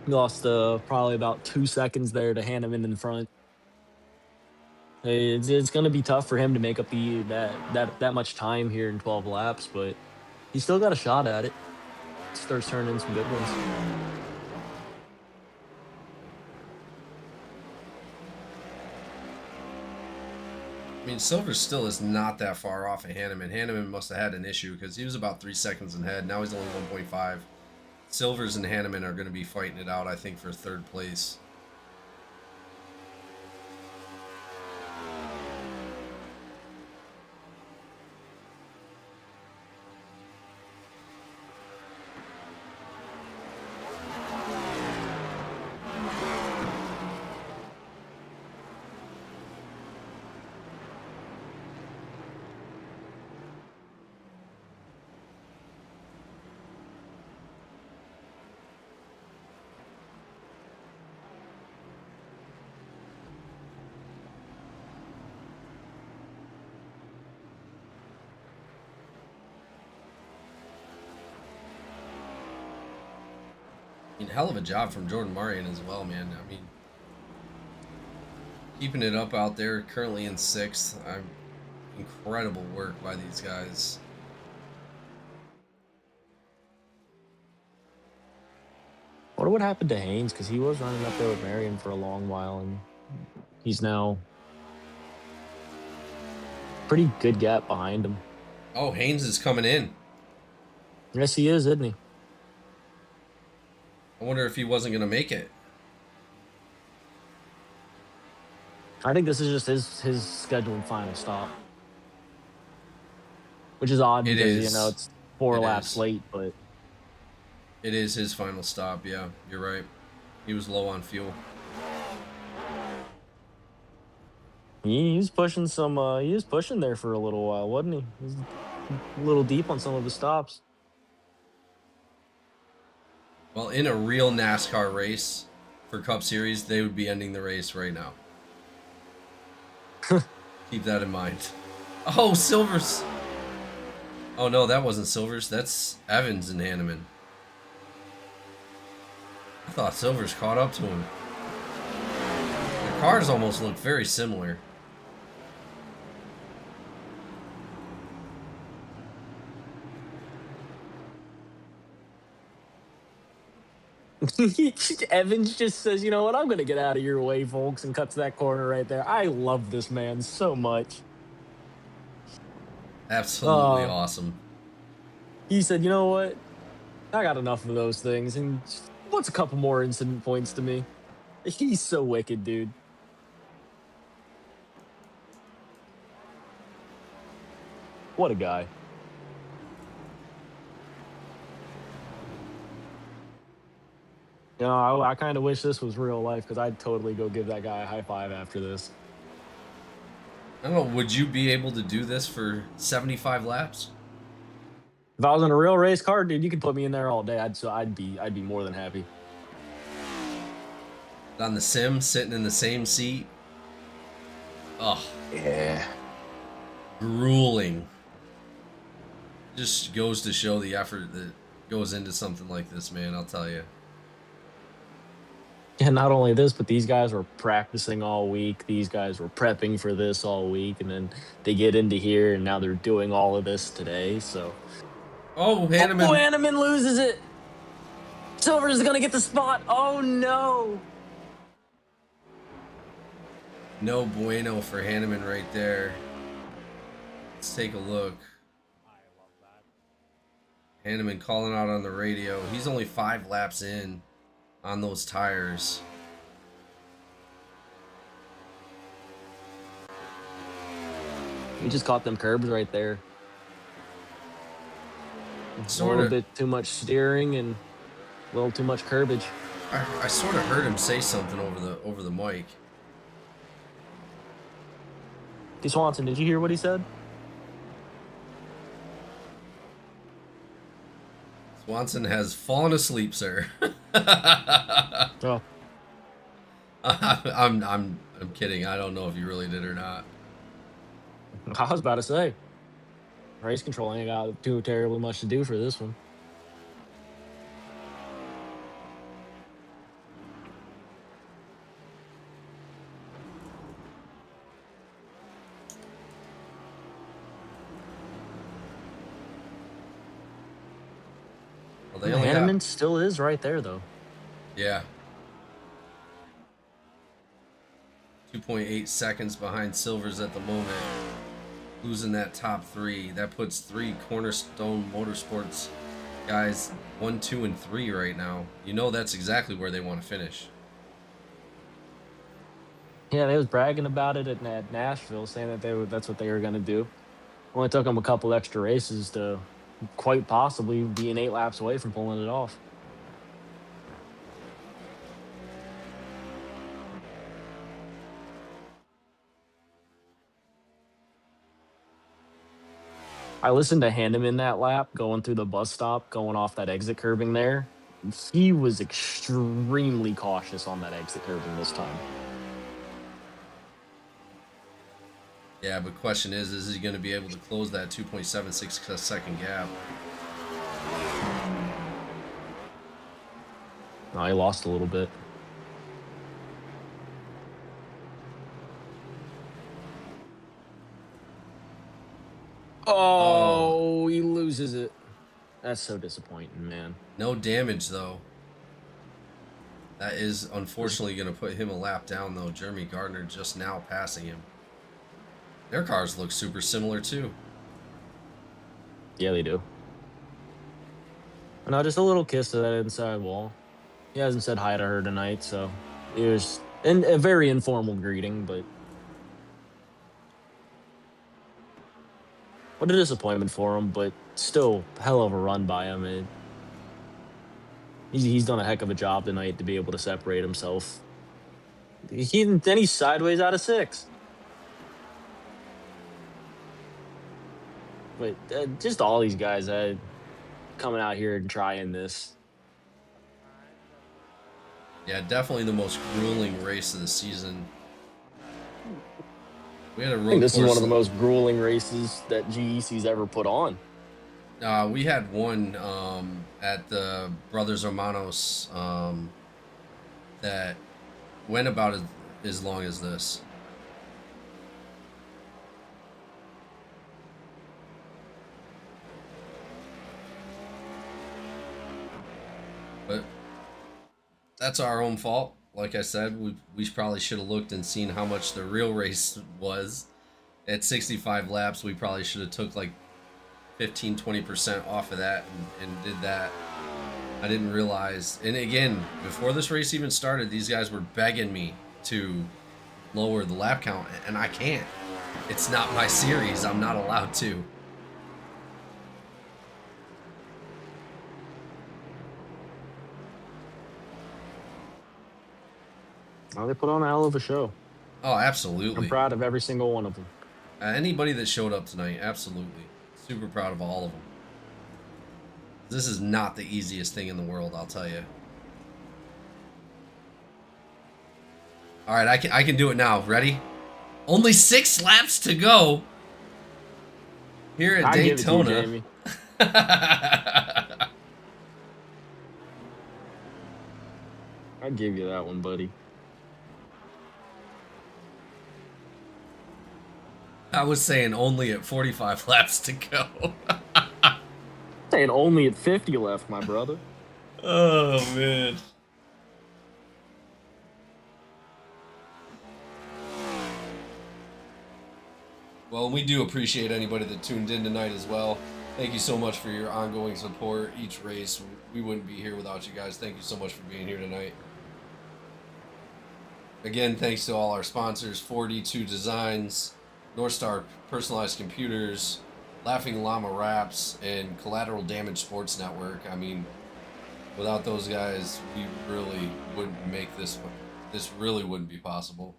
S3: He lost probably about 2 seconds there to Hanneman in front. It's going to be tough for him to make up that much time here in 12 laps, but he's still got a shot at it. Starts turning some good ones.
S1: I mean, Silvers still is not that far off of Hanneman. Hanneman must have had an issue, because he was about 3 seconds ahead. Now he's only 1.5. Silvers and Hanneman are going to be fighting it out, I think, for third place. I mean, hell of a job from Jordan Marion as well, man. I mean, keeping it up out there, currently in 6th. Incredible work by these guys.
S3: I wonder what happened to Haynes, because he was running up there with Marion for a long while, and he's now pretty good gap behind him.
S1: Oh, Haynes is coming in.
S3: Yes, he is, isn't he?
S1: I wonder if he wasn't going to make it.
S3: I think this is just his scheduled final stop, which is odd because it's 4 laps late, but
S1: it is his final stop. Yeah, you're right. He was low on fuel.
S3: he was pushing some. He was pushing there for a little while, wasn't he? He was a little deep on some of the stops.
S1: Well, in a real NASCAR race for Cup Series, they would be ending the race right now. Keep that in mind. Oh, Silvers. Oh, no, that wasn't Silvers. That's Evans and Hanneman. I thought Silvers caught up to him. The cars almost look very similar.
S3: Evans just says, "You know what? I'm gonna get out of your way, folks," and cuts that corner right there. I love this man so much.
S1: Absolutely
S3: Uh,
S1: awesome.
S3: he said, "You know what? I got enough of those things, and what's a couple more incident points to me?" He's so wicked, dude. What a guy. You know, I kind of wish this was real life because I'd totally go give that guy a high five after this.
S1: I don't know. Would you be able to do this for 75 laps?
S3: If I was in a real race car, dude, you could put me in there all day. I'd be more than happy.
S1: On the sim, sitting in the same seat? Ugh,
S3: Yeah.
S1: grueling. Just goes to show the effort that goes into something like this, man. I'll tell you.
S3: And not only this, but these guys were practicing all week. These guys were prepping for this all week, and then they get into here, and now they're doing all of this today. So,
S1: Oh,
S3: oh,
S1: Hanneman.
S3: Hanneman loses it. Silver's gonna get the spot. Oh no!
S1: No bueno for Hanneman right there. Let's take a look. Hanneman calling out on the radio. He's only 5 laps in on those tires.
S3: He just caught them curbs right there. A
S1: Sort
S3: little
S1: of.
S3: bit too much steering and a little too much curbage.
S1: I sort of heard him say something over the mic.
S3: Hey, Swanson, did you hear what he said?
S1: Swanson has fallen asleep, sir.
S3: Oh,
S1: I'm kidding. I don't know if you really did or not.
S3: I was about to say, race control ain't got too terribly much to do for this one.
S1: Well, they only got,
S3: Hanneman still is right there, though.
S1: yeah. 2.8 seconds behind Silvers at the moment. Losing that top 3. That puts 3 Cornerstone Motorsports guys 1, 2, and 3 right now. You know that's exactly where they want to finish.
S3: Yeah, they was bragging about it at Nashville, saying that that's what they were going to do. Only took them a couple extra races to quite possibly being 8 laps away from pulling it off. I listened to Hanneman that lap going through the bus stop, going off that exit curbing there. He was extremely cautious on that exit curbing this time.
S1: Yeah, but question is he going to be able to close that 2.76 second gap?
S3: No, he lost a little bit. Oh, he loses it. That's so disappointing, man.
S1: No damage, though. That is unfortunately going to put him a lap down, though. Jeremy Gardner just now passing him. Their cars look super similar, too.
S3: Yeah, they do. No, just a little kiss to that inside wall. He hasn't said hi to her tonight, so it was a very informal greeting, but what a disappointment for him, but still hell of a run by him. He's done a heck of a job tonight to be able to separate himself. Then he's sideways out of 6. But just all these guys coming out here and trying this.
S1: Yeah, definitely the most grueling race of the season. We had a road
S3: I think this is
S1: course
S3: one of the most grueling races that GEC's ever put on.
S1: we had one at the Brothers Hermanos that went about as long as this. But that's our own fault. Like I said, we probably should have looked and seen how much the real race was. At 65 laps, we probably should have took like 15-20% off of that and did that. I didn't realize. And again, before this race even started, these guys were begging me to lower the lap count, and I can't. It's not my series. I'm not allowed to.
S3: Oh, they put on a hell of a show.
S1: Oh, absolutely.
S3: I'm proud of every single one of them.
S1: Anybody that showed up tonight, absolutely. Super proud of all of them. This is not the easiest thing in the world, I'll tell you. All right, I can do it now. Ready? Only 6 laps to go here at Daytona.
S3: Give it to you, Jamie. I give you that one, buddy.
S1: I was saying only at 45 laps to go.
S3: Saying only at 50 left, my brother.
S1: Oh, man. Well, we do appreciate anybody that tuned in tonight as well. Thank you so much for your ongoing support each race. We wouldn't be here without you guys. Thank you so much for being here tonight. Again, thanks to all our sponsors, 4D2 Designs, North Star Personalized Computers, Laughing Llama Wraps, and Collateral Damage Sports Network. I mean, without those guys, we really wouldn't make this. This really wouldn't be possible.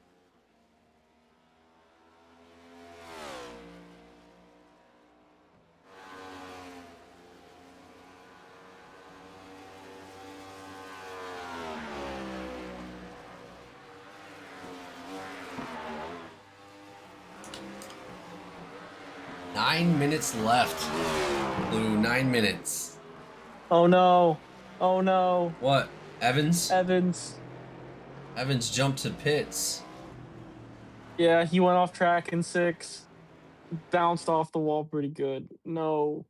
S1: Nine minutes left. Blue, 9 minutes.
S3: Oh no. Oh no.
S1: What? Evans?
S3: Evans.
S1: Evans jumped to pits.
S3: Yeah, he went off track in 6. Bounced off the wall pretty good. No.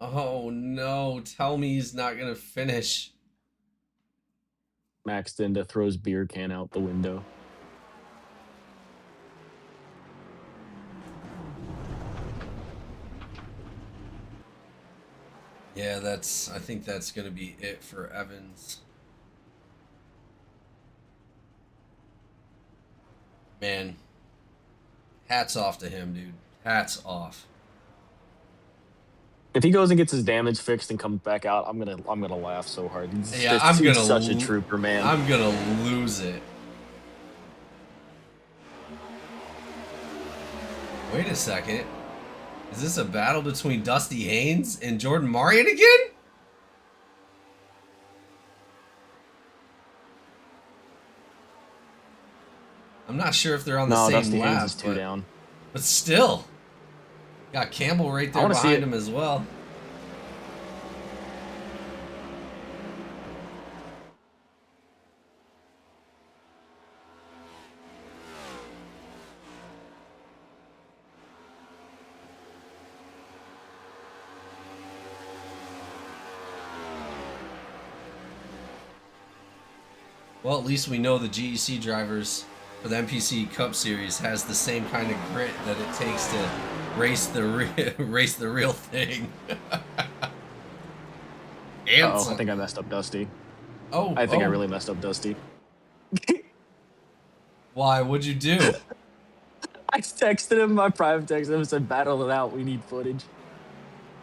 S1: Oh no, tell me he's not gonna finish.
S3: Max Dinda throws beer can out the window.
S1: Yeah, I think that's gonna be it for Evans. Man, hats off to him, dude. Hats off.
S3: If he goes and gets his damage fixed and comes back out, I'm gonna laugh so hard.
S1: Yeah, I'm
S3: he's
S1: gonna
S3: such a trooper, man.
S1: I'm gonna lose it. Wait a second. Is this a battle between Dusty Haynes and Jordan Marion again? I'm not sure if they're on the same
S3: Dusty
S1: lap.
S3: Haynes is 2 down.
S1: But still. Got Campbell right there behind him as well. Well, at least we know the GEC drivers for the NPC Cup Series has the same kind of grit that it takes to race the real thing.
S3: Oh, I think I messed up Dusty. I think I really messed up Dusty.
S1: Why? What'd you do?
S3: I texted him, my private text him and said, "Battle it out. We need footage."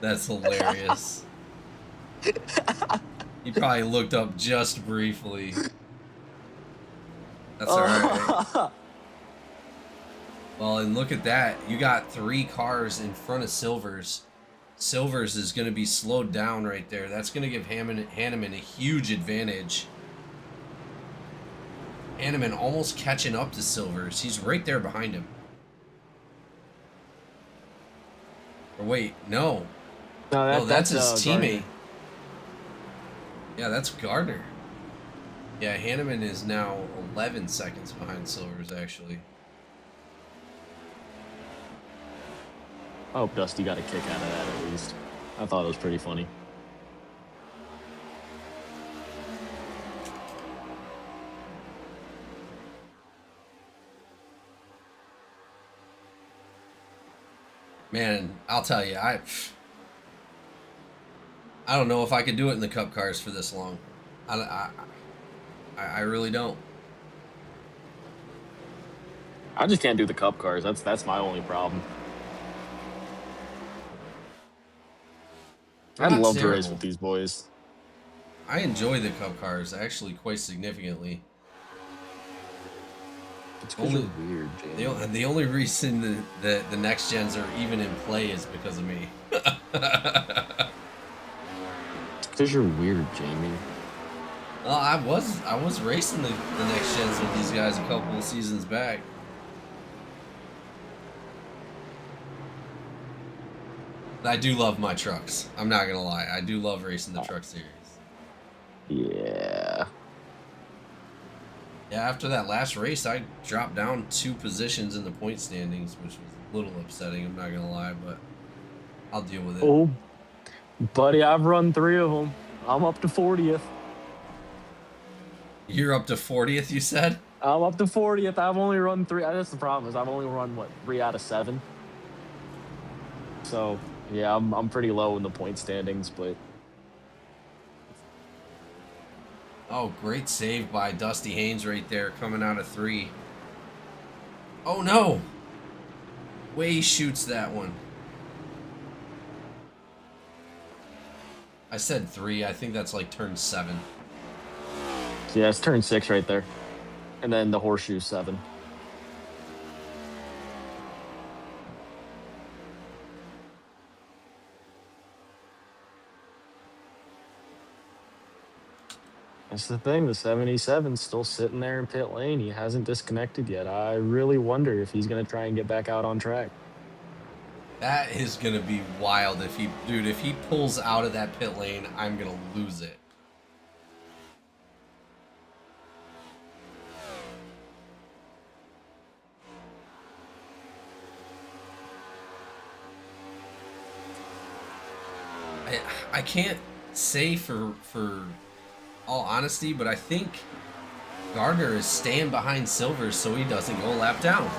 S1: That's hilarious. He probably looked up just briefly. That's alright. Well, and look at that. You got 3 cars in front of Silver's. Silver's is going to be slowed down right there. That's going to give Hanneman a huge advantage. Hanneman almost catching up to Silver's. He's right there behind him. Or wait, no. No, that's his teammate.
S3: Gardner.
S1: Yeah, that's Gardner. Yeah, Hanneman is now 11 seconds behind Silver's, actually.
S3: I hope Dusty got a kick out of that at least. I thought it was pretty funny.
S1: Man, I'll tell you, I don't know if I could do it in the Cup cars for this long. I really don't.
S3: I just can't do the Cup cars. That's my only problem.
S1: They're
S3: I'd
S1: not
S3: love to race
S1: terrible.
S3: with these boys.
S1: I enjoy the Cup cars actually quite significantly.
S3: It's because
S1: Only
S3: you're weird, Jamie.
S1: the only reason that the next gens are even in play is because of me.
S3: It's because you're weird, Jamie.
S1: Well, I was racing the next gens with these guys a couple of seasons back. I do love my trucks. I'm not gonna lie. I do love racing the truck series.
S3: Yeah.
S1: Yeah, after that last race, I dropped down 2 positions in the point standings, which was a little upsetting. I'm not gonna lie, but I'll deal with it.
S3: Oh, buddy, I've run 3 of them. I'm up to 40th.
S1: You're up to 40th, you said?
S3: I'm up to 40th. I've only run 3. That's the problem is I've only run, what, 3 out of 7? So, yeah, I'm pretty low in the point standings, but...
S1: Oh, great save by Dusty Haynes right there, coming out of 3. Oh, no! Way he shoots that one. I said 3. I think that's like turn 7.
S3: Yeah, it's turn 6 right there. And then the horseshoe 7. That's the thing. The 77's still sitting there in pit lane. He hasn't disconnected yet. I really wonder if he's going to try and get back out on track.
S1: That is going to be wild if he pulls out of that pit lane, I'm going to lose it. I can't say for all honesty, but I think Gardner is staying behind Silvers so he doesn't go a lap down.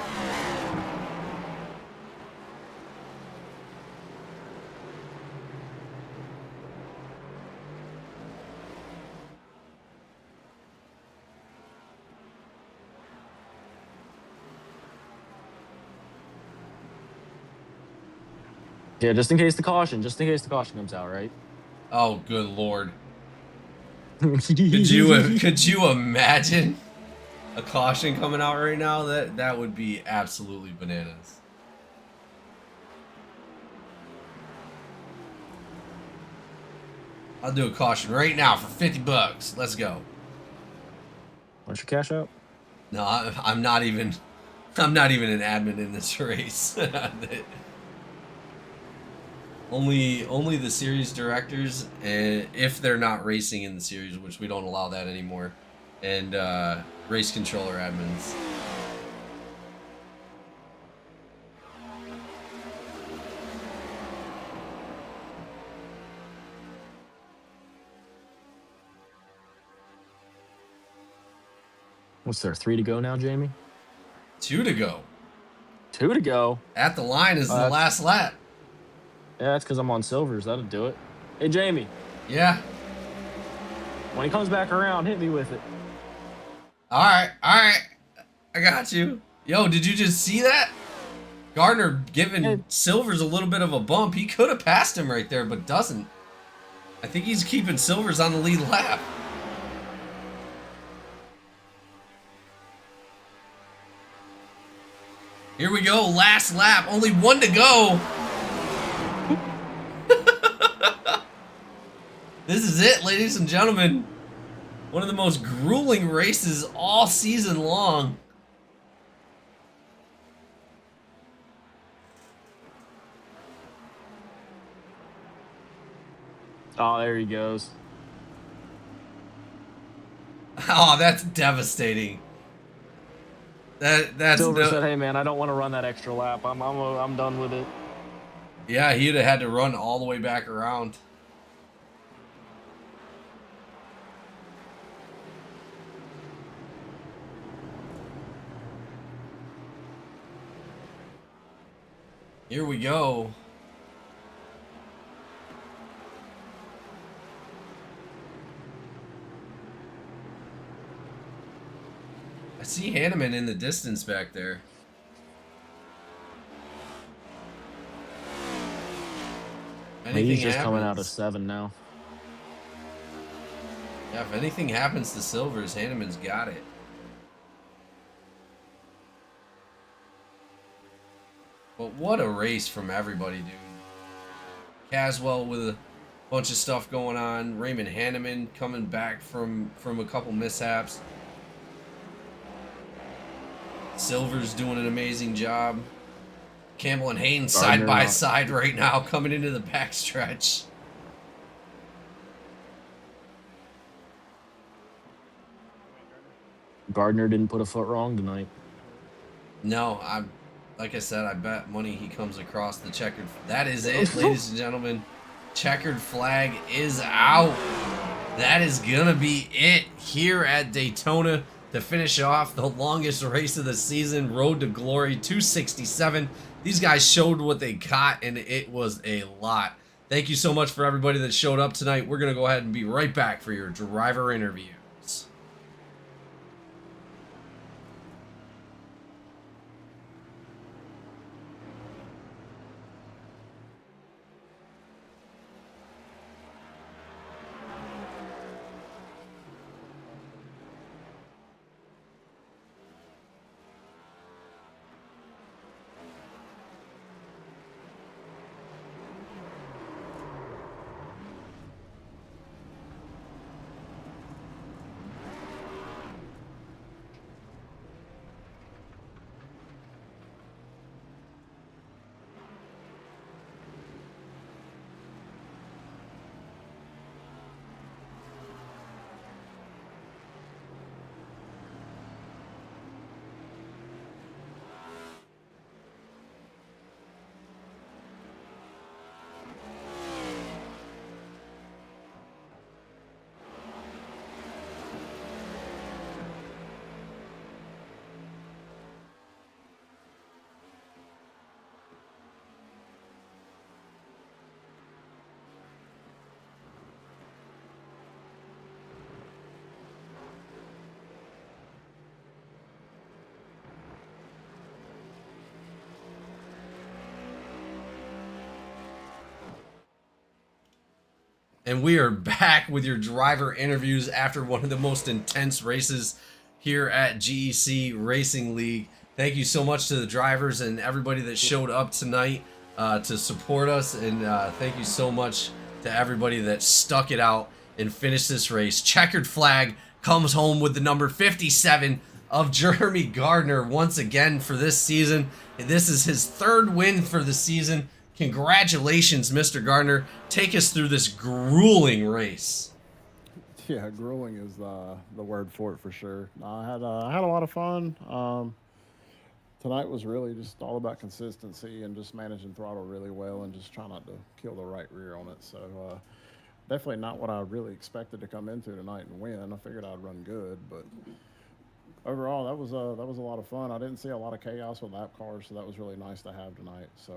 S3: Yeah, just in case the caution comes out, right?
S1: Oh, good Lord. Could you imagine a caution coming out right now? That would be absolutely bananas. I'll do a caution right now for $50. Let's go.
S3: Want your cash out?
S1: No, I'm not even an admin in this race. Only the series directors, and if they're not racing in the series, which we don't allow that anymore, and race controller admins.
S3: What's there, 3 to go now, Jamie?
S1: 2 to go.
S3: 2 to go.
S1: At the line is the last lap.
S3: Yeah, that's because I'm on Silvers. That'll do it. Hey, Jamie.
S1: Yeah.
S3: When he comes back around, hit me with it.
S1: All right. I got you. Yo, did you just see that? Gardner giving Silvers a little bit of a bump. He could have passed him right there, but doesn't. I think he's keeping Silvers on the lead lap. Here we go, last lap. Only 1 to go. This is it, ladies and gentlemen. One of the most grueling races all season long.
S3: Oh, there he goes.
S1: Oh, that's devastating. That's
S3: Silver said, "Hey man, I don't want to run that extra lap. I'm done with it."
S1: Yeah, he'd have had to run all the way back around. Here we go. I see Hanneman in the distance back there.
S3: He's just coming out of 7 now.
S1: Yeah, if anything happens to Silvers, Hanneman's got it. But what a race from everybody, dude. Caswell with a bunch of stuff going on. Raymond Hanneman coming back from a couple mishaps. Silver's doing an amazing job. Campbell and Haynes side by side right now coming into the backstretch.
S3: Gardner didn't put a foot wrong tonight.
S1: No, like I said, I bet money he comes across the checkered. That is it, ladies and gentlemen. Checkered flag is out. That is gonna be it here at Daytona to finish off the longest race of the season, Road to Glory 267. These guys showed what they got, and it was a lot. Thank you so much for everybody that showed up tonight. We're gonna go ahead and be right back for your driver interviews. And we are back with your driver interviews after one of the most intense races here at GEC Racing League. Thank you so much to the drivers and everybody that showed up tonight to support us. And thank you so much to everybody that stuck it out and finished this race. Checkered flag comes home with the number 57 of Jeremy Gardner once again for this season. And this is his third win for the season. Congratulations, Mr. Gardner. Take us through this grueling race.
S6: Yeah, grueling is the word for it for sure. I had a lot of fun. Tonight was really just all about consistency and just managing throttle really well and just trying not to kill the right rear on it. So definitely not what I really expected to come into tonight and win. I figured I'd run good, but overall that was a lot of fun. I didn't see a lot of chaos with lap cars, so that was really nice to have tonight. So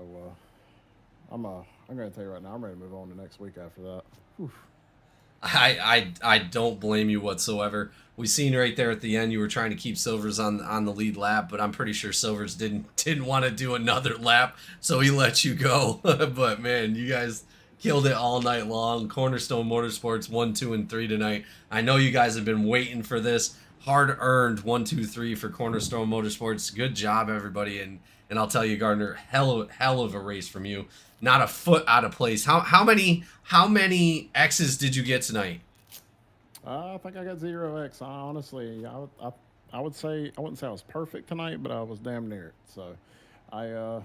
S6: I'm going to tell you right now, I'm ready to move on to next week after that. Whew.
S1: I don't blame you whatsoever. We seen right there at the end you were trying to keep Silvers on the lead lap, but I'm pretty sure Silvers didn't want to do another lap, so he let you go. But man, you guys killed it all night long. Cornerstone Motorsports 1, 2, and 3 tonight. I know you guys have been waiting for this. Hard earned 1, 2, 3 for Cornerstone Motorsports. Good job, everybody, and I'll tell you, Gardner, hell of a race from you. Not a foot out of place. How many X's did you get tonight?
S6: I think I got 0X. Honestly, I would say I wouldn't say I was perfect tonight, but I was damn near it. So,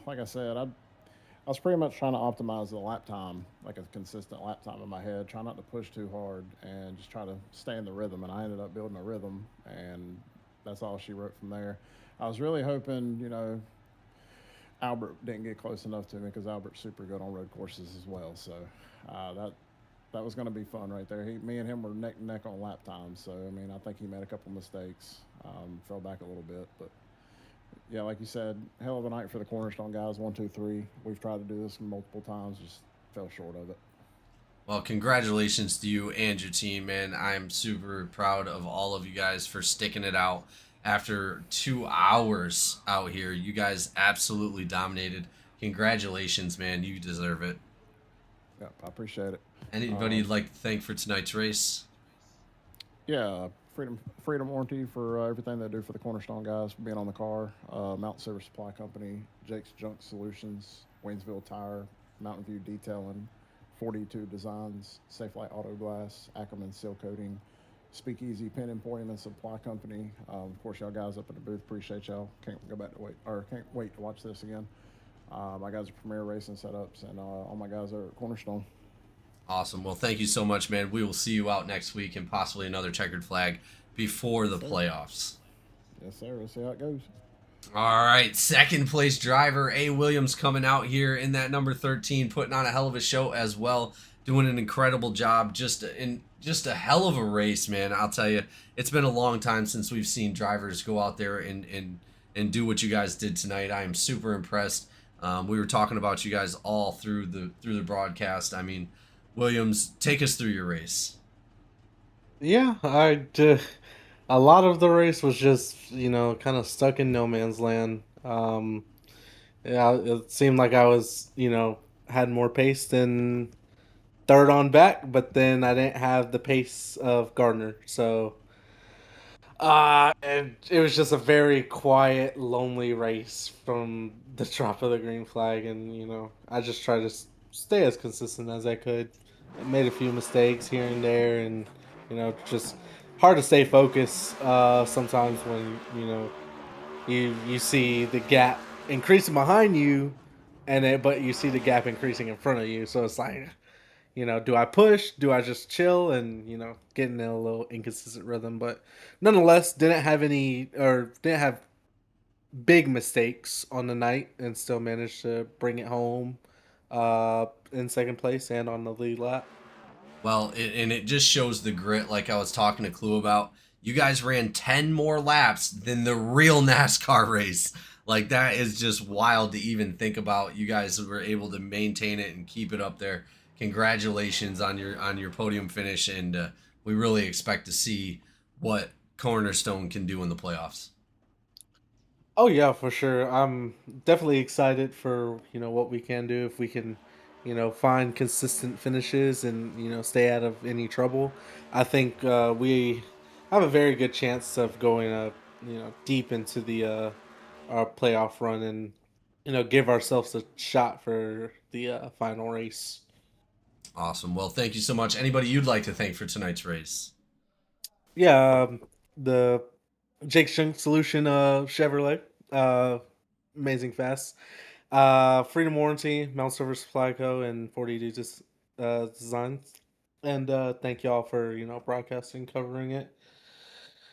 S6: like I said, I was pretty much trying to optimize the lap time, like a consistent lap time in my head. Try not to push too hard and just try to stay in the rhythm. And I ended up building a rhythm, and that's all she wrote from there. I was really hoping, Albert didn't get close enough to me because Albert's super good on road courses as well. So that was going to be fun right there. Me and him were neck and neck on lap time. So, I mean, I think he made a couple mistakes, fell back a little bit. But yeah, like you said, hell of a night for the Cornerstone guys. 1, 2, 3. We've tried to do this multiple times, just fell short of it.
S1: Well, congratulations to you and your team, man. I'm super proud of all of you guys for sticking it out after 2 hours out here. You guys absolutely dominated. Congratulations, man. You deserve it.
S6: Yeah, I appreciate it.
S1: Anybody
S6: Um,
S1: you'd like to thank for tonight's race?
S6: yeah, Freedom Warranty for everything they do for the Cornerstone guys, for being on the car. Mountain Silver Supply Company, Jake's Junk Solutions, Waynesville Tire, Mountain View Detailing, 42 Designs, Safe Light Auto Glass, Ackerman Seal Coating, Speakeasy Pen Emporium and Supply Company. Of course, y'all guys up in the booth, appreciate y'all. Can't wait to watch this again. My guys are Premier Racing Setups, and all my guys are at Cornerstone.
S1: Awesome. Well, thank you so much, man. We will see you out next week and possibly another checkered flag before the
S6: Yes, sir.
S1: playoffs.
S6: Yes, sir. We'll see how it goes.
S1: All right, second place driver A. Williams coming out here in that number 13, putting on a hell of a show as well, doing an incredible job. Just a hell of a race, man. I'll tell you, it's been a long time since we've seen drivers go out there and do what you guys did tonight. I am super impressed. We were talking about you guys all through the broadcast. I mean, Williams, take us through your race.
S7: Yeah, a lot of the race was just, kind of stuck in no man's land. Yeah, it seemed like I was, had more pace than third on back, but then I didn't have the pace of Gardner. So, it was just a very quiet, lonely race from the drop of the green flag, and I just tried to stay as consistent as I could. I made a few mistakes here and there, and just hard to stay focused sometimes when you see the gap increasing behind you, but you see the gap increasing in front of you. So it's like, do I push? Do I just chill? And getting in a little inconsistent rhythm, but nonetheless, didn't have big mistakes on the night, and still managed to bring it home in second place and on the lead lap.
S1: Well, and it just shows the grit, like I was talking to Clue about. You guys ran 10 more laps than the real NASCAR race. Like, that is just wild to even think about. You guys were able to maintain it and keep it up there. Congratulations on your podium finish, and we really expect to see what Cornerstone can do in the playoffs.
S7: Oh yeah, for sure. I'm definitely excited for what we can do if we can, find consistent finishes and stay out of any trouble. I think we have a very good chance of going deep into the our playoff run and give ourselves a shot for the final race.
S1: Awesome. Well, thank you so much. Anybody you'd like to thank for tonight's race?
S7: Yeah, the Jake's Junk Solution Chevrolet, amazing fast. Freedom Warranty, Mount Silver Supply Co. and 42 Designs. And thank y'all for broadcasting, covering it,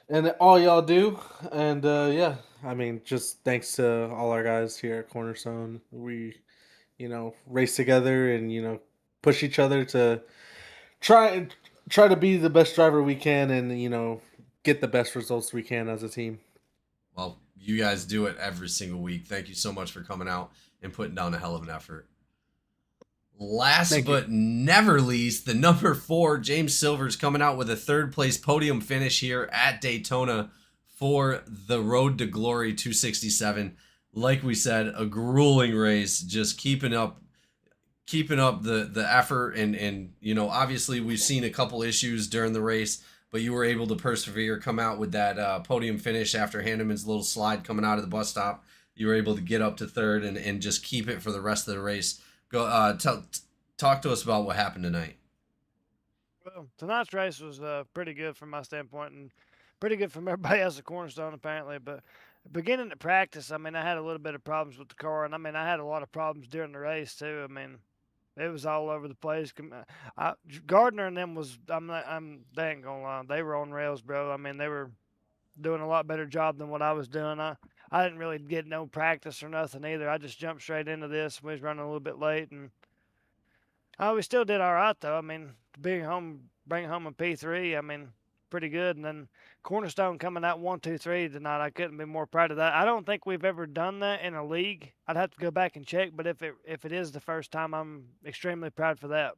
S7: and all y'all do. And yeah, I mean, just thanks to all our guys here at Cornerstone. We race together and push each other to try try to be the best driver we can, and get the best results we can as a team.
S1: Well, you guys do it every single week. Thank you so much for coming out and putting down a hell of an effort. Last
S7: Thank you.
S1: but never least, the number 4, James Silver's coming out with a third place podium finish here at Daytona for the Road to Glory 267. Like we said, a grueling race, just keeping up the effort, and obviously we've seen a couple issues during the race, but you were able to persevere, come out with that podium finish after Hanneman's little slide coming out of the bus stop. You were able to get up to third and just keep it for the rest of the race. Go talk to us about what happened tonight.
S8: Well, tonight's race was pretty good from my standpoint, and pretty good from everybody else at Cornerstone apparently. But beginning to practice, I mean, I had a little bit of problems with the car, and I mean, I had a lot of problems during the race too. I mean, it was all over the place. Gardner and them was they ain't gonna lie, they were on rails, bro. I mean, they were doing a lot better job than what I was doing. I didn't really get no practice or nothing either. I just jumped straight into this. We was running a little bit late, and we still did all right though. I mean, to bring home a P3. I mean, pretty good. And then Cornerstone coming out 1-2-3 tonight, I couldn't be more proud of that. I don't think we've ever done that in a league. I'd have to go back and check, but if it is the first time, I'm extremely proud for that.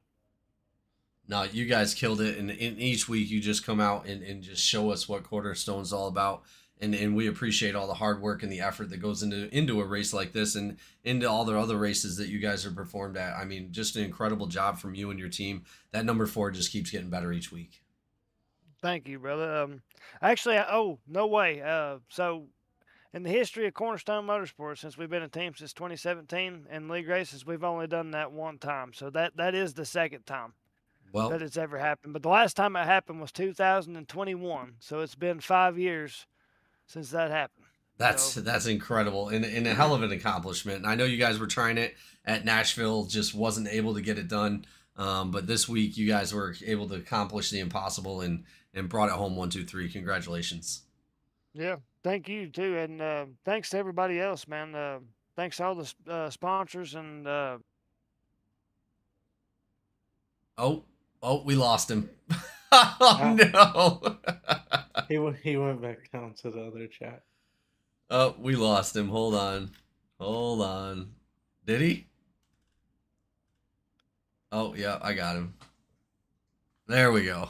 S1: No, you guys killed it, and in each week you just come out and just show us what Cornerstone's all about, and we appreciate all the hard work and the effort that goes into a race like this, and into all the other races that you guys are performed at. I mean, just an incredible job from you and your team. That number 4 just keeps getting better each week.
S8: Thank you, brother. Actually, oh no way. So in the history of Cornerstone Motorsports, since we've been a team since 2017 in league races, we've only done that one time. So that is the second time
S1: Well,
S8: that it's ever happened. But the last time it happened was 2021. So it's been 5 years since that happened.
S1: that's incredible, and a hell of an accomplishment. And I know you guys were trying it at Nashville, just wasn't able to get it done. But this week you guys were able to accomplish the impossible and brought it home 1-2-3. Congratulations.
S8: Yeah, thank you too, and thanks to everybody else, man. Thanks to all the sponsors and
S1: Oh, we lost him. Oh no.
S7: He went back down to the other chat.
S1: Oh, we lost him. Hold on. Did he? Oh yeah, I got him. There we go.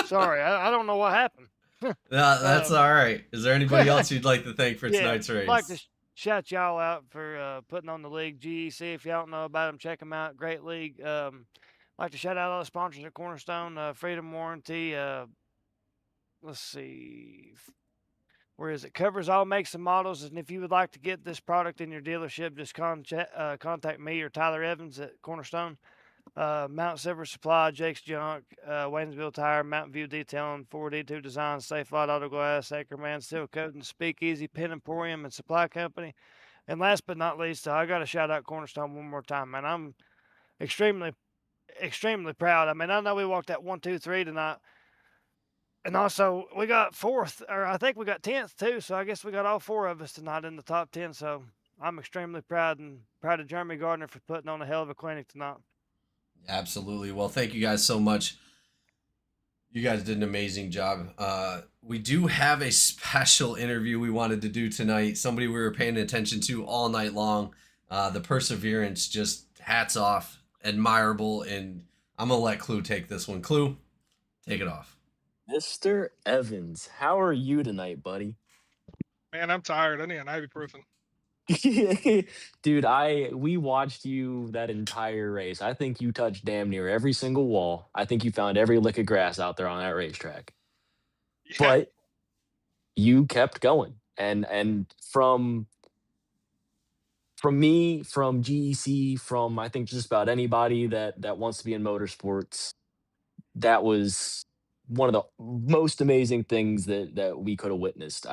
S8: sorry, I don't know what happened.
S1: No, that's all right. Is there anybody else you'd like to thank for
S8: Yeah,
S1: tonight's race?
S8: I'd like to shout y'all out for putting on the league. GEC, if y'all don't know about them, check them out. Great league. Like to shout out all the sponsors at Cornerstone, Freedom Warranty. Let's see, where is it? Covers all makes and models. And if you would like to get this product in your dealership, just contact me or Tyler Evans at Cornerstone. Mount Silver Supply, Jake's Junk, Waynesville Tire, Mountain View Detailing, 4D2 Design, Safe Light Auto Glass, Acreman Steel Coating, Speakeasy, Pen Emporium, and Supply Company. And last but not least, I got to shout out Cornerstone one more time, man. I'm extremely proud. I mean, I know we walked that 1-2-3 tonight, and also we got 4th, or I think we got 10th too. So I guess we got all 4 of us tonight in the top 10. So I'm extremely proud of Jeremy Gardner for putting on a hell of a clinic tonight.
S1: Absolutely. Well, thank you guys so much. You guys did an amazing job. We do have a special interview we wanted to do tonight. Somebody we were paying attention to all night long. The perseverance, just hats off, admirable. And I'm going to let Clue take this one. Clue, take it off.
S3: Mr. Evans, how are you tonight, buddy?
S9: Man, I'm tired. I need an ibuprofen.
S3: Dude, we watched you that entire race. I think you touched damn near every single wall. I think you found every lick of grass out there on that racetrack.
S9: Yeah.
S3: But you kept going. And from me, from GEC, from I think just about anybody that wants to be in motorsports, that was one of the most amazing things that we could have witnessed.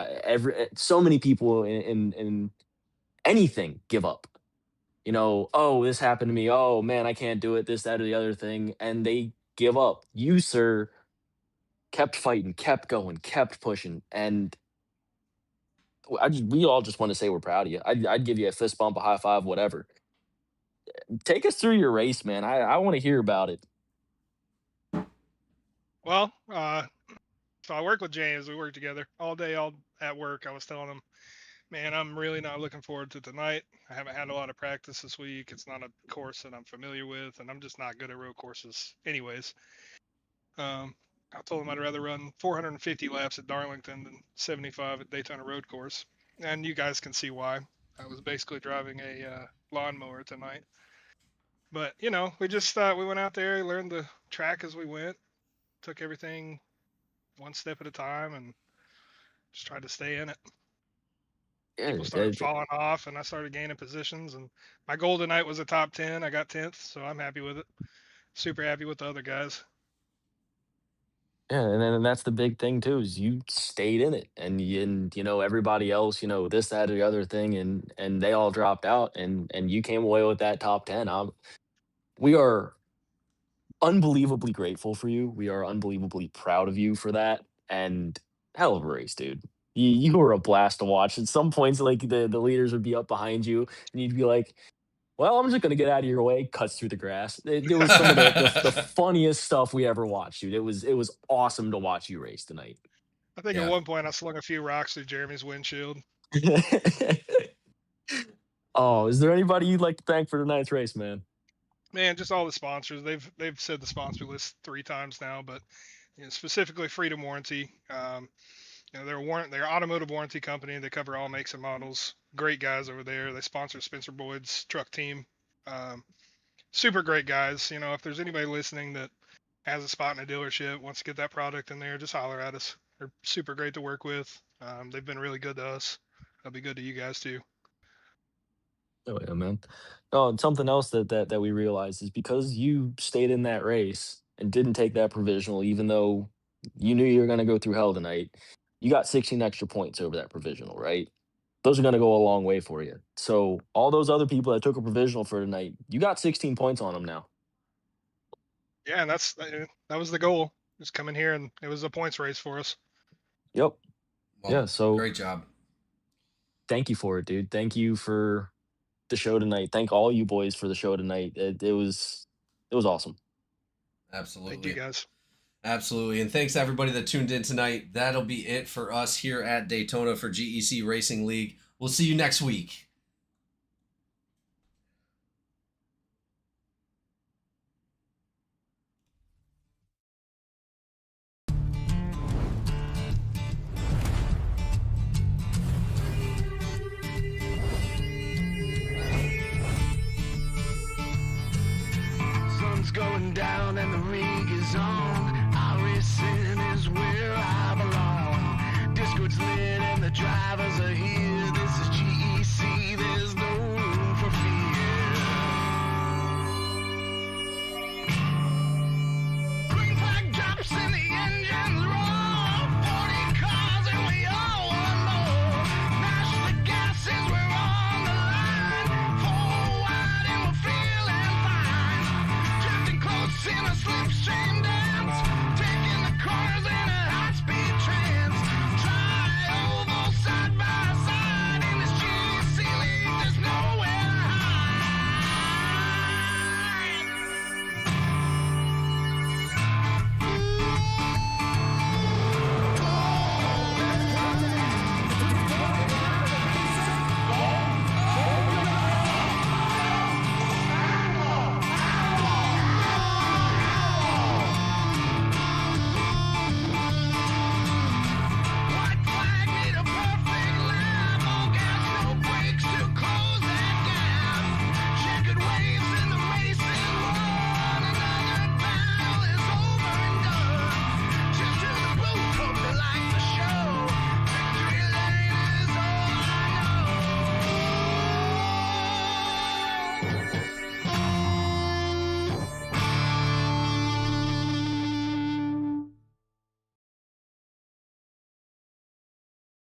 S3: So many people in anything give up. Oh, this happened to me. Oh man, I can't do it. This, that, or the other thing, and they give up. You, sir, kept fighting, kept going, kept pushing, and we all just want to say we're proud of you. I'd give you a fist bump, a high five, whatever. Take us through your race, man. I want to hear about it.
S9: Well, so I work with James. We work together all day, all at work. I was telling him, man, I'm really not looking forward to tonight. I haven't had a lot of practice this week. It's not a course that I'm familiar with, and I'm just not good at road courses anyways. I told him I'd rather run 450 laps at Darlington than 75 at Daytona Road Course. And you guys can see why. I was basically driving a lawnmower tonight. But, we just we went out there, learned the track as we went, took everything one step at a time, and just tried to stay in it. People started falling off, and I started gaining positions. And my goal tonight was a top 10. I got 10th, so I'm happy with it. Super happy with the other guys.
S3: Yeah, and that's the big thing too, is you stayed in it, and everybody else, this, that, or the other thing, and they all dropped out, and you came away with that top 10. We are unbelievably grateful for you. We are unbelievably proud of you for that, and hell of a race, dude. You were a blast to watch. At some points, like the leaders would be up behind you, and you'd be like, Well, I'm just gonna get out of your way. Cuts through the grass. It was some of the funniest stuff we ever watched, dude. It was awesome to watch you race tonight.
S9: I think at
S1: Yeah.
S9: one point I slung a few rocks through Jeremy's windshield.
S3: Oh, is there anybody you'd like to thank for tonight's race, man?
S9: Man, just all the sponsors. They've said the sponsor list 3 times now, but specifically Freedom Warranty. They're an automotive warranty company. They cover all makes and models. Great guys over there. They sponsor Spencer Boyd's truck team. Super great guys. If there's anybody listening that has a spot in a dealership, wants to get that product in there, just holler at us. They're super great to work with. They've been really good to us. They'll be good to you guys too.
S3: Oh yeah, man. Oh, and something else that we realized is because you stayed in that race and didn't take that provisional, even though you knew you were gonna go through hell tonight, you got 16 extra points over that provisional, right? Those are gonna go a long way for you. So all those other people that took a provisional for tonight, you got 16 points on them now.
S9: Yeah, and that was the goal. Just come in here and it was a points race for us.
S3: Yep.
S1: Well,
S3: Yeah. So
S1: great job.
S3: thank you for it, dude. Thank you for the show tonight. Thank all you boys for the show tonight. It was awesome.
S1: Absolutely.
S9: Thank you guys.
S1: Absolutely. And thanks to everybody that tuned in tonight. That'll be it for us here at Daytona for GEC Racing League. We'll see you next week.
S5: Sun's going down and the